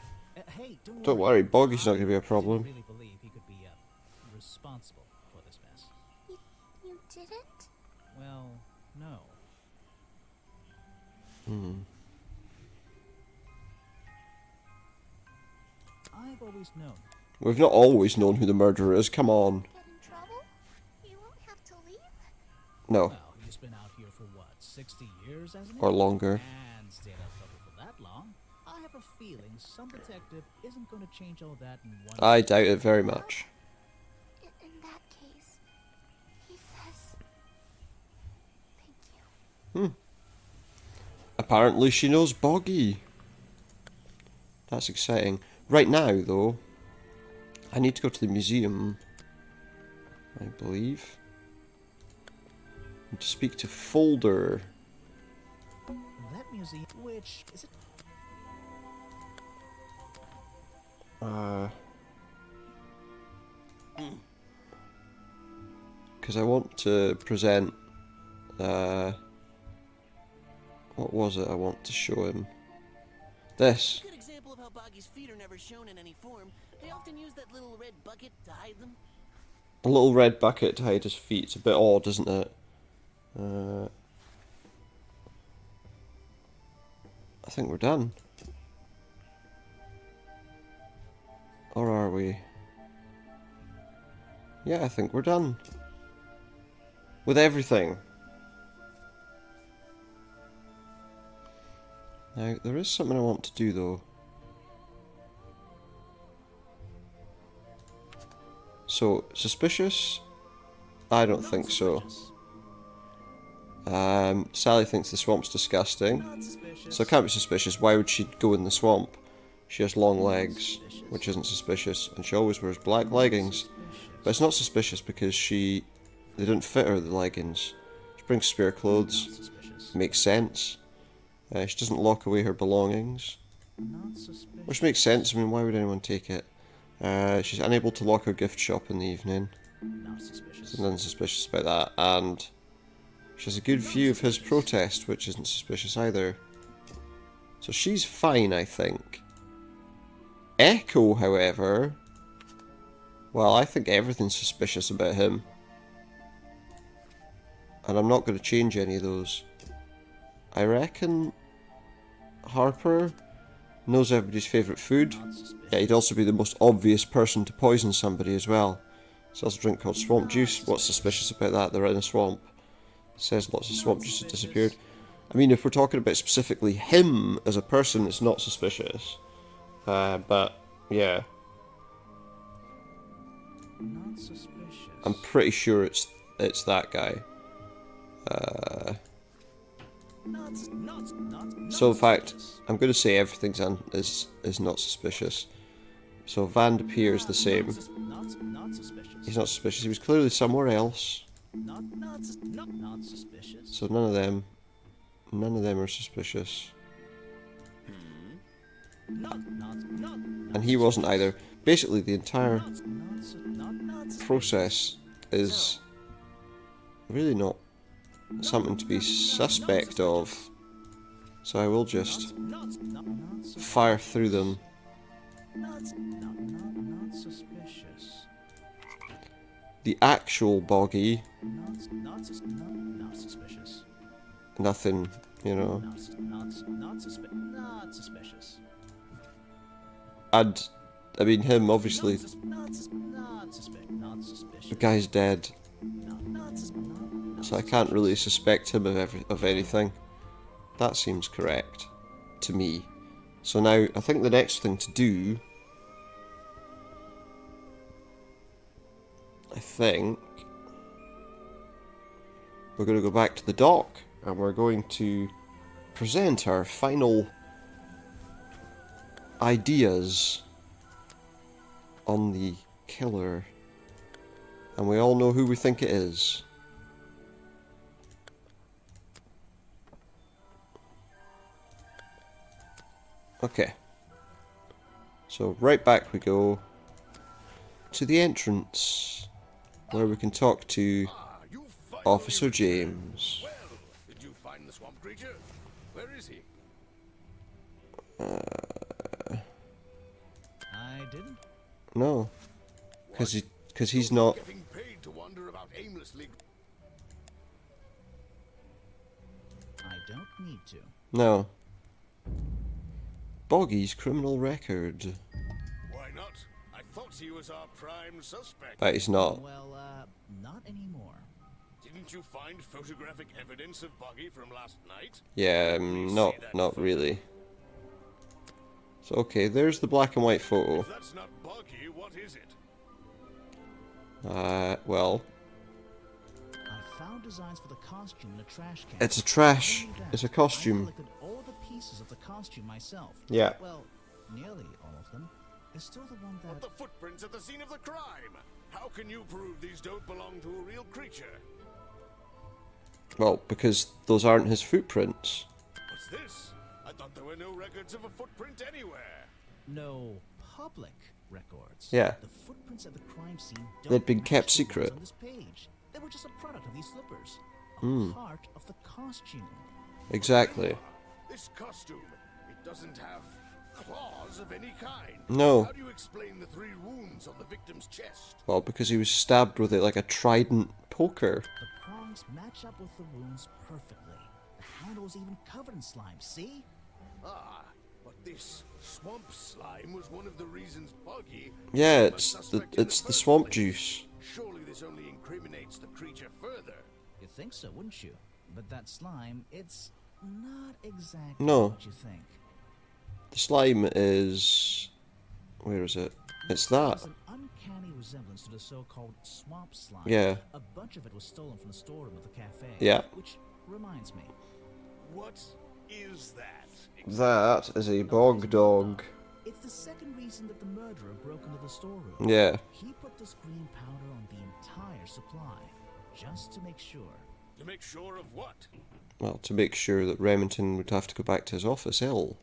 Hey, Don't worry, Boggy's not going to be a problem. I really believe he could be responsible for this mess. You didn't? Well, no. I've always known. We've not always known who the murderer is, come on. Get in trouble? You won't have to leave? No. Well, he's been out here for what, 60 years, hasn't he? Or longer. And stayed out of trouble for that long. I have a feeling some detective isn't going to change all that in one... I doubt it very much. In that case, he says... Thank you. Apparently she knows Boggy. That's exciting. Right now, though, I need to go to the museum, I believe. And to speak to Folder. That museum, which is it? Because I want to present, what was it I want to show him? This. Good example of how Boggy's feet are never shown in any form. They often use that little red bucket to hide them. A little red bucket to hide his feet. It's a bit odd, isn't it? I think we're done. Or are we? Yeah, I think we're done. With everything. Now, there is something I want to do, though. So, suspicious? I don't think so. Sally thinks the swamp's disgusting. So it can't be suspicious. Why would she go in the swamp? She has long legs, which isn't suspicious. And she always wears black leggings. But it's not suspicious because they didn't fit her, the leggings. She brings spare clothes. Makes sense. She doesn't lock away her belongings. Which makes sense. I mean, why would anyone take it? She's unable to lock her gift shop in the evening. So nothing suspicious about that. And she has a good view of his protest, which isn't suspicious either. So she's fine, I think. Echo, however... Well, I think everything's suspicious about him. And I'm not going to change any of those. I reckon Harper knows everybody's favourite food. Yeah, he'd also be the most obvious person to poison somebody as well. Sells a drink called swamp juice. What's suspicious about that? They're in a swamp. Says lots of swamp juice have disappeared. I mean, if we're talking about specifically him as a person, it's not suspicious. But, yeah. Not suspicious. I'm pretty sure it's that guy. So in fact, I'm going to say everything's is not suspicious. So Van appears the same. He's not suspicious. He was clearly somewhere else. Not suspicious. So none of them are suspicious. And he wasn't either. Basically, the entire process is really not something to be suspect of. So I will just fire through them. Not suspicious. The actual boggy, Not suspicious. nothing, you know. Not suspicious. I mean, him, obviously. Not suspicious. The guy's dead. So I can't really suspect him of anything. That seems correct to me. So now, I think the next thing to do... I think... we're going to go back to the dock, and we're going to present our final ideas on the killer. And we all know who we think it is. Okay. So right back we go to the entrance, where we can talk to Officer James. Well, did you find the swamp creature? Where is he? I didn't. No, because he's not. Getting paid to wander about aimlessly. I don't need to. No. Boggy's criminal record. Why not? I thought he was our prime suspect. But he's not. Well, not anymore. Didn't you find photographic evidence of Boggy from last night? Yeah, not really. So okay, there's the black and white photo. If that's not Boggy, what is it? Well, I found designs for the costume in a trash can. it's a trash. Not only that, It's a costume. I collected all the pieces of the costume myself. Yeah. Well, nearly all of them. There's still the one But that... the footprints at the scene of the crime! How can you prove these don't belong to a real creature? Well, because those aren't his footprints. What's this? I thought there were no records of a footprint anywhere. No public records. Yeah. The footprints at the crime scene don't They'd been match kept the ones secret. on this page. They were just a product of these slippers. Hmm. Part of the costume. Exactly. This costume, it doesn't have claws of any kind. No. How do you explain the 3 wounds on the victim's chest? Well, because he was stabbed with it like a trident poker. The prongs match up with the wounds perfectly. The handle's even covered in slime, see? Ah, but this swamp slime was one of the reasons Boggy... Yeah, became a it's suspect the in swamp first place. juice. Surely this only incriminates the creature further. You'd think so, wouldn't you? But that slime, it's not exactly No. what you think. The slime is... where is it? It's that. There's an uncanny resemblance to the so-called swamp slime. Yeah. A bunch of it was stolen from the storeroom of the cafe. Yeah. Which reminds me. What is that? That is a bog dog. It's the second reason that the murderer broke into the storeroom. Yeah. He put this green powder on the entire supply, just to make sure. To make sure of what? Well, to make sure that Remington would have to go back to his office ill.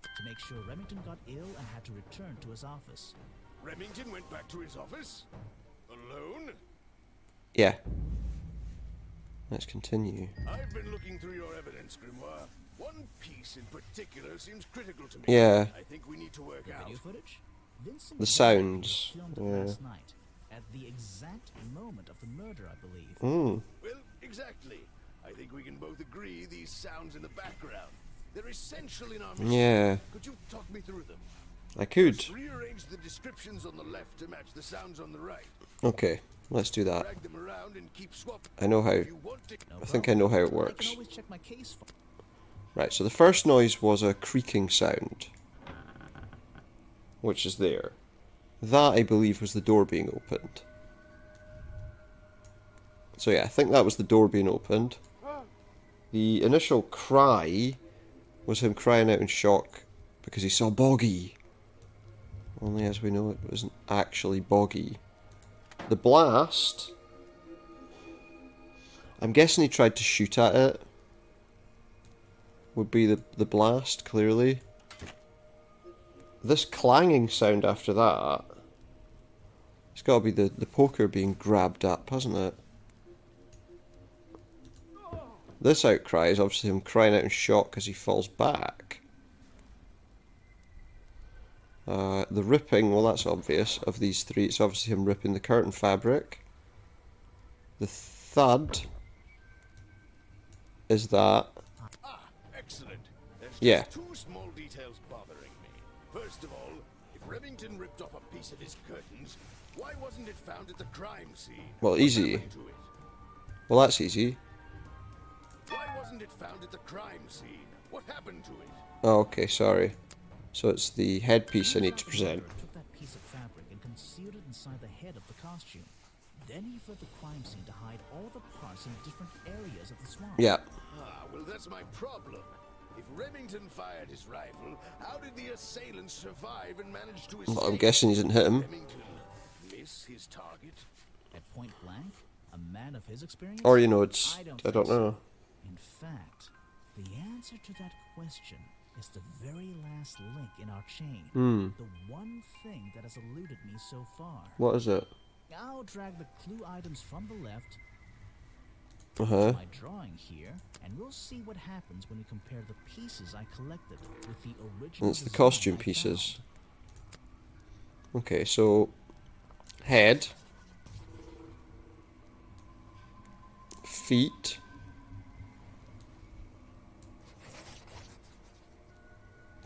To make sure Remington got ill and had to return to his office. Remington went back to his office? Alone? Yeah. Let's continue. I've been looking through your evidence, Grimoire. One piece in particular seems critical to me. Yeah. I think we need to work out. Video footage? Vincent The sounds. filmed it Yeah. last night, at the exact moment of the murder, I believe. Mm. Well, exactly. I think we can both agree these sounds in the background. They're essential in our mission. Yeah. Could you talk me through them? I could. Let's rearrange the descriptions on the left to match the sounds on the right. Okay, let's do that. Drag them around and keep swapping. I know how. If you want to... No I think I know how it I works. can always check my case file. Right, so the first noise was a creaking sound, which is there. That, I believe, was the door being opened. So yeah, I think that was the door being opened. The initial cry was him crying out in shock because he saw Boggy. Only as we know, it wasn't actually Boggy. The blast, I'm guessing he tried to shoot at it. Would be the blast, clearly. This clanging sound after that, it's got to be the poker being grabbed up, hasn't it? This outcry is obviously him crying out in shock as he falls back. The ripping, well that's obvious, of these three. It's obviously him ripping the curtain fabric. The thud is that. Ah, excellent. There's Yeah. just two small details bothering me. First of all, if Remington ripped off a piece of his curtains, why wasn't it found at the crime scene? Well, What easy. happened to it? Well, that's easy. Why wasn't it found at the crime scene? What happened to it? Oh, okay, sorry. So it's the headpiece I need to present. Took that piece of fabric and concealed it inside the head of the costume. Then he fled the crime scene to hide all the parts in different areas of the swamp. Yeah. Ah, well, that's my problem. If Remington fired his rifle, how did the assailant survive and manage to escape? Well, I'm guessing he didn't hit him. Remington miss his target? At point blank, a man of his experience? Or, you know, it's... I don't think so. know. In fact, the answer to that question is the very last link in our chain. The one thing that has eluded me so far. What is it? I'll drag the clue items from the left Uh-huh. to my drawing here, and we'll see what happens when we compare the pieces I collected with the original. And it's the design costume I pieces. Okay, so... Head. Feet.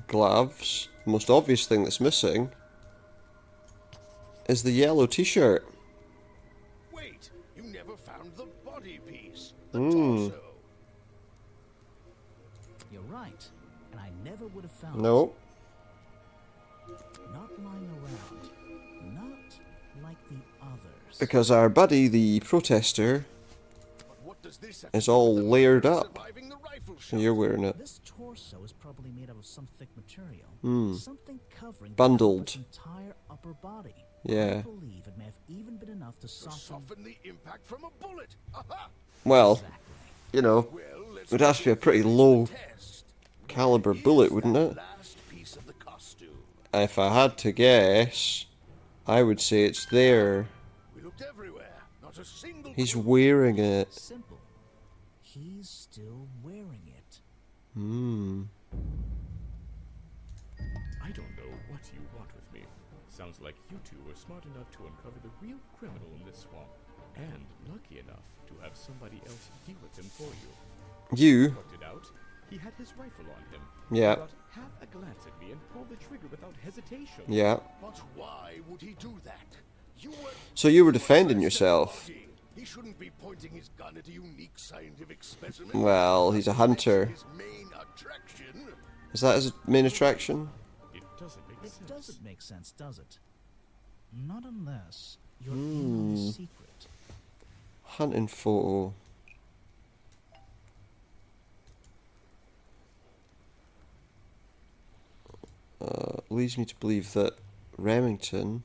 Gloves. The most obvious thing that's missing is the yellow t-shirt. Wait, you never found the body piece. The torso. You're right, and I never would have found No. it. Not lying around. Not like the others. Because our buddy, the protester, But what does this have is to do all with the layered murder up. surviving the rifle shot? And you're wearing it. This torso is probably made out of some thick material. Something covering Bundled. the entire upper body. Yeah. I believe it may have even been enough to To soften. soften the impact from a bullet. Aha! Well, Exactly. you know, Well, let's it would have to be a pretty low caliber bullet, wouldn't it? last piece of the costume. If I had to guess, I would say it's there. We looked everywhere. Not a single He's clue. wearing it. Simple. He's still wearing it. I don't know what you want with me. Sounds like you two were smart enough to uncover the real criminal in this swamp, and lucky enough to have somebody else deal with him for you. You? Worked it out. He had his rifle on him. Yeah. He got half a glance at me and pulled the trigger without hesitation. Yeah. But why would he do that? You were So you were defending yourself. He shouldn't be pointing his gun at a unique scientific specimen. Well, he's a hunter. His main attraction. Is that his main attraction? It doesn't make It sense. doesn't make sense, does it? Not unless you're in on the secret. Hunting photo. Leads me to believe that Remington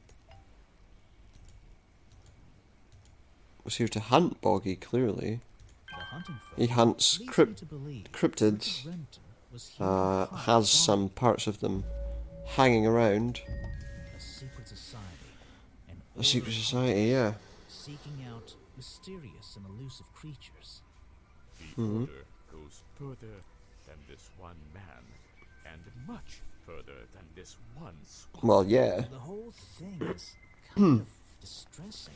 was here to hunt Boggy, clearly. The hunting He photo hunts leads me to believe cryptids. Remington was here to hunt Has Boggy. some parts of them hanging around. A secret society. An A secret order society, yeah. seeking out mysterious and elusive creatures. The order goes further than this one man, and much further than this one swamp. Well, yeah. The whole thing is kind of distressing.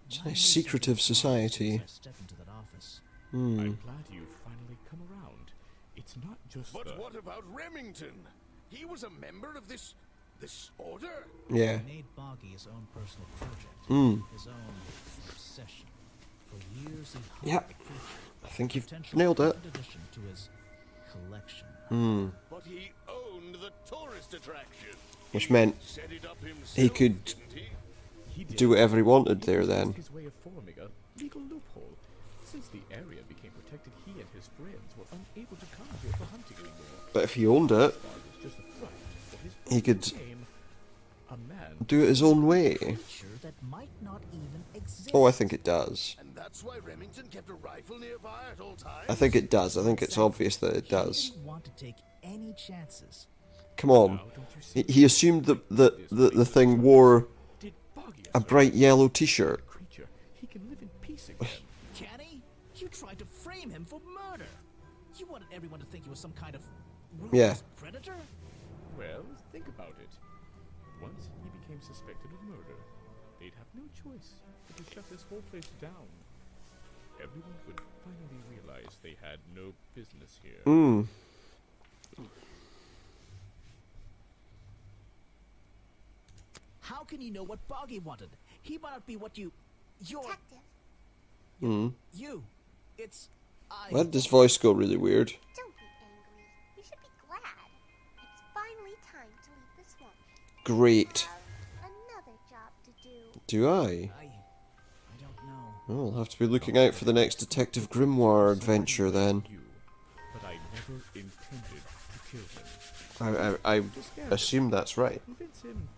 It's a Why nice was it secretive that society. I stepped into that office? I'm glad you've finally come around. It's not just But the... what about Remington? He was a member of this order. Yeah. He made Boggy his own personal project, his own obsession. For years he hunted Yep. the creature, I think you've potential nailed it. fifth addition to his collection. But he owned the tourist attraction. Which He meant set it up himself, he could didn't he? He did. do whatever he wanted there It was then. his way of forming a legal loophole. Since the area became protected, he and his friends were unable to come here for hunting anymore. But if he owned it, Just a front for his he could game. A man do it his own way. Creature that might not even exist. Oh, I think it does. And that's why Remington kept a rifle nearby at all times? I think it does. I think it's obvious that it does. He didn't want to take any chances. Come on. He assumed that the thing wore did Boggy a bright yellow t-shirt. creature. He can live in peace again. Can he? You tried to frame him for murder. You wanted everyone to think he was some kind of Yeah. ruthless predator? Well, think about it. Once he became suspected of murder, they'd have no choice but to shut this whole place down. Everyone would finally realize they had no business here. Hmm. How can you know what Boggy wanted? He might not be what you're Detective, Hmm. you. It's Why did his voice go really weird? don't be angry. You should be glad. It's finally time to leave the swamp. Great. Have another job to do. Do I? I don't know. Oh, I'll have to be looking out for the next Detective Grimoire adventure then. You, but I never intended to kill him. I assume that's right. Convince him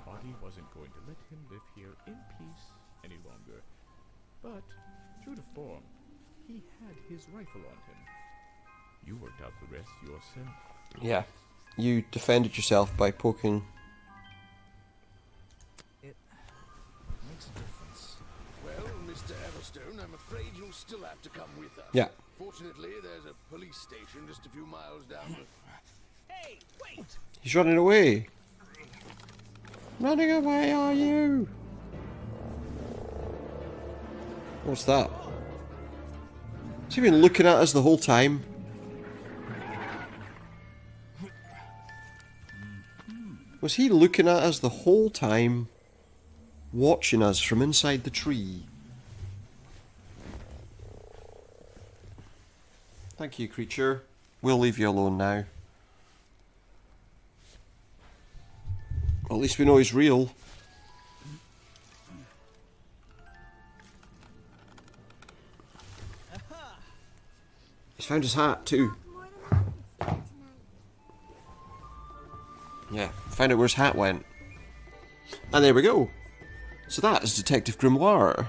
Boggy wasn't going to let him live here in peace any longer. But, true to form, he had his rifle on him. You worked out the rest yourself. Yeah. You defended yourself by poking. It makes a difference. Well, Mr. Everstone, I'm afraid you'll still have to come with us. Yeah. Fortunately, there's a police station just a few miles down the... Hey, wait! He's running away. Running away, are you? What's that? Has he been looking at us the whole time? Was he looking at us the whole time? Watching us from inside the tree? Thank you, creature. We'll leave you alone now. At least we know he's real. He's found his hat too. More than once tonight. Yeah, find out where his hat went. And there we go. So that is Detective Grimoire.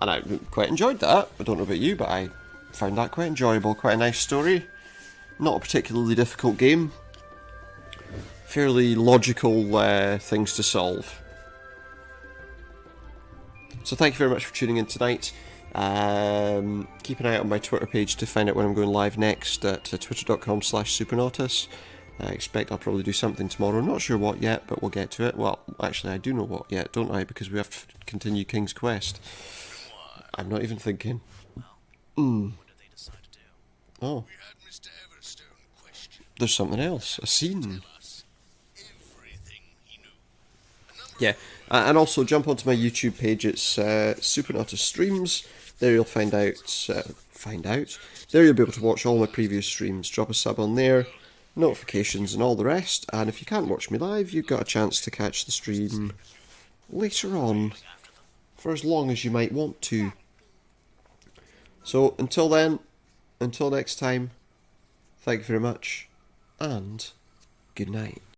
And I quite enjoyed that. I don't know about you, but I found that quite enjoyable. Quite a nice story. Not a particularly difficult game. Fairly logical things to solve. So thank you very much for tuning in tonight. Keep an eye out on my Twitter page to find out when I'm going live next at twitter.com/supernautus. I expect I'll probably do something tomorrow. Not sure what yet, but we'll get to it. Well, actually I do know what yet, don't I? Because we have to continue King's Quest. I'm not even thinking. What did they decide to do? Oh, We had Mr. Everstone question there's something else. A scene. us everything he knew. Yeah, and also jump onto my YouTube page. It's Supernautus Streams. There you'll find out. There you'll be able to watch all my previous streams. Drop a sub on there, notifications and all the rest. And if you can't watch me live, you've got a chance to catch the stream later on, for as long as you might want to. So until then, until next time, thank you very much, and good night.